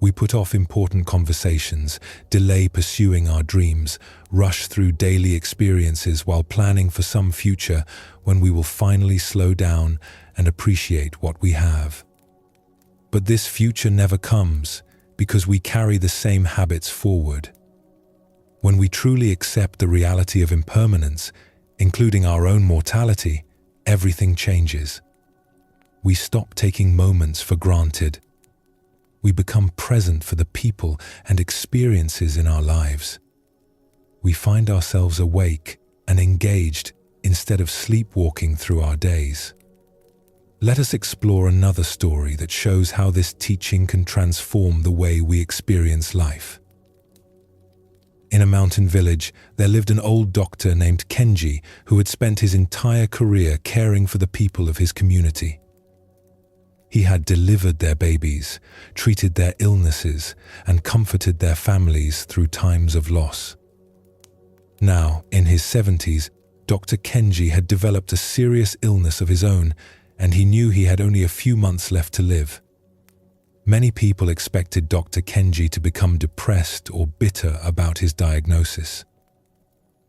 We put off important conversations, delay pursuing our dreams, rush through daily experiences while planning for some future when we will finally slow down and appreciate what we have. But this future never comes because we carry the same habits forward. When we truly accept the reality of impermanence, including our own mortality, everything changes. We stop taking moments for granted. We become present for the people and experiences in our lives. We find ourselves awake and engaged instead of sleepwalking through our days. Let us explore another story that shows how this teaching can transform the way we experience life. In a mountain village, there lived an old doctor named Kenji who had spent his entire career caring for the people of his community. He had delivered their babies, treated their illnesses, and comforted their families through times of loss. Now, in his 70s, Dr. Kenji had developed a serious illness of his own, and he knew he had only a few months left to live. Many people expected Dr. Kenji to become depressed or bitter about his diagnosis.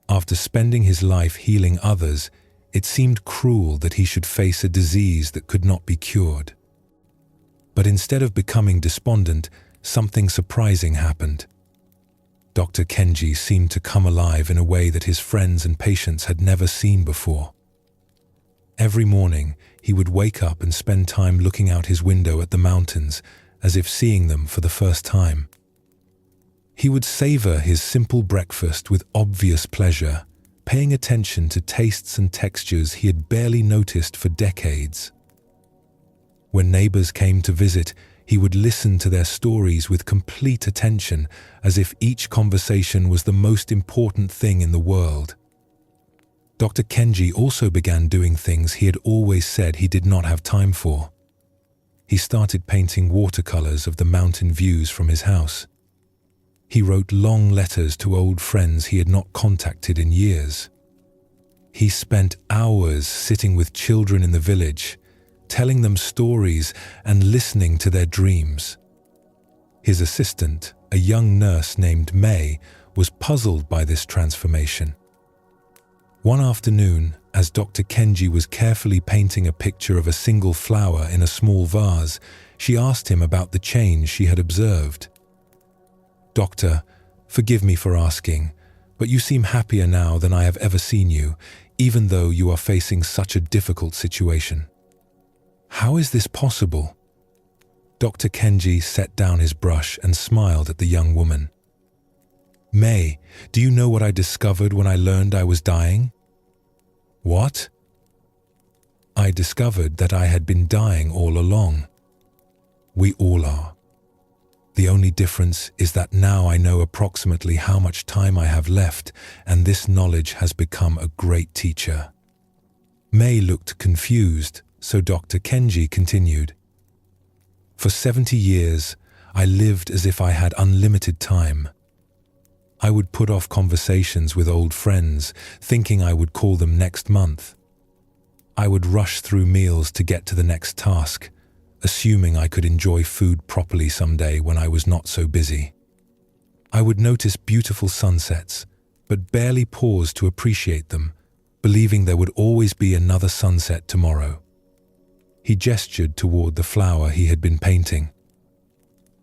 After spending his life healing others, it seemed cruel that he should face a disease that could not be cured. But instead of becoming despondent, something surprising happened. Dr. Kenji seemed to come alive in a way that his friends and patients had never seen before. Every morning, he would wake up and spend time looking out his window at the mountains, as if seeing them for the first time. He would savor his simple breakfast with obvious pleasure, paying attention to tastes and textures he had barely noticed for decades. When neighbors came to visit, he would listen to their stories with complete attention, as if each conversation was the most important thing in the world. Dr. Kenji also began doing things he had always said he did not have time for. he started painting watercolors of the mountain views from his house. He wrote long letters to old friends he had not contacted in years. He spent hours sitting with children in the village, telling them stories and listening to their dreams. His assistant, a young nurse named May, was puzzled by this transformation. One afternoon, as Dr. Kenji was carefully painting a picture of a single flower in a small vase, she asked him about the change she had observed. "Doctor, forgive me for asking, but you seem happier now than I have ever seen you, even though you are facing such a difficult situation. How is this possible?" Dr. Kenji set down his brush and smiled at the young woman. "May, do you know what I discovered when I learned I was dying?" "What?" "I discovered that I had been dying all along. We all are. The only difference is that now I know approximately how much time I have left, and this knowledge has become a great teacher." May looked confused, so Dr. Kenji continued. "For 70 years, I lived as if I had unlimited time. I would put off conversations with old friends, thinking I would call them next month. I would rush through meals to get to the next task, assuming I could enjoy food properly someday when I was not so busy. I would notice beautiful sunsets, but barely pause to appreciate them, believing there would always be another sunset tomorrow." He gestured toward the flower he had been painting.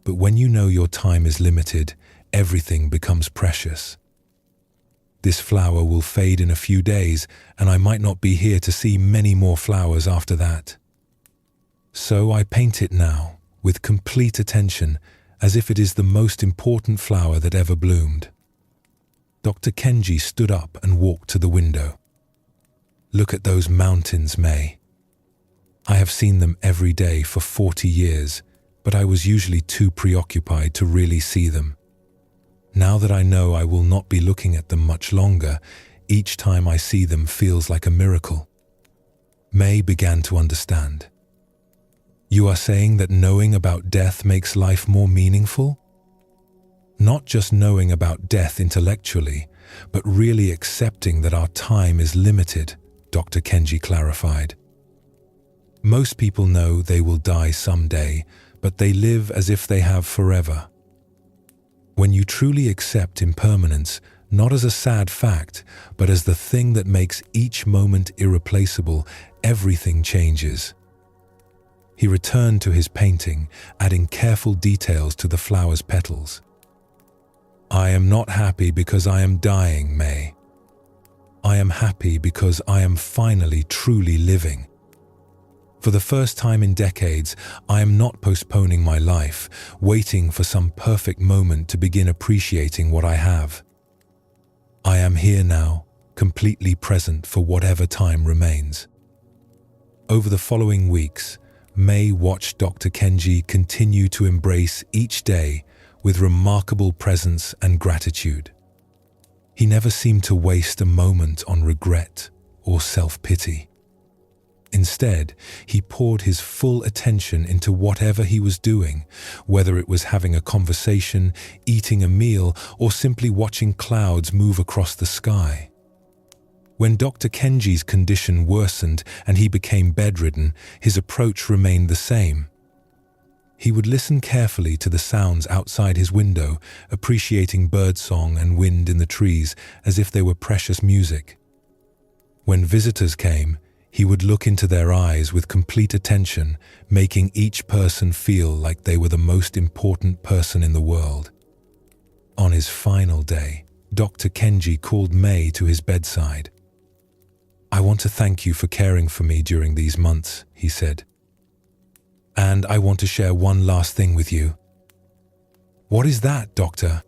"But when you know your time is limited, everything becomes precious. This flower will fade in a few days, and I might not be here to see many more flowers after that. So I paint it now, with complete attention, as if it is the most important flower that ever bloomed." Dr. Kenji stood up and walked to the window. "Look at those mountains, May. I have seen them every day for 40 years, but I was usually too preoccupied to really see them. Now that I know I will not be looking at them much longer, each time I see them feels like a miracle." May began to understand. "You are saying that knowing about death makes life more meaningful?" "Not just knowing about death intellectually, but really accepting that our time is limited," Dr. Kenji clarified. "Most people know they will die someday, but they live as if they have forever. When you truly accept impermanence, not as a sad fact, but as the thing that makes each moment irreplaceable, everything changes." He returned to his painting, adding careful details to the flower's petals. "I am not happy because I am dying, May. I am happy because I am finally truly living. For the first time in decades, I am not postponing my life, waiting for some perfect moment to begin appreciating what I have. I am here now, completely present for whatever time remains." Over the following weeks, May watched Dr. Kenji continue to embrace each day with remarkable presence and gratitude. He never seemed to waste a moment on regret or self-pity. Instead, he poured his full attention into whatever he was doing, whether it was having a conversation, eating a meal, or simply watching clouds move across the sky. When Dr. Kenji's condition worsened and he became bedridden, his approach remained the same. He would listen carefully to the sounds outside his window, appreciating birdsong and wind in the trees as if they were precious music. When visitors came, he would look into their eyes with complete attention, making each person feel like they were the most important person in the world. On his final day, Dr. Kenji called May to his bedside. "I want to thank you for caring for me during these months," he said. "And I want to share one last thing with you." "What is that, doctor?"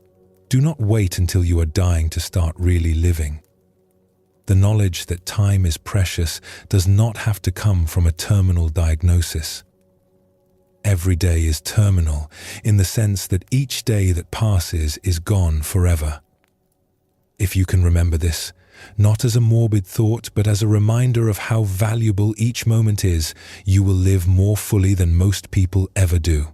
"Do not wait until you are dying to start really living. The knowledge that time is precious does not have to come from a terminal diagnosis. Every day is terminal in the sense that each day that passes is gone forever. If you can remember this, not as a morbid thought, but as a reminder of how valuable each moment is, you will live more fully than most people ever do.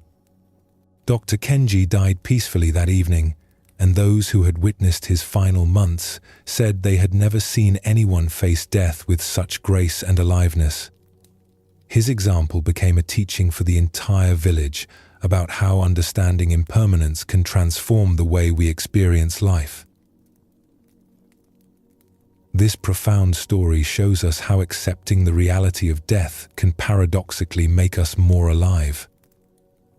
Dr. Kenji died peacefully that evening, and those who had witnessed his final months said they had never seen anyone face death with such grace and aliveness. His example became a teaching for the entire village about how understanding impermanence can transform the way we experience life. This profound story shows us how accepting the reality of death can paradoxically make us more alive.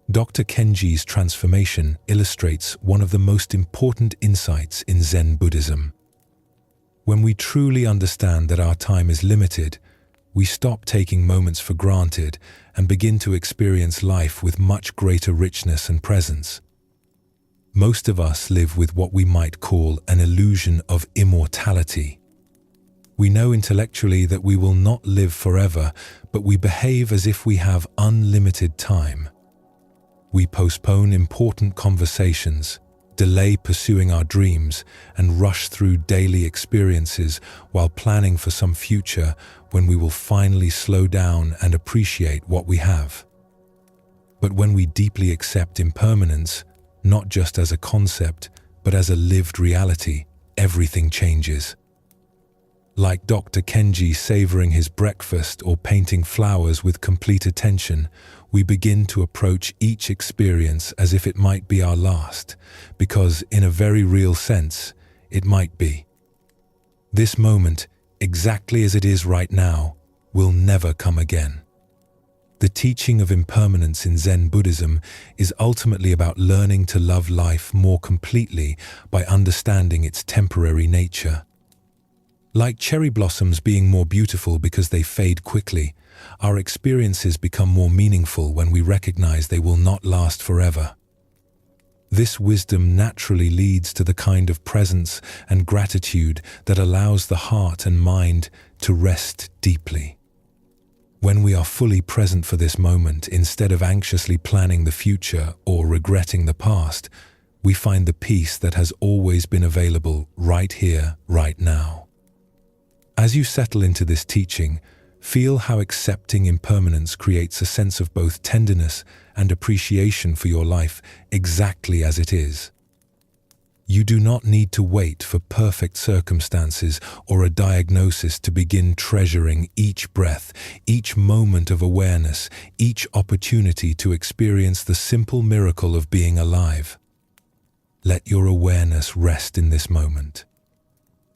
Dr. Kenji's transformation illustrates one of the most important insights in Zen Buddhism. When we truly understand that our time is limited, we stop taking moments for granted and begin to experience life with much greater richness and presence. Most of us live with what we might call an illusion of immortality. We know intellectually that we will not live forever, but we behave as if we have unlimited time. We postpone important conversations, delay pursuing our dreams, and rush through daily experiences while planning for some future when we will finally slow down and appreciate what we have. But when we deeply accept impermanence, not just as a concept, but as a lived reality, everything changes. Like Dr. Kenji savoring his breakfast or painting flowers with complete attention, we begin to approach each experience as if it might be our last, because in a very real sense, it might be. This moment, exactly as it is right now, will never come again. The teaching of impermanence in Zen Buddhism is ultimately about learning to love life more completely by understanding its temporary nature. Like cherry blossoms being more beautiful because they fade quickly, our experiences become more meaningful when we recognize they will not last forever. This wisdom naturally leads to the kind of presence and gratitude that allows the heart and mind to rest deeply. When we are fully present for this moment, instead of anxiously planning the future or regretting the past, we find the peace that has always been available right here, right now. As you settle into this teaching, feel how accepting impermanence creates a sense of both tenderness and appreciation for your life exactly as it is. You do not need to wait for perfect circumstances or a diagnosis to begin treasuring each breath, each moment of awareness, each opportunity to experience the simple miracle of being alive. Let your awareness rest in this moment.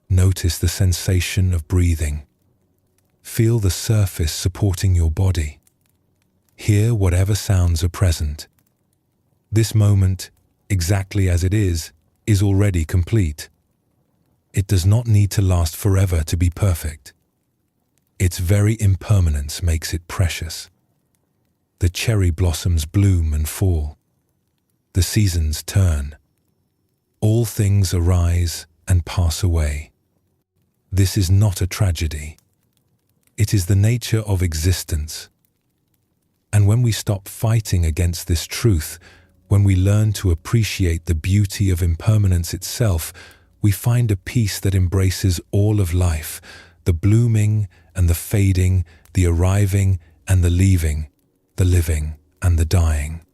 Notice the sensation of breathing. Feel the surface supporting your body. Hear whatever sounds are present. This moment, exactly as it is already complete. It does not need to last forever to be perfect. Its very impermanence makes it precious. The cherry blossoms bloom and fall. The seasons turn. All things arise and pass away. This is not a tragedy. It is the nature of existence. And when we stop fighting against this truth, when we learn to appreciate the beauty of impermanence itself, we find a peace that embraces all of life, the blooming and the fading, the arriving and the leaving, the living and the dying.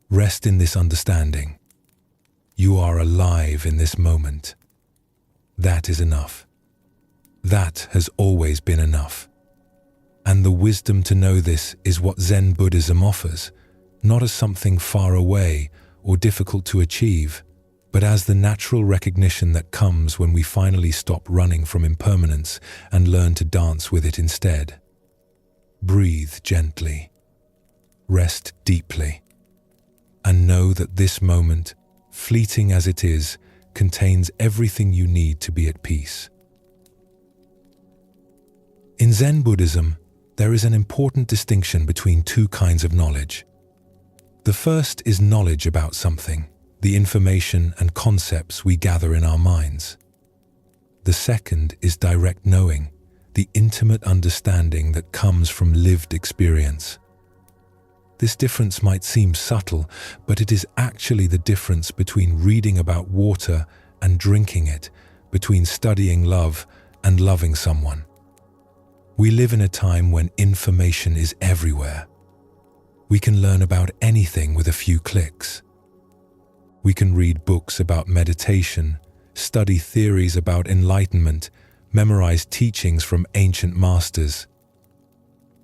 Rest in this understanding. You are alive in this moment. That is enough. That has always been enough. And the wisdom to know this is what Zen Buddhism offers, not as something far away or difficult to achieve, but as the natural recognition that comes when we finally stop running from impermanence and learn to dance with it instead. Breathe gently. Rest deeply. And know that this moment, fleeting as it is, contains everything you need to be at peace. In Zen Buddhism, there is an important distinction between two kinds of knowledge. The first is knowledge about something, the information and concepts we gather in our minds. The second is direct knowing, the intimate understanding that comes from lived experience. This difference might seem subtle, but it is actually the difference between reading about water and drinking it, between studying love and loving someone. We live in a time when information is everywhere. We can learn about anything with a few clicks. We can read books about meditation, study theories about enlightenment, memorize teachings from ancient masters.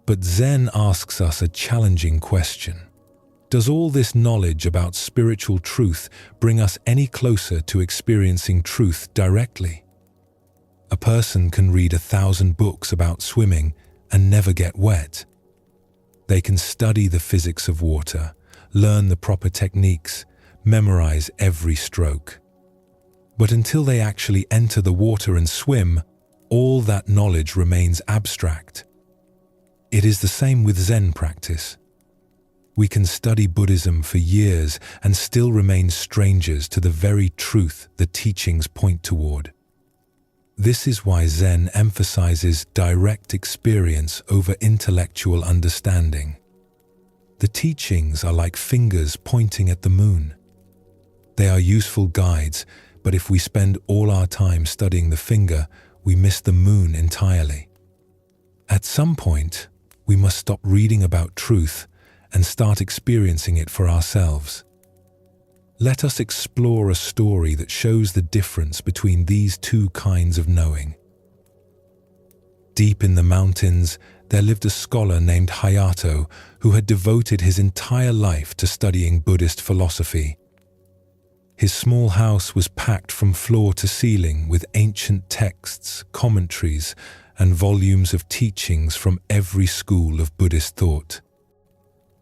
But Zen asks us a challenging question. Does all this knowledge about spiritual truth bring us any closer to experiencing truth directly? A person can read 1,000 books about swimming and never get wet. They can study the physics of water, learn the proper techniques, memorize every stroke. But until they actually enter the water and swim, all that knowledge remains abstract. It is the same with Zen practice. We can study Buddhism for years and still remain strangers to the very truth the teachings point toward. This is why Zen emphasizes direct experience over intellectual understanding. The teachings are like fingers pointing at the moon. They are useful guides, but if we spend all our time studying the finger, we miss the moon entirely. At some point, we must stop reading about truth and start experiencing it for ourselves. Let us explore a story that shows the difference between these two kinds of knowing. Deep in the mountains, there lived a scholar named Hayato who had devoted his entire life to studying Buddhist philosophy. His small house was packed from floor to ceiling with ancient texts, commentaries, and volumes of teachings from every school of Buddhist thought.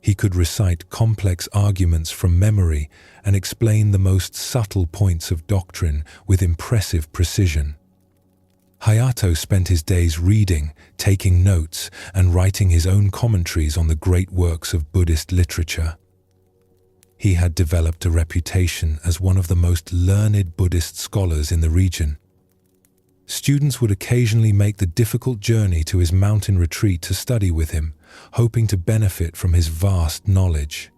He could recite complex arguments from memory and explain the most subtle points of doctrine with impressive precision. Hayato spent his days reading, taking notes, and writing his own commentaries on the great works of Buddhist literature. He had developed a reputation as one of the most learned Buddhist scholars in the region. Students would occasionally make the difficult journey to his mountain retreat to study with him, hoping to benefit from his vast knowledge.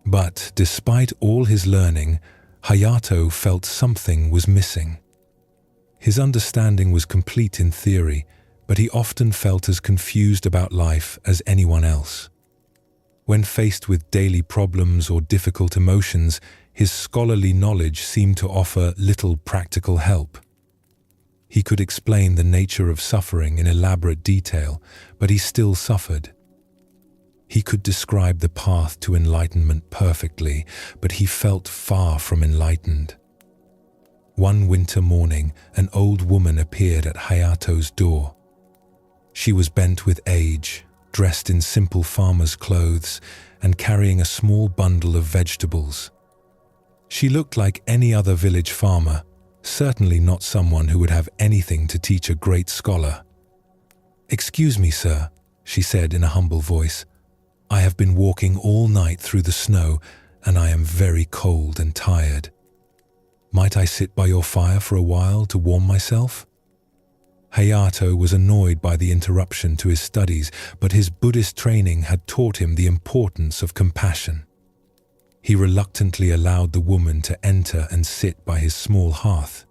But despite all his learning, Hayato felt something was missing. His understanding was complete in theory, but he often felt as confused about life as anyone else. When faced with daily problems or difficult emotions, his scholarly knowledge seemed to offer little practical help. He could explain the nature of suffering in elaborate detail, but he still suffered. He could describe the path to enlightenment perfectly, but he felt far from enlightened. One winter morning, an old woman appeared at Hayato's door. She was bent with age, dressed in simple farmer's clothes, and carrying a small bundle of vegetables. She looked like any other village farmer, certainly not someone who would have anything to teach a great scholar. "Excuse me, sir," she said in a humble voice. "I have been walking all night through the snow, and I am very cold and tired. Might I sit by your fire for a while to warm myself?" Hayato was annoyed by the interruption to his studies, but his Buddhist training had taught him the importance of compassion. He reluctantly allowed the woman to enter and sit by his small hearth.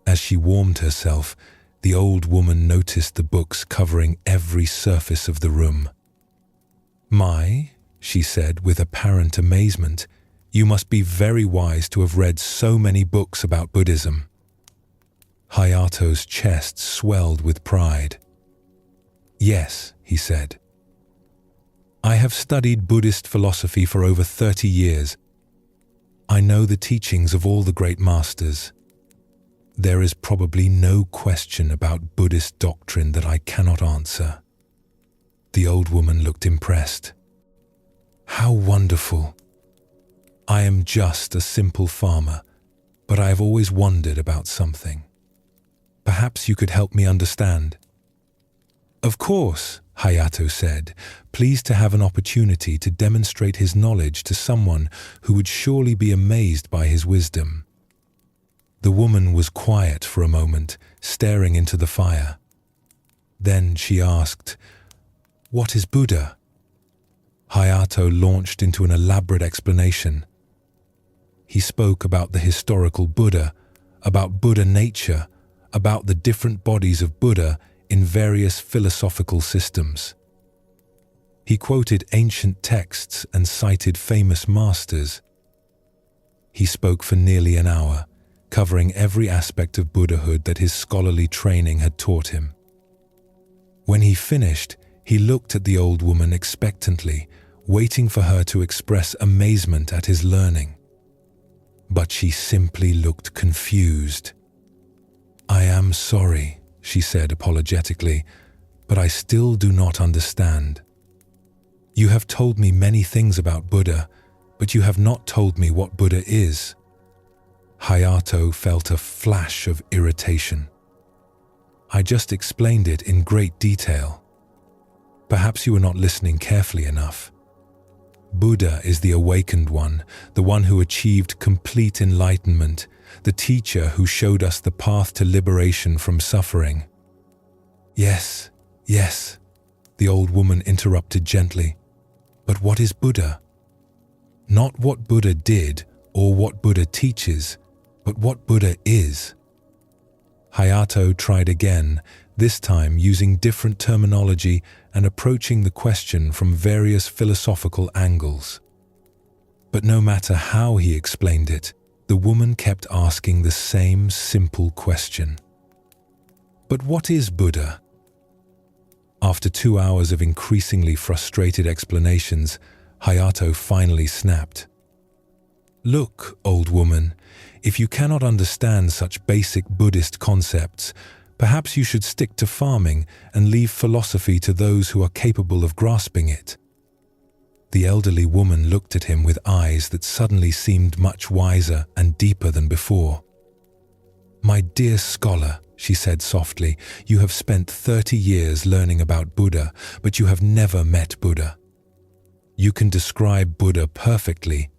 As she warmed herself, the old woman noticed the books covering every surface of the room. "My," she said with apparent amazement, "you must be very wise to have read so many books about Buddhism." Hayato's chest swelled with pride. "Yes," he said. "I have studied Buddhist philosophy for over 30 years. I know the teachings of all the great masters. There is probably no question about Buddhist doctrine that I cannot answer." The old woman looked impressed. "How wonderful! I am just a simple farmer, but I have always wondered about something. Perhaps you could help me understand." "Of course," Hayato said, pleased to have an opportunity to demonstrate his knowledge to someone who would surely be amazed by his wisdom. The woman was quiet for a moment, staring into the fire. Then she asked, "What is Buddha?" Hayato launched into an elaborate explanation. He spoke about the historical Buddha, about Buddha nature, about the different bodies of Buddha in various philosophical systems. He quoted ancient texts and cited famous masters. He spoke for nearly an hour, covering every aspect of Buddhahood that his scholarly training had taught him. When he finished, he looked at the old woman expectantly, waiting for her to express amazement at his learning. But she simply looked confused. "I am sorry," she said apologetically, "but I still do not understand. You have told me many things about Buddha, but you have not told me what Buddha is." Hayato felt a flash of irritation. "I just explained it in great detail. Perhaps you were not listening carefully enough. Buddha is the awakened one, the one who achieved complete enlightenment, the teacher who showed us the path to liberation from suffering." Yes, the old woman interrupted gently. "But what is Buddha? Not what Buddha did or what Buddha teaches, but what Buddha is." Hayato tried again, this time using different terminology and approaching the question from various philosophical angles. But no matter how he explained it, the woman kept asking the same simple question. "But what is Buddha?" After 2 hours of increasingly frustrated explanations, Hayato finally snapped. "Look, old woman, if you cannot understand such basic Buddhist concepts, perhaps you should stick to farming and leave philosophy to those who are capable of grasping it." The elderly woman looked at him with eyes that suddenly seemed much wiser and deeper than before. "My dear scholar," she said softly, "you have spent 30 years learning about Buddha, but you have never met Buddha. You can describe Buddha perfectly,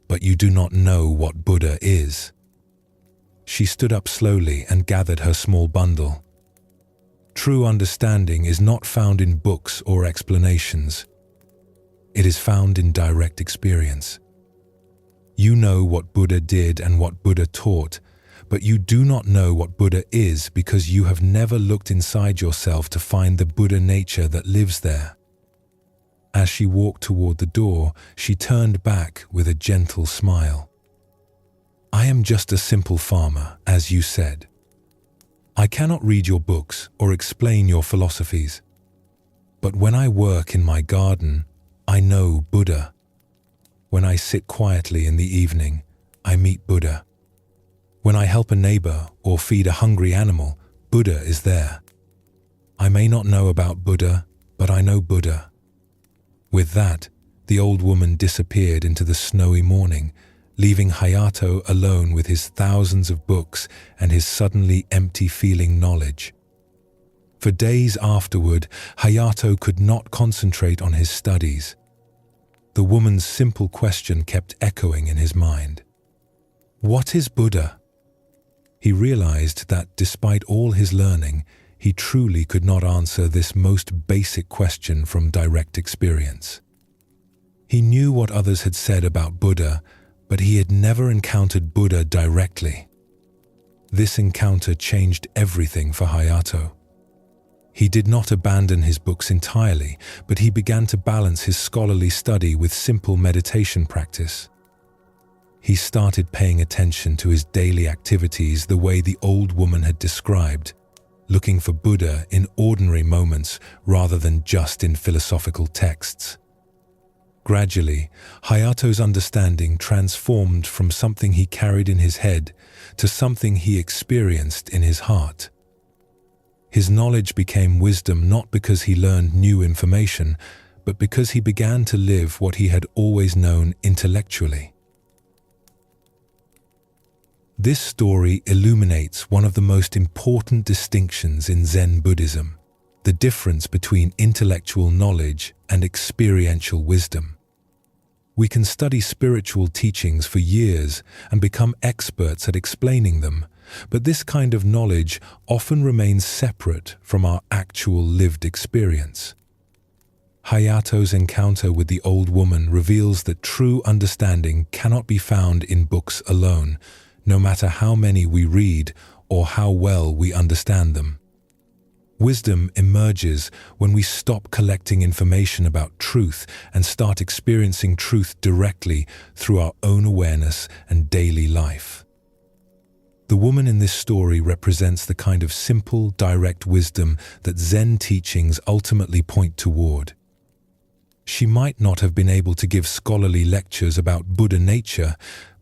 but you do not know what Buddha is." She stood up slowly and gathered her small bundle. "True understanding is not found in books or explanations. It is found in direct experience. You know what Buddha did and what Buddha taught, but you do not know what Buddha is because you have never looked inside yourself to find the Buddha nature that lives there." As she walked toward the door, she turned back with a gentle smile. "I am just a simple farmer, as you said. I cannot read your books or explain your philosophies. But when I work in my garden, I know Buddha. When I sit quietly in the evening, I meet Buddha. When I help a neighbor or feed a hungry animal, Buddha is there. I may not know about Buddha, but I know Buddha." With that, the old woman disappeared into the snowy morning, leaving Hayato alone with his thousands of books and his suddenly empty-feeling knowledge. For days afterward, Hayato could not concentrate on his studies. The woman's simple question kept echoing in his mind. What is Buddha? He realized that despite all his learning, he truly could not answer this most basic question from direct experience. He knew what others had said about Buddha, but he had never encountered Buddha directly. This encounter changed everything for Hayato. He did not abandon his books entirely, but he began to balance his scholarly study with simple meditation practice. He started paying attention to his daily activities the way the old woman had described, looking for Buddha in ordinary moments rather than just in philosophical texts. Gradually, Hayato's understanding transformed from something he carried in his head to something he experienced in his heart. His knowledge became wisdom not because he learned new information, but because he began to live what he had always known intellectually. This story illuminates one of the most important distinctions in Zen Buddhism, the difference between intellectual knowledge and experiential wisdom. We can study spiritual teachings for years and become experts at explaining them, but this kind of knowledge often remains separate from our actual lived experience. Hayato's encounter with the old woman reveals that true understanding cannot be found in books alone, no matter how many we read or how well we understand them. Wisdom emerges when we stop collecting information about truth and start experiencing truth directly through our own awareness and daily life. The woman in this story represents the kind of simple, direct wisdom that Zen teachings ultimately point toward. She might not have been able to give scholarly lectures about Buddha nature,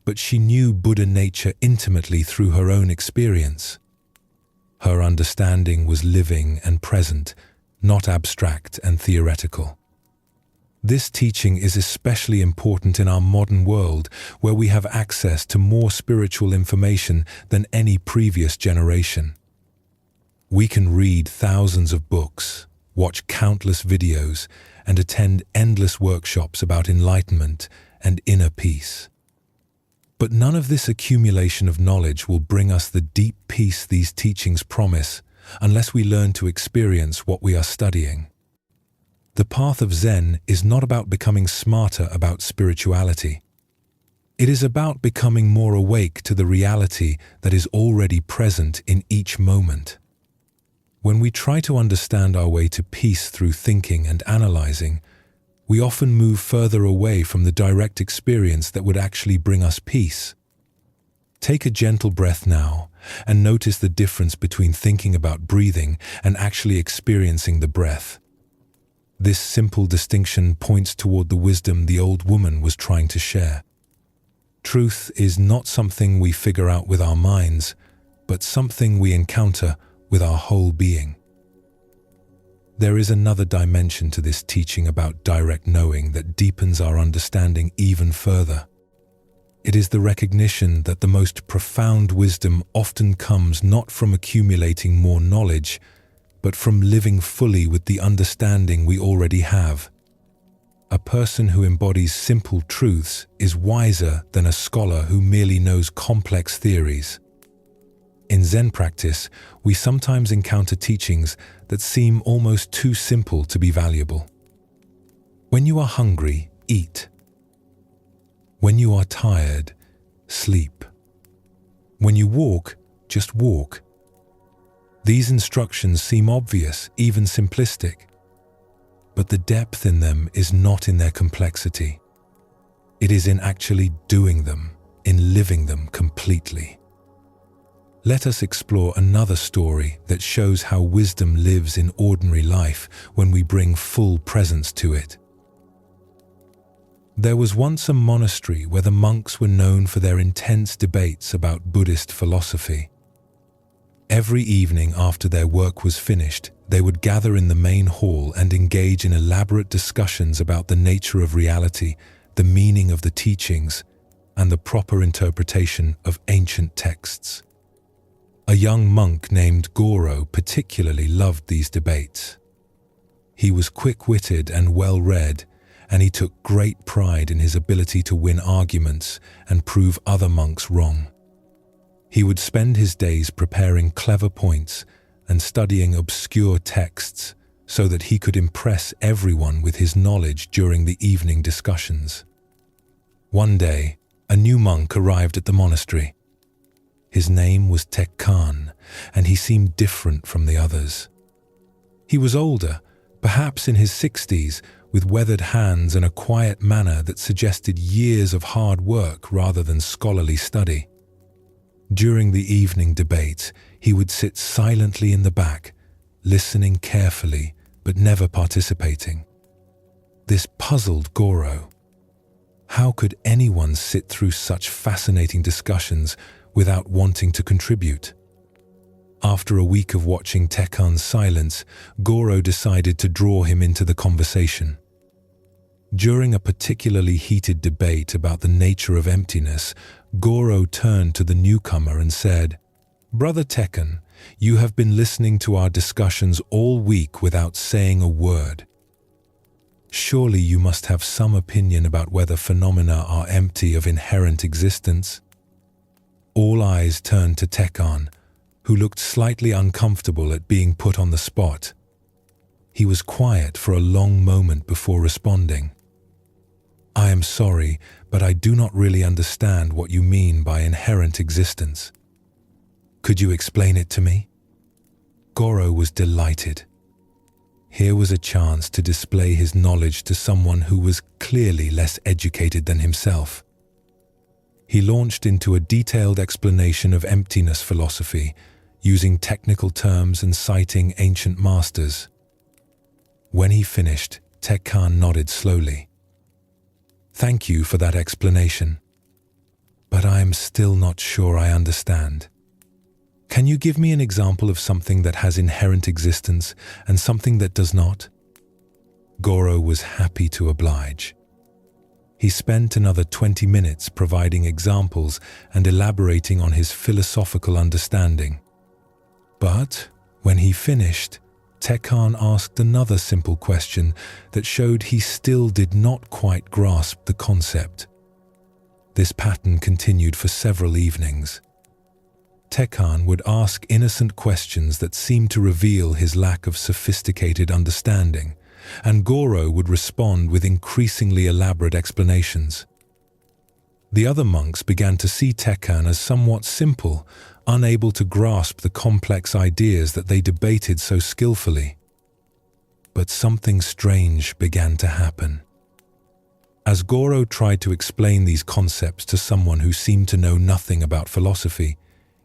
but she knew Buddha nature intimately through her own experience. Her understanding was living and present, not abstract and theoretical. This teaching is especially important in our modern world, where we have access to more spiritual information than any previous generation. We can read thousands of books, watch countless videos, and attend endless workshops about enlightenment and inner peace. But none of this accumulation of knowledge will bring us the deep peace these teachings promise unless we learn to experience what we are studying. The path of Zen is not about becoming smarter about spirituality. It is about becoming more awake to the reality that is already present in each moment. When we try to understand our way to peace through thinking and analyzing, we often move further away from the direct experience that would actually bring us peace. Take a gentle breath now and notice the difference between thinking about breathing and actually experiencing the breath. This simple distinction points toward the wisdom the old woman was trying to share. Truth is not something we figure out with our minds, but something we encounter with our whole being. There is another dimension to this teaching about direct knowing that deepens our understanding even further. It is the recognition that the most profound wisdom often comes not from accumulating more knowledge, but from living fully with the understanding we already have. A person who embodies simple truths is wiser than a scholar who merely knows complex theories. In Zen practice, we sometimes encounter teachings that seem almost too simple to be valuable. When you are hungry, eat. When you are tired, sleep. When you walk, just walk. These instructions seem obvious, even simplistic, but the depth in them is not in their complexity. It is in actually doing them, in living them completely. Let us explore another story that shows how wisdom lives in ordinary life when we bring full presence to it. There was once a monastery where the monks were known for their intense debates about Buddhist philosophy. Every evening after their work was finished, they would gather in the main hall and engage in elaborate discussions about the nature of reality, the meaning of the teachings, and the proper interpretation of ancient texts. A young monk named Goro particularly loved these debates. He was quick-witted and well-read, and he took great pride in his ability to win arguments and prove other monks wrong. He would spend his days preparing clever points and studying obscure texts so that he could impress everyone with his knowledge during the evening discussions. One day, a new monk arrived at the monastery. His name was Tekkan, and he seemed different from the others. He was older, perhaps in his 60s, with weathered hands and a quiet manner that suggested years of hard work rather than scholarly study. During the evening debates, he would sit silently in the back, listening carefully but never participating. This puzzled Goro. How could anyone sit through such fascinating discussions without wanting to contribute? After a week of watching Tekkan's silence, Goro decided to draw him into the conversation. During a particularly heated debate about the nature of emptiness, Goro turned to the newcomer and said, "Brother Tekkan, you have been listening to our discussions all week without saying a word. Surely you must have some opinion about whether phenomena are empty of inherent existence." All eyes turned to Tekkan, who looked slightly uncomfortable at being put on the spot. He was quiet for a long moment before responding. I am sorry, but I do not really understand what you mean by inherent existence. Could you explain it to me? Goro was delighted. Here was a chance to display his knowledge to someone who was clearly less educated than himself. He launched into a detailed explanation of emptiness philosophy, using technical terms and citing ancient masters. When he finished, Tekkan nodded slowly. Thank you for that explanation. But I am still not sure I understand. Can you give me an example of something that has inherent existence and something that does not? Goro was happy to oblige. He spent another 20 minutes providing examples and elaborating on his philosophical understanding. But when he finished, Tekkan asked another simple question that showed he still did not quite grasp the concept. This pattern continued for several evenings. Tekkan would ask innocent questions that seemed to reveal his lack of sophisticated understanding, and Goro would respond with increasingly elaborate explanations. The other monks began to see Tekkan as somewhat simple, unable to grasp the complex ideas that they debated so skillfully. But something strange began to happen. As Goro tried to explain these concepts to someone who seemed to know nothing about philosophy,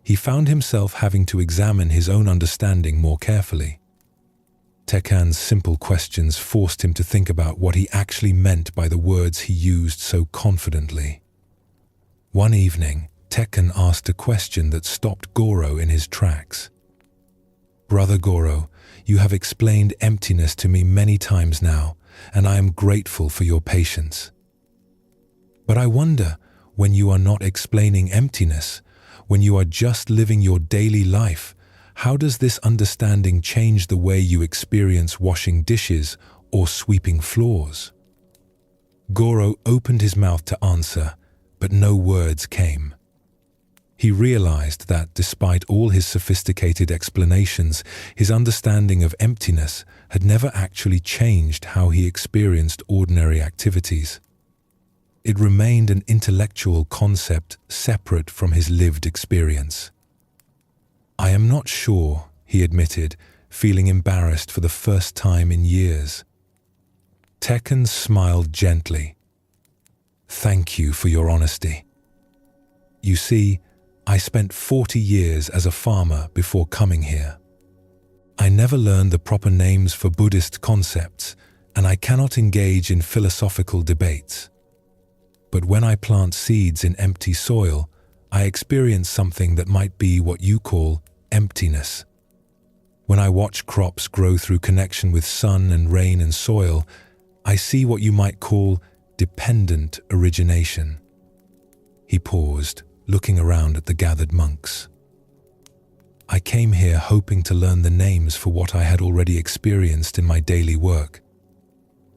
he found himself having to examine his own understanding more carefully. Tekkan's simple questions forced him to think about what he actually meant by the words he used so confidently. One evening, Tekkan asked a question that stopped Goro in his tracks. Brother Goro, you have explained emptiness to me many times now, and I am grateful for your patience. But I wonder, when you are not explaining emptiness, when you are just living your daily life, how does this understanding change the way you experience washing dishes or sweeping floors? Goro opened his mouth to answer, but no words came. He realized that, despite all his sophisticated explanations, his understanding of emptiness had never actually changed how he experienced ordinary activities. It remained an intellectual concept separate from his lived experience. I am not sure, he admitted, feeling embarrassed for the first time in years. Tekkan smiled gently. Thank you for your honesty. You see, I spent 40 years as a farmer before coming here. I never learned the proper names for Buddhist concepts, and I cannot engage in philosophical debates. But when I plant seeds in empty soil, I experience something that might be what you call emptiness. When I watch crops grow through connection with sun and rain and soil, I see what you might call dependent origination. He paused, looking around at the gathered monks. I came here hoping to learn the names for what I had already experienced in my daily work.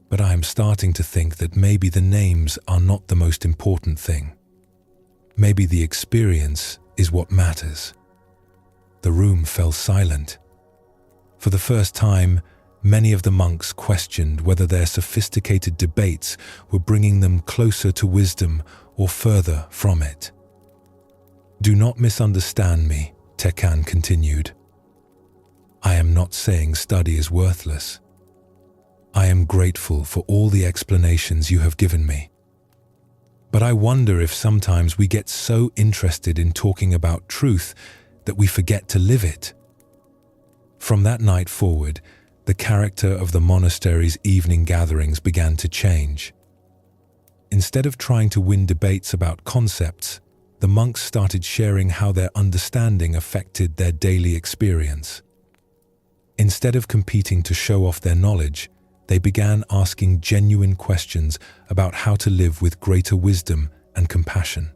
But I am starting to think that maybe the names are not the most important thing. Maybe the experience is what matters. The room fell silent. For the first time, many of the monks questioned whether their sophisticated debates were bringing them closer to wisdom or further from it. Do not misunderstand me, Tekkan continued. I am not saying study is worthless. I am grateful for all the explanations you have given me. But I wonder if sometimes we get so interested in talking about truth that we forget to live it. From that night forward, the character of the monastery's evening gatherings began to change. Instead of trying to win debates about concepts, the monks started sharing how their understanding affected their daily experience. Instead of competing to show off their knowledge, they began asking genuine questions about how to live with greater wisdom and compassion.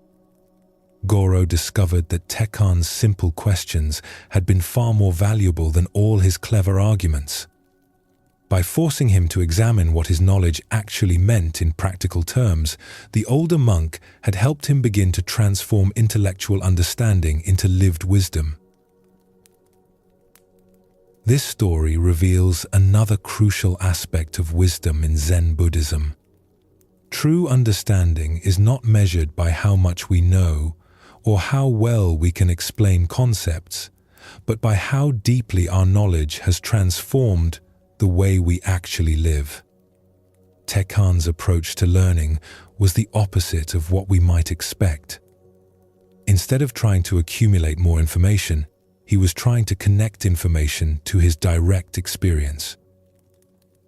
Goro discovered that Tekkan's simple questions had been far more valuable than all his clever arguments. By forcing him to examine what his knowledge actually meant in practical terms, the older monk had helped him begin to transform intellectual understanding into lived wisdom. This story reveals another crucial aspect of wisdom in Zen Buddhism. True understanding is not measured by how much we know or how well we can explain concepts, but by how deeply our knowledge has transformed the way we actually live. Tekkan's approach to learning was the opposite of what we might expect. Instead of trying to accumulate more information, he was trying to connect information to his direct experience.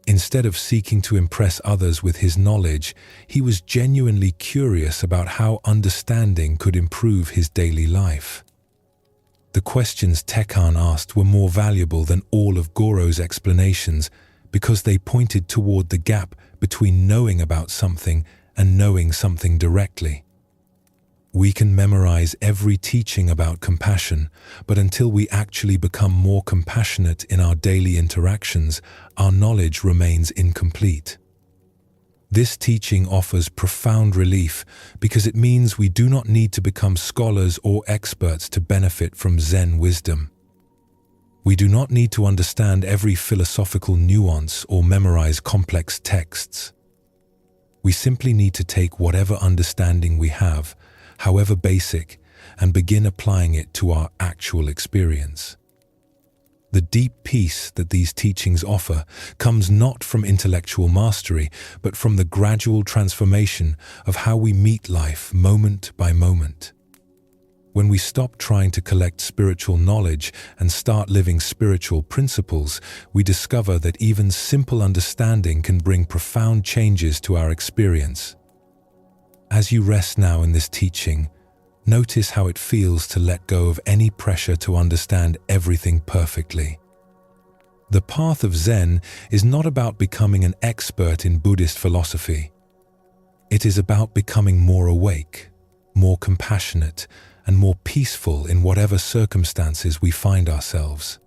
Instead of seeking to impress others with his knowledge, he was genuinely curious about how understanding could improve his daily life. The questions Tekkan asked were more valuable than all of Goro's explanations because they pointed toward the gap between knowing about something and knowing something directly. We can memorize every teaching about compassion, but until we actually become more compassionate in our daily interactions, our knowledge remains incomplete. This teaching offers profound relief because it means we do not need to become scholars or experts to benefit from Zen wisdom. We do not need to understand every philosophical nuance or memorize complex texts. We simply need to take whatever understanding we have, however basic, and begin applying it to our actual experience. The deep peace that these teachings offer comes not from intellectual mastery, but from the gradual transformation of how we meet life moment by moment. When we stop trying to collect spiritual knowledge and start living spiritual principles, we discover that even simple understanding can bring profound changes to our experience. As you rest now in this teaching, notice how it feels to let go of any pressure to understand everything perfectly. The path of Zen is not about becoming an expert in Buddhist philosophy. It is about becoming more awake, more compassionate, and more peaceful in whatever circumstances we find ourselves.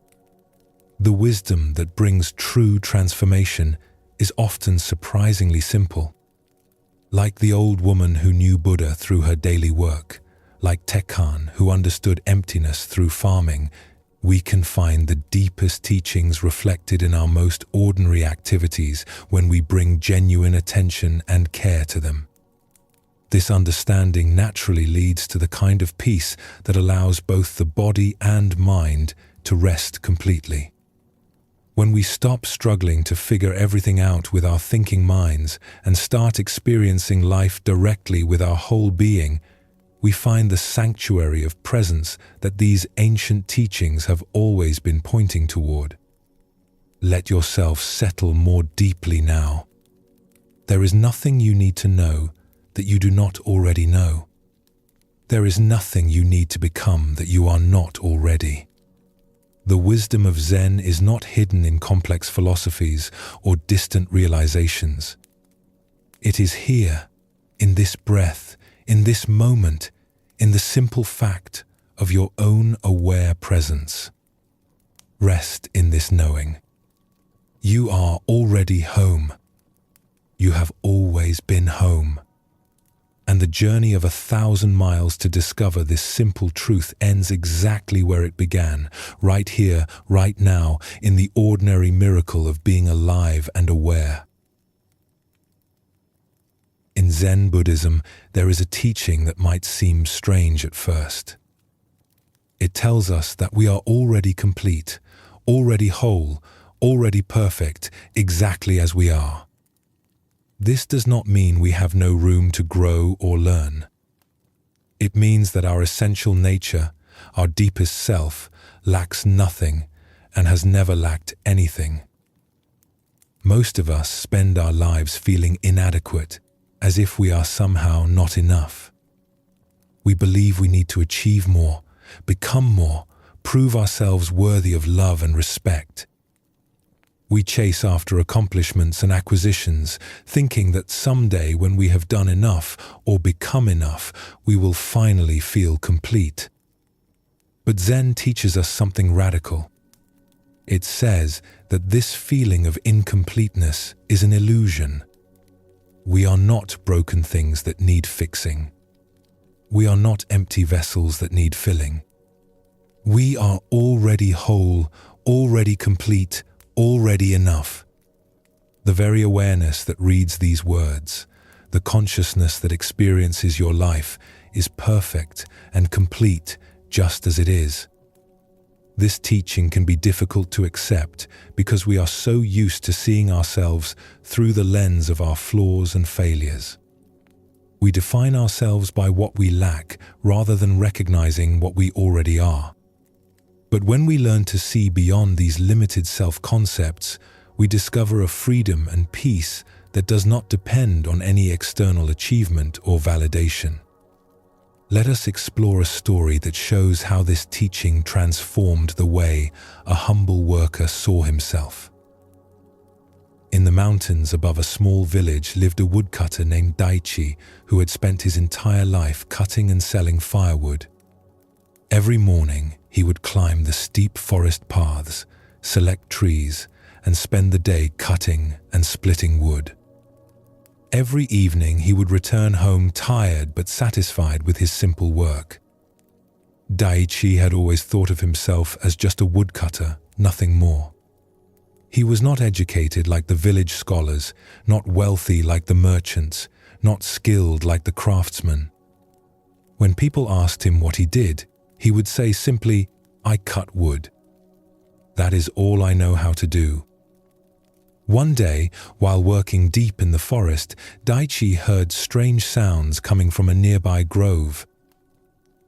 The wisdom that brings true transformation is often surprisingly simple. Like the old woman who knew Buddha through her daily work, like Tekkan who understood emptiness through farming, we can find the deepest teachings reflected in our most ordinary activities when we bring genuine attention and care to them. This understanding naturally leads to the kind of peace that allows both the body and mind to rest completely. When we stop struggling to figure everything out with our thinking minds and start experiencing life directly with our whole being, we find the sanctuary of presence that these ancient teachings have always been pointing toward. Let yourself settle more deeply now. There is nothing you need to know that you do not already know. There is nothing you need to become that you are not already. The wisdom of Zen is not hidden in complex philosophies or distant realizations. It is here, in this breath, in this moment, in the simple fact of your own aware presence. Rest in this knowing. You are already home. You have always been home. And the journey of 1,000 miles to discover this simple truth ends exactly where it began, right here, right now, in the ordinary miracle of being alive and aware. In Zen Buddhism, there is a teaching that might seem strange at first. It tells us that we are already complete, already whole, already perfect, exactly as we are. This does not mean we have no room to grow or learn. It means that our essential nature, our deepest self, lacks nothing and has never lacked anything. Most of us spend our lives feeling inadequate, as if we are somehow not enough. We believe we need to achieve more, become more, prove ourselves worthy of love and respect. We chase after accomplishments and acquisitions, thinking that someday when we have done enough or become enough, we will finally feel complete. But Zen teaches us something radical. It says that this feeling of incompleteness is an illusion. We are not broken things that need fixing. We are not empty vessels that need filling. We are already whole, already complete, already enough. The very awareness that reads these words, the consciousness that experiences your life, is perfect and complete just as it is. This teaching can be difficult to accept because we are so used to seeing ourselves through the lens of our flaws and failures. We define ourselves by what we lack rather than recognizing what we already are. But when we learn to see beyond these limited self-concepts, we discover a freedom and peace that does not depend on any external achievement or validation. Let us explore a story that shows how this teaching transformed the way a humble worker saw himself. In the mountains above a small village lived a woodcutter named Daichi who had spent his entire life cutting and selling firewood. Every morning, he would climb the steep forest paths, select trees, and spend the day cutting and splitting wood. Every evening he would return home tired but satisfied with his simple work. Daichi had always thought of himself as just a woodcutter, nothing more. He was not educated like the village scholars, not wealthy like the merchants, not skilled like the craftsmen. When people asked him what he did, he would say simply, "I cut wood. That is all I know how to do." One day, while working deep in the forest, Daichi heard strange sounds coming from a nearby grove.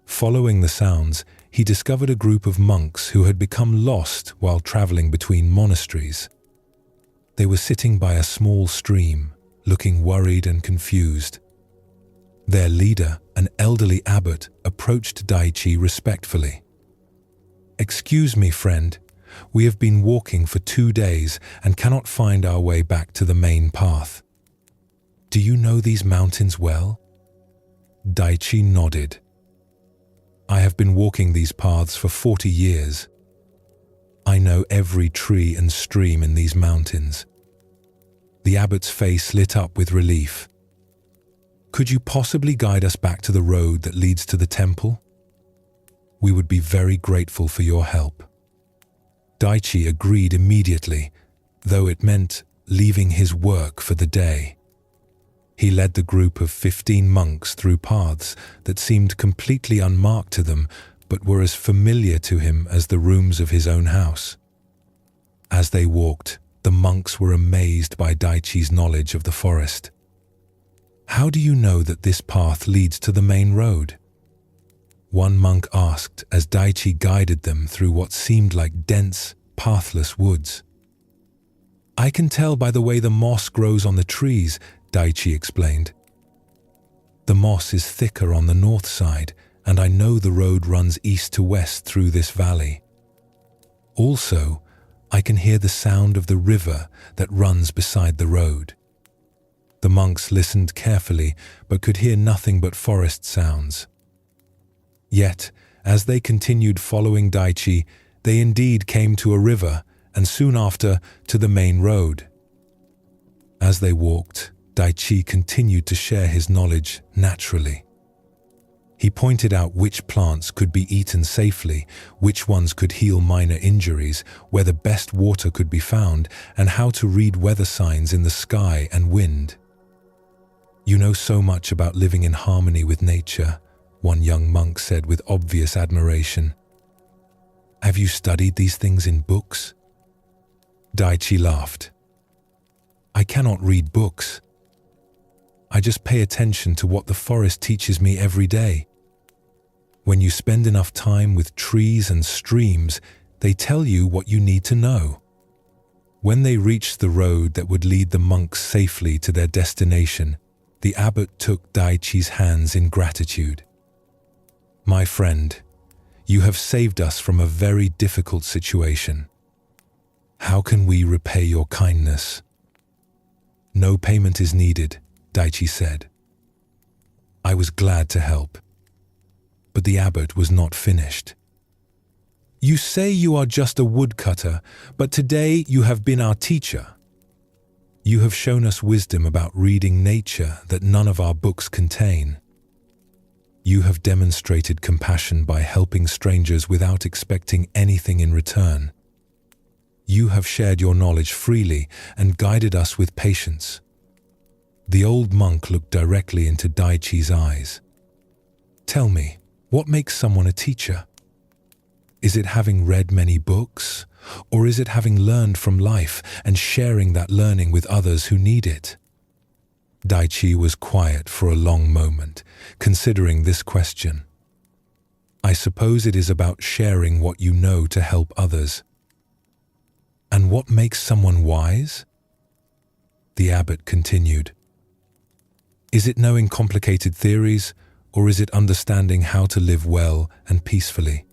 Following the sounds, he discovered a group of monks who had become lost while traveling between monasteries. They were sitting by a small stream, looking worried and confused. Their leader, an elderly abbot, approached Daichi respectfully. "Excuse me, friend. We have been walking for 2 days and cannot find our way back to the main path. Do you know these mountains well?" Daichi nodded. "I have been walking these paths for 40 years. I know every tree and stream in these mountains." The abbot's face lit up with relief. "Could you possibly guide us back to the road that leads to the temple? We would be very grateful for your help." Daichi agreed immediately, though it meant leaving his work for the day. He led the group of 15 monks through paths that seemed completely unmarked to them, but were as familiar to him as the rooms of his own house. As they walked, the monks were amazed by Daichi's knowledge of the forest. "How do you know that this path leads to the main road?" one monk asked as Daichi guided them through what seemed like dense, pathless woods. "I can tell by the way the moss grows on the trees," Daichi explained. "The moss is thicker on the north side, and I know the road runs east to west through this valley. Also, I can hear the sound of the river that runs beside the road." The monks listened carefully, but could hear nothing but forest sounds. Yet, as they continued following Daichi, they indeed came to a river, and soon after, to the main road. As they walked, Daichi continued to share his knowledge naturally. He pointed out which plants could be eaten safely, which ones could heal minor injuries, where the best water could be found, and how to read weather signs in the sky and wind. "You know so much about living in harmony with nature," one young monk said with obvious admiration. "Have you studied these things in books?" Daichi laughed. "I cannot read books. I just pay attention to what the forest teaches me every day. When you spend enough time with trees and streams, they tell you what you need to know." When they reached the road that would lead the monks safely to their destination, the abbot took Daichi's hands in gratitude. "My friend, you have saved us from a very difficult situation. How can we repay your kindness?" "No payment is needed," Daichi said. "I was glad to help." But the abbot was not finished. "You say you are just a woodcutter, but today you have been our teacher. You have shown us wisdom about reading nature that none of our books contain. You have demonstrated compassion by helping strangers without expecting anything in return. You have shared your knowledge freely and guided us with patience. The old monk looked directly into Daichi's eyes. "Tell me, what makes someone a teacher? Is it having read many books, or is it having learned from life and sharing that learning with others who need it?" Daichi was quiet for a long moment, considering this question. "I suppose it is about sharing what you know to help others." "And what makes someone wise?" The abbot continued. "Is it knowing complicated theories, or is it understanding how to live well and peacefully?"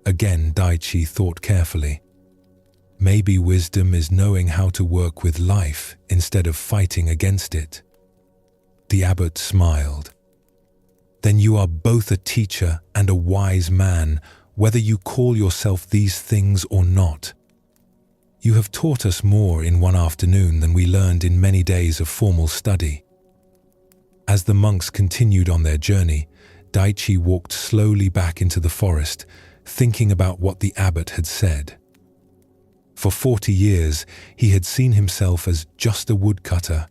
Again, Daichi thought carefully. Maybe wisdom is knowing how to work with life instead of fighting against it. The abbot smiled. "Then you are both a teacher and a wise man, whether you call yourself these things or not. You have taught us more in one afternoon than we learned in many days of formal study." As the monks continued on their journey, Daichi walked slowly back into the forest, thinking about what the abbot had said. For 40 years, he had seen himself as just a woodcutter,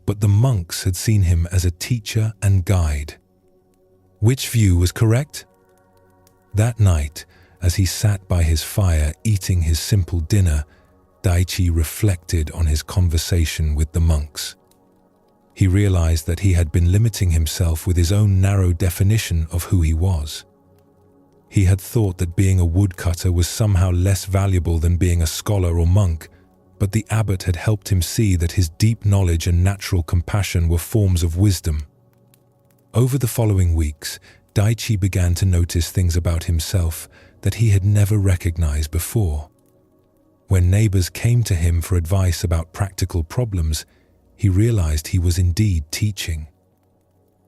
but the monks had seen him as a teacher and guide. Which view was correct? That night, as he sat by his fire eating his simple dinner, Daichi reflected on his conversation with the monks. He realized that he had been limiting himself with his own narrow definition of who he was. He had thought that being a woodcutter was somehow less valuable than being a scholar or monk, but the abbot had helped him see that his deep knowledge and natural compassion were forms of wisdom. Over the following weeks, Daichi began to notice things about himself that he had never recognized before. When neighbors came to him for advice about practical problems, he realized he was indeed teaching.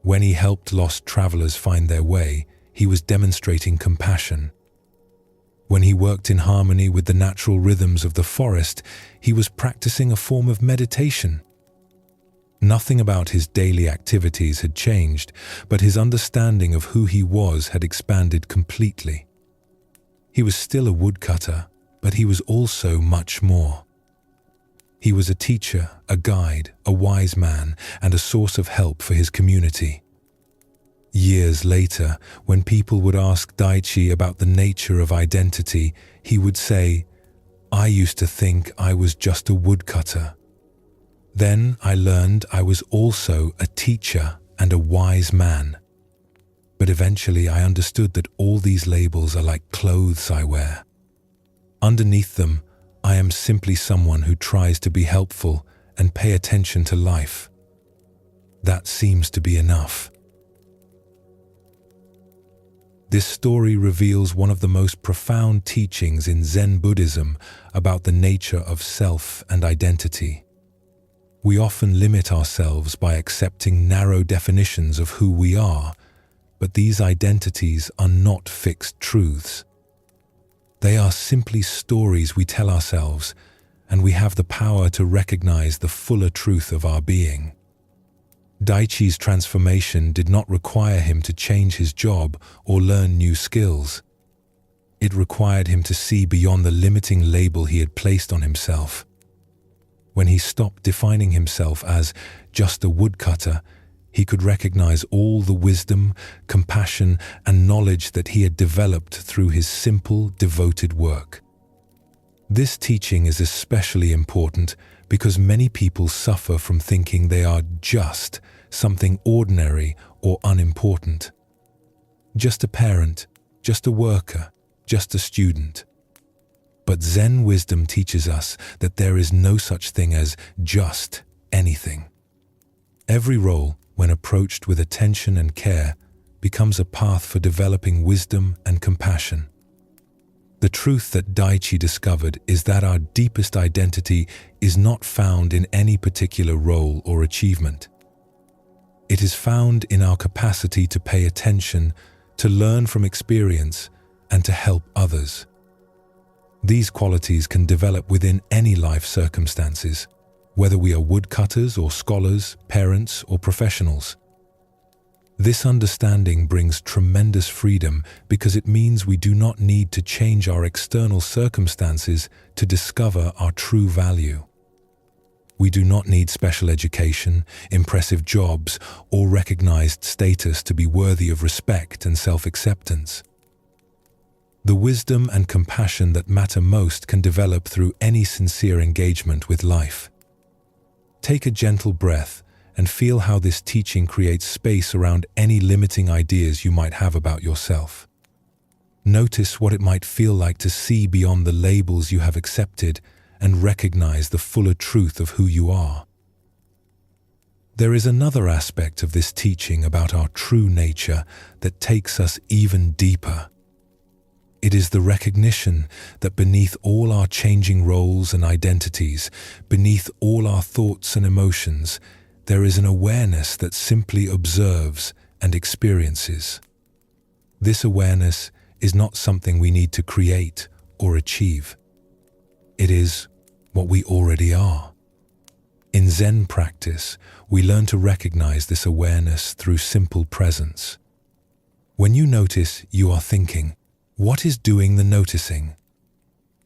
When he helped lost travelers find their way, he was demonstrating compassion. When he worked in harmony with the natural rhythms of the forest, he was practicing a form of meditation. Nothing about his daily activities had changed, but his understanding of who he was had expanded completely. He was still a woodcutter, but he was also much more. He was a teacher, a guide, a wise man, and a source of help for his community. Years later, when people would ask Daichi about the nature of identity, he would say, "I used to think I was just a woodcutter. Then I learned I was also a teacher and a wise man. But eventually I understood that all these labels are like clothes I wear. Underneath them, I am simply someone who tries to be helpful and pay attention to life. That seems to be enough." This story reveals one of the most profound teachings in Zen Buddhism about the nature of self and identity. We often limit ourselves by accepting narrow definitions of who we are, but these identities are not fixed truths. They are simply stories we tell ourselves, and we have the power to recognize the fuller truth of our being. Daichi's transformation did not require him to change his job or learn new skills. It required him to see beyond the limiting label he had placed on himself. When he stopped defining himself as just a woodcutter, he could recognize all the wisdom, compassion, and knowledge that he had developed through his simple, devoted work. This teaching is especially important because many people suffer from thinking they are just something ordinary or unimportant. Just a parent, just a worker, just a student. But Zen wisdom teaches us that there is no such thing as just anything. Every role, when approached with attention and care, becomes a path for developing wisdom and compassion. The truth that Daichi discovered is that our deepest identity is not found in any particular role or achievement. It is found in our capacity to pay attention, to learn from experience, and to help others. These qualities can develop within any life circumstances, whether we are woodcutters or scholars, parents or professionals. This understanding brings tremendous freedom because it means we do not need to change our external circumstances to discover our true value. We do not need special education, impressive jobs, or recognized status to be worthy of respect and self-acceptance. The wisdom and compassion that matter most can develop through any sincere engagement with life. Take a gentle breath and feel how this teaching creates space around any limiting ideas you might have about yourself. Notice what it might feel like to see beyond the labels you have accepted and recognize the fuller truth of who you are. There is another aspect of this teaching about our true nature that takes us even deeper. It is the recognition that beneath all our changing roles and identities, beneath all our thoughts and emotions, there is an awareness that simply observes and experiences. This awareness is not something we need to create or achieve. It is what we already are. In Zen practice, we learn to recognize this awareness through simple presence. When you notice you are thinking, what is doing the noticing?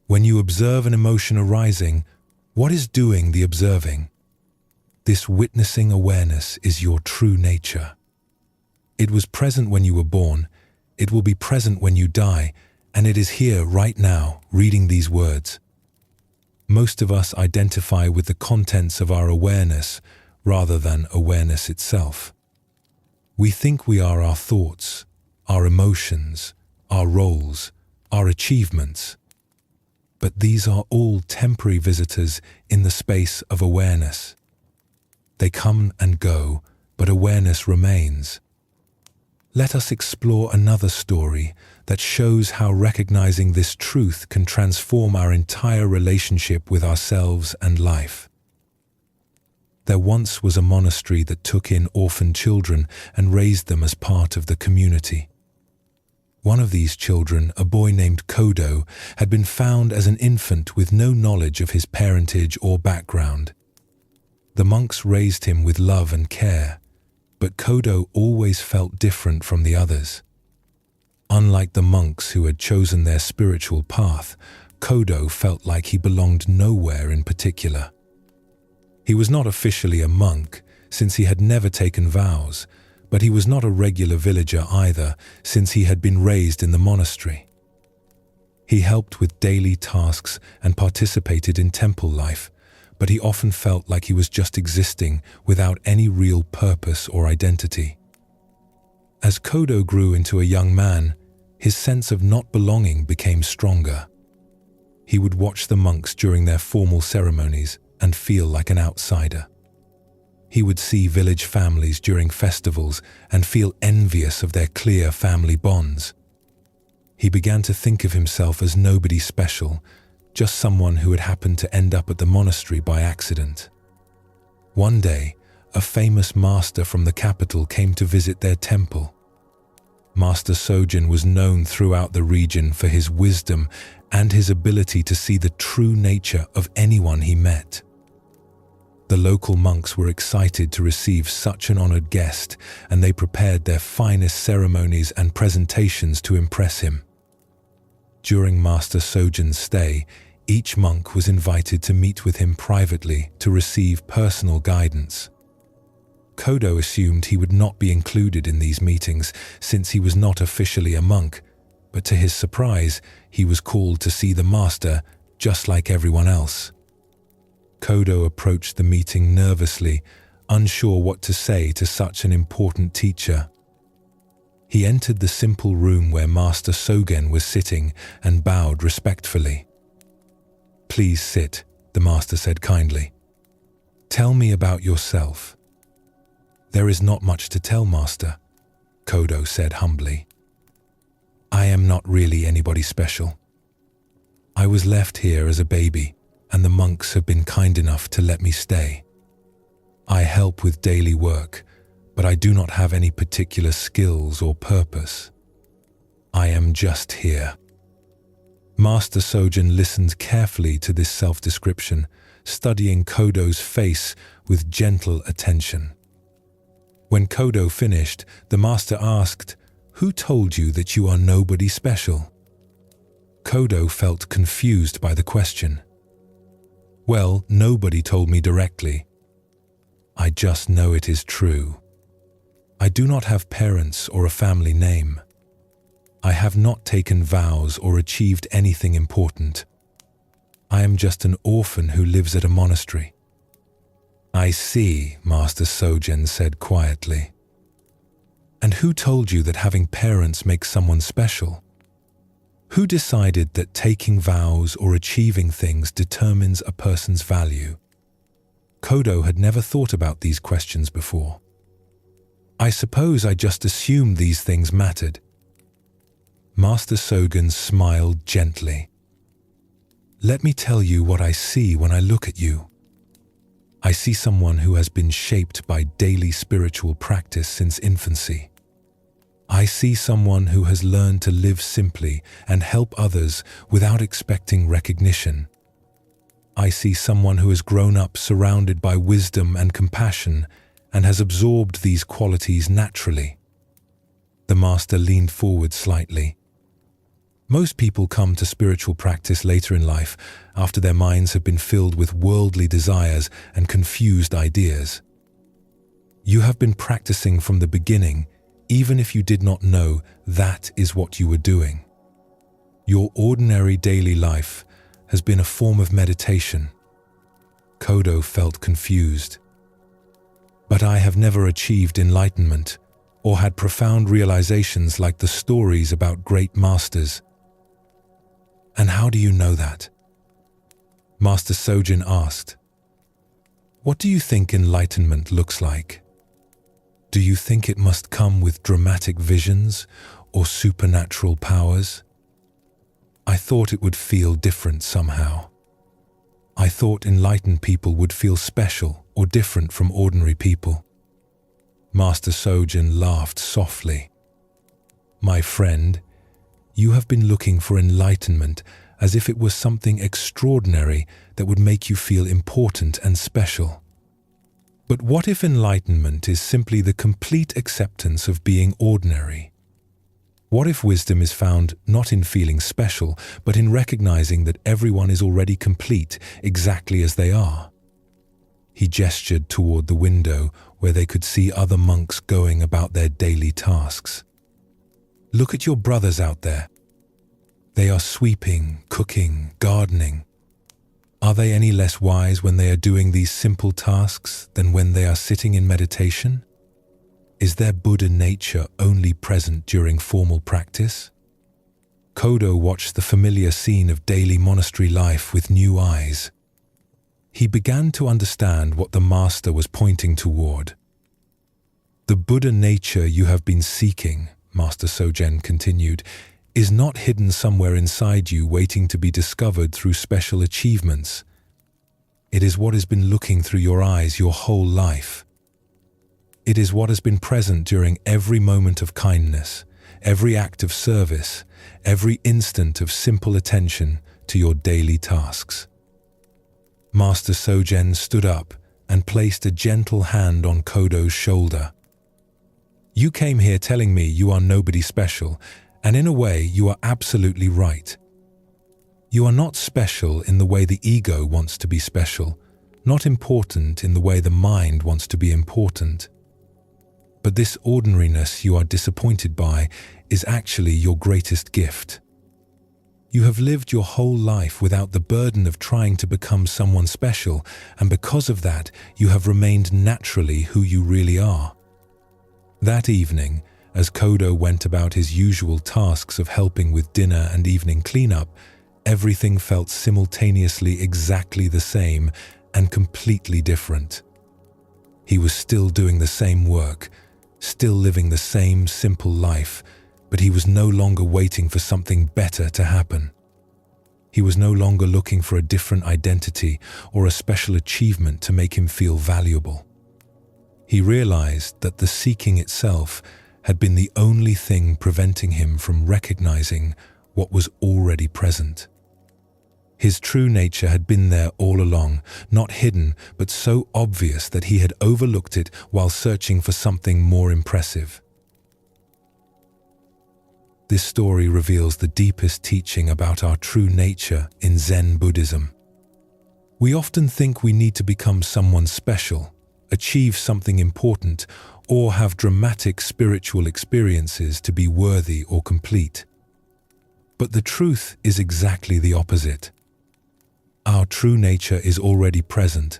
When you observe an emotion arising, what is doing the observing? This witnessing awareness is your true nature. It was present when you were born, it will be present when you die, and it is here right now, reading these words. Most of us identify with the contents of our awareness rather than awareness itself. We think we are our thoughts, our emotions, our roles, our achievements. But these are all temporary visitors in the space of awareness. They come and go, but awareness remains. Let us explore another story that shows how recognizing this truth can transform our entire relationship with ourselves and life. There once was a monastery that took in orphan children and raised them as part of the community. One of these children, a boy named Kodo, had been found as an infant with no knowledge of his parentage or background. The monks raised him with love and care, but Kodo always felt different from the others. Unlike the monks who had chosen their spiritual path, Kodo felt like he belonged nowhere in particular. He was not officially a monk, since he had never taken vows, but he was not a regular villager either, since he had been raised in the monastery. He helped with daily tasks and participated in temple life, but he often felt like he was just existing without any real purpose or identity. As Kodo grew into a young man, his sense of not belonging became stronger. He would watch the monks during their formal ceremonies and feel like an outsider. He would see village families during festivals and feel envious of their clear family bonds. He began to think of himself as nobody special, just someone who had happened to end up at the monastery by accident. One day, a famous master from the capital came to visit their temple. Master Sojin was known throughout the region for his wisdom and his ability to see the true nature of anyone he met. The local monks were excited to receive such an honored guest, and they prepared their finest ceremonies and presentations to impress him. During Master Sojin's stay, each monk was invited to meet with him privately to receive personal guidance. Kodo assumed he would not be included in these meetings since he was not officially a monk, but to his surprise, he was called to see the master just like everyone else. Kodo approached the meeting nervously, unsure what to say to such an important teacher. He entered the simple room where Master Sogen was sitting and bowed respectfully. "Please sit," the master said kindly. "Tell me about yourself." "There is not much to tell, master," Kodo said humbly. "I am not really anybody special. I was left here as a baby, and the monks have been kind enough to let me stay. I help with daily work, but I do not have any particular skills or purpose. I am just here." Master Sojin listened carefully to this self-description, studying Kodo's face with gentle attention. When Kodo finished, the master asked, "Who told you that you are nobody special?" Kodo felt confused by the question. Well, nobody told me directly. I just know it is true. I do not have parents or a family name. I have not taken vows or achieved anything important. I am just an orphan who lives at a monastery. I see, Master Sogen said quietly. And who told you that having parents makes someone special? Who decided that taking vows or achieving things determines a person's value? Kodo had never thought about these questions before. I suppose I just assumed these things mattered. Master Sogen smiled gently. Let me tell you what I see when I look at you. I see someone who has been shaped by daily spiritual practice since infancy. I see someone who has learned to live simply and help others without expecting recognition. I see someone who has grown up surrounded by wisdom and compassion and has absorbed these qualities naturally. The master leaned forward slightly. Most people come to spiritual practice later in life after their minds have been filled with worldly desires and confused ideas. You have been practicing from the beginning, even if you did not know that is what you were doing. Your ordinary daily life has been a form of meditation. Kodo felt confused. But I have never achieved enlightenment or had profound realizations like the stories about great masters. And how do you know that? Master Sogen asked. What do you think enlightenment looks like? Do you think it must come with dramatic visions or supernatural powers? I thought it would feel different somehow. I thought enlightened people would feel special or different from ordinary people. Master Sogen laughed softly. My friend, you have been looking for enlightenment as if it was something extraordinary that would make you feel important and special. But what if enlightenment is simply the complete acceptance of being ordinary? What if wisdom is found not in feeling special, but in recognizing that everyone is already complete exactly as they are? He gestured toward the window where they could see other monks going about their daily tasks. Look at your brothers out there. They are sweeping, cooking, gardening. Are they any less wise when they are doing these simple tasks than when they are sitting in meditation? Is their Buddha nature only present during formal practice? Kodo watched the familiar scene of daily monastery life with new eyes. He began to understand what the master was pointing toward. The Buddha nature you have been seeking, Master Sogen continued, is not hidden somewhere inside you waiting to be discovered through special achievements. It is what has been looking through your eyes your whole life. It is what has been present during every moment of kindness, every act of service, every instant of simple attention to your daily tasks. Master Sogen stood up and placed a gentle hand on Kodo's shoulder. You came here telling me you are nobody special, and in a way you are absolutely right. You are not special in the way the ego wants to be special, not important in the way the mind wants to be important. But this ordinariness you are disappointed by is actually your greatest gift. You have lived your whole life without the burden of trying to become someone special, and because of that, you have remained naturally who you really are. That evening, as Kodo went about his usual tasks of helping with dinner and evening cleanup, everything felt simultaneously exactly the same and completely different. He was still doing the same work, still living the same simple life, but he was no longer waiting for something better to happen. He was no longer looking for a different identity or a special achievement to make him feel valuable. He realized that the seeking itself had been the only thing preventing him from recognizing what was already present. His true nature had been there all along, not hidden, but so obvious that he had overlooked it while searching for something more impressive. This story reveals the deepest teaching about our true nature in Zen Buddhism. We often think we need to become someone special, achieve something important, or have dramatic spiritual experiences to be worthy or complete. But the truth is exactly the opposite. Our true nature is already present,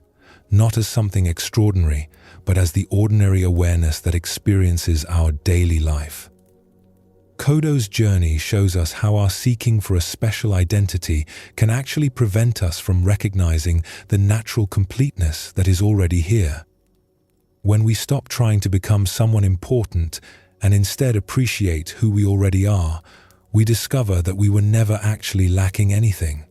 not as something extraordinary, but as the ordinary awareness that experiences our daily life. Kodo's journey shows us how our seeking for a special identity can actually prevent us from recognizing the natural completeness that is already here. When we stop trying to become someone important and instead appreciate who we already are, we discover that we were never actually lacking anything.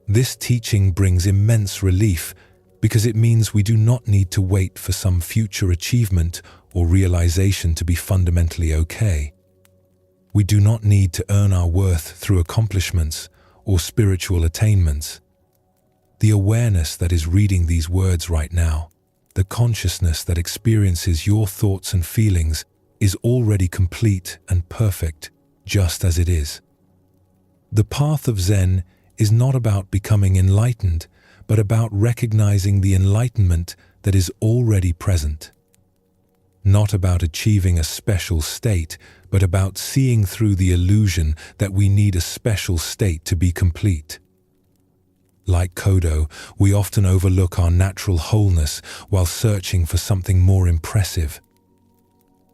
This teaching brings immense relief because it means we do not need to wait for some future achievement or realization to be fundamentally okay. We do not need to earn our worth through accomplishments or spiritual attainments. The awareness that is reading these words right now, the consciousness that experiences your thoughts and feelings, is already complete and perfect, just as it is. The path of Zen is not about becoming enlightened, but about recognizing the enlightenment that is already present. Not about achieving a special state, but about seeing through the illusion that we need a special state to be complete. Like Kodo, we often overlook our natural wholeness while searching for something more impressive.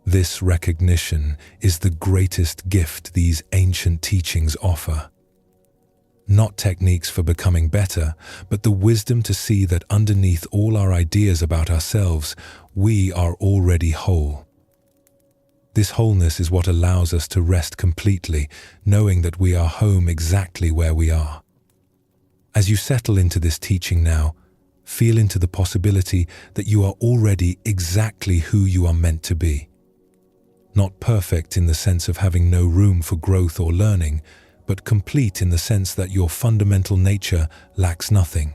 This recognition is the greatest gift these ancient teachings offer. Not techniques for becoming better, but the wisdom to see that underneath all our ideas about ourselves, we are already whole. This wholeness is what allows us to rest completely, knowing that we are home exactly where we are. As you settle into this teaching now, feel into the possibility that you are already exactly who you are meant to be. Not perfect in the sense of having no room for growth or learning, but complete in the sense that your fundamental nature lacks nothing.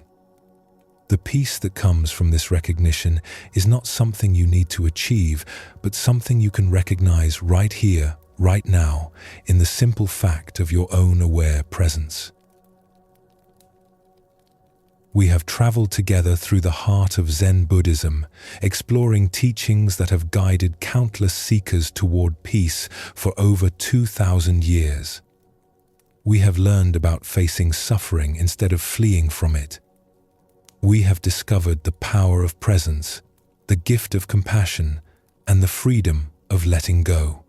The peace that comes from this recognition is not something you need to achieve, but something you can recognize right here, right now, in the simple fact of your own aware presence. We have traveled together through the heart of Zen Buddhism, exploring teachings that have guided countless seekers toward peace for over 2,000 years. We have learned about facing suffering instead of fleeing from it. We have discovered the power of presence, the gift of compassion, and the freedom of letting go.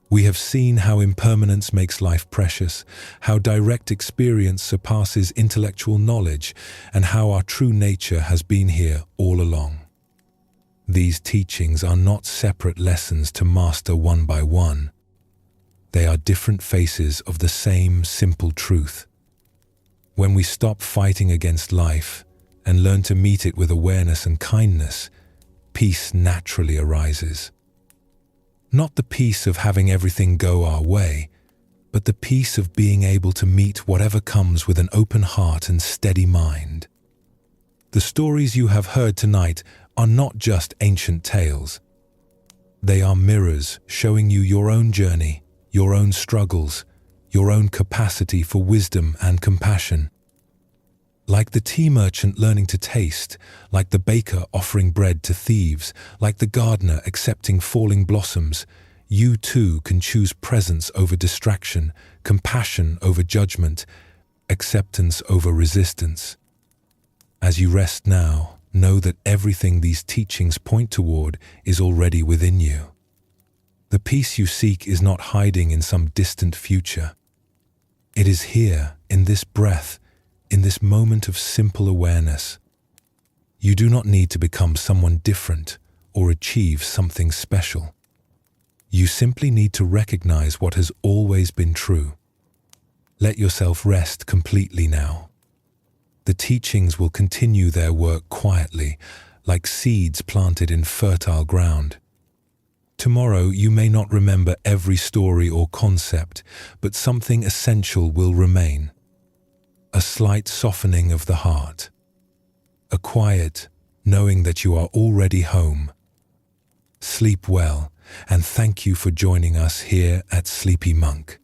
We have seen how impermanence makes life precious, how direct experience surpasses intellectual knowledge, and how our true nature has been here all along. These teachings are not separate lessons to master one by one. They are different faces of the same simple truth. When we stop fighting against life and learn to meet it with awareness and kindness, peace naturally arises. Not the peace of having everything go our way, but the peace of being able to meet whatever comes with an open heart and steady mind. The stories you have heard tonight are not just ancient tales. They are mirrors showing you your own journey, your own struggles, your own capacity for wisdom and compassion. Like the tea merchant learning to taste, like the baker offering bread to thieves, like the gardener accepting falling blossoms, you too can choose presence over distraction, compassion over judgment, acceptance over resistance. As you rest now, know that everything these teachings point toward is already within you. The peace you seek is not hiding in some distant future. It is here, in this breath, in this moment of simple awareness. You do not need to become someone different or achieve something special. You simply need to recognize what has always been true. Let yourself rest completely now. The teachings will continue their work quietly, like seeds planted in fertile ground. Tomorrow you may not remember every story or concept, but something essential will remain. A slight softening of the heart. A quiet, knowing that you are already home. Sleep well, and thank you for joining us here at Sleepy Monk.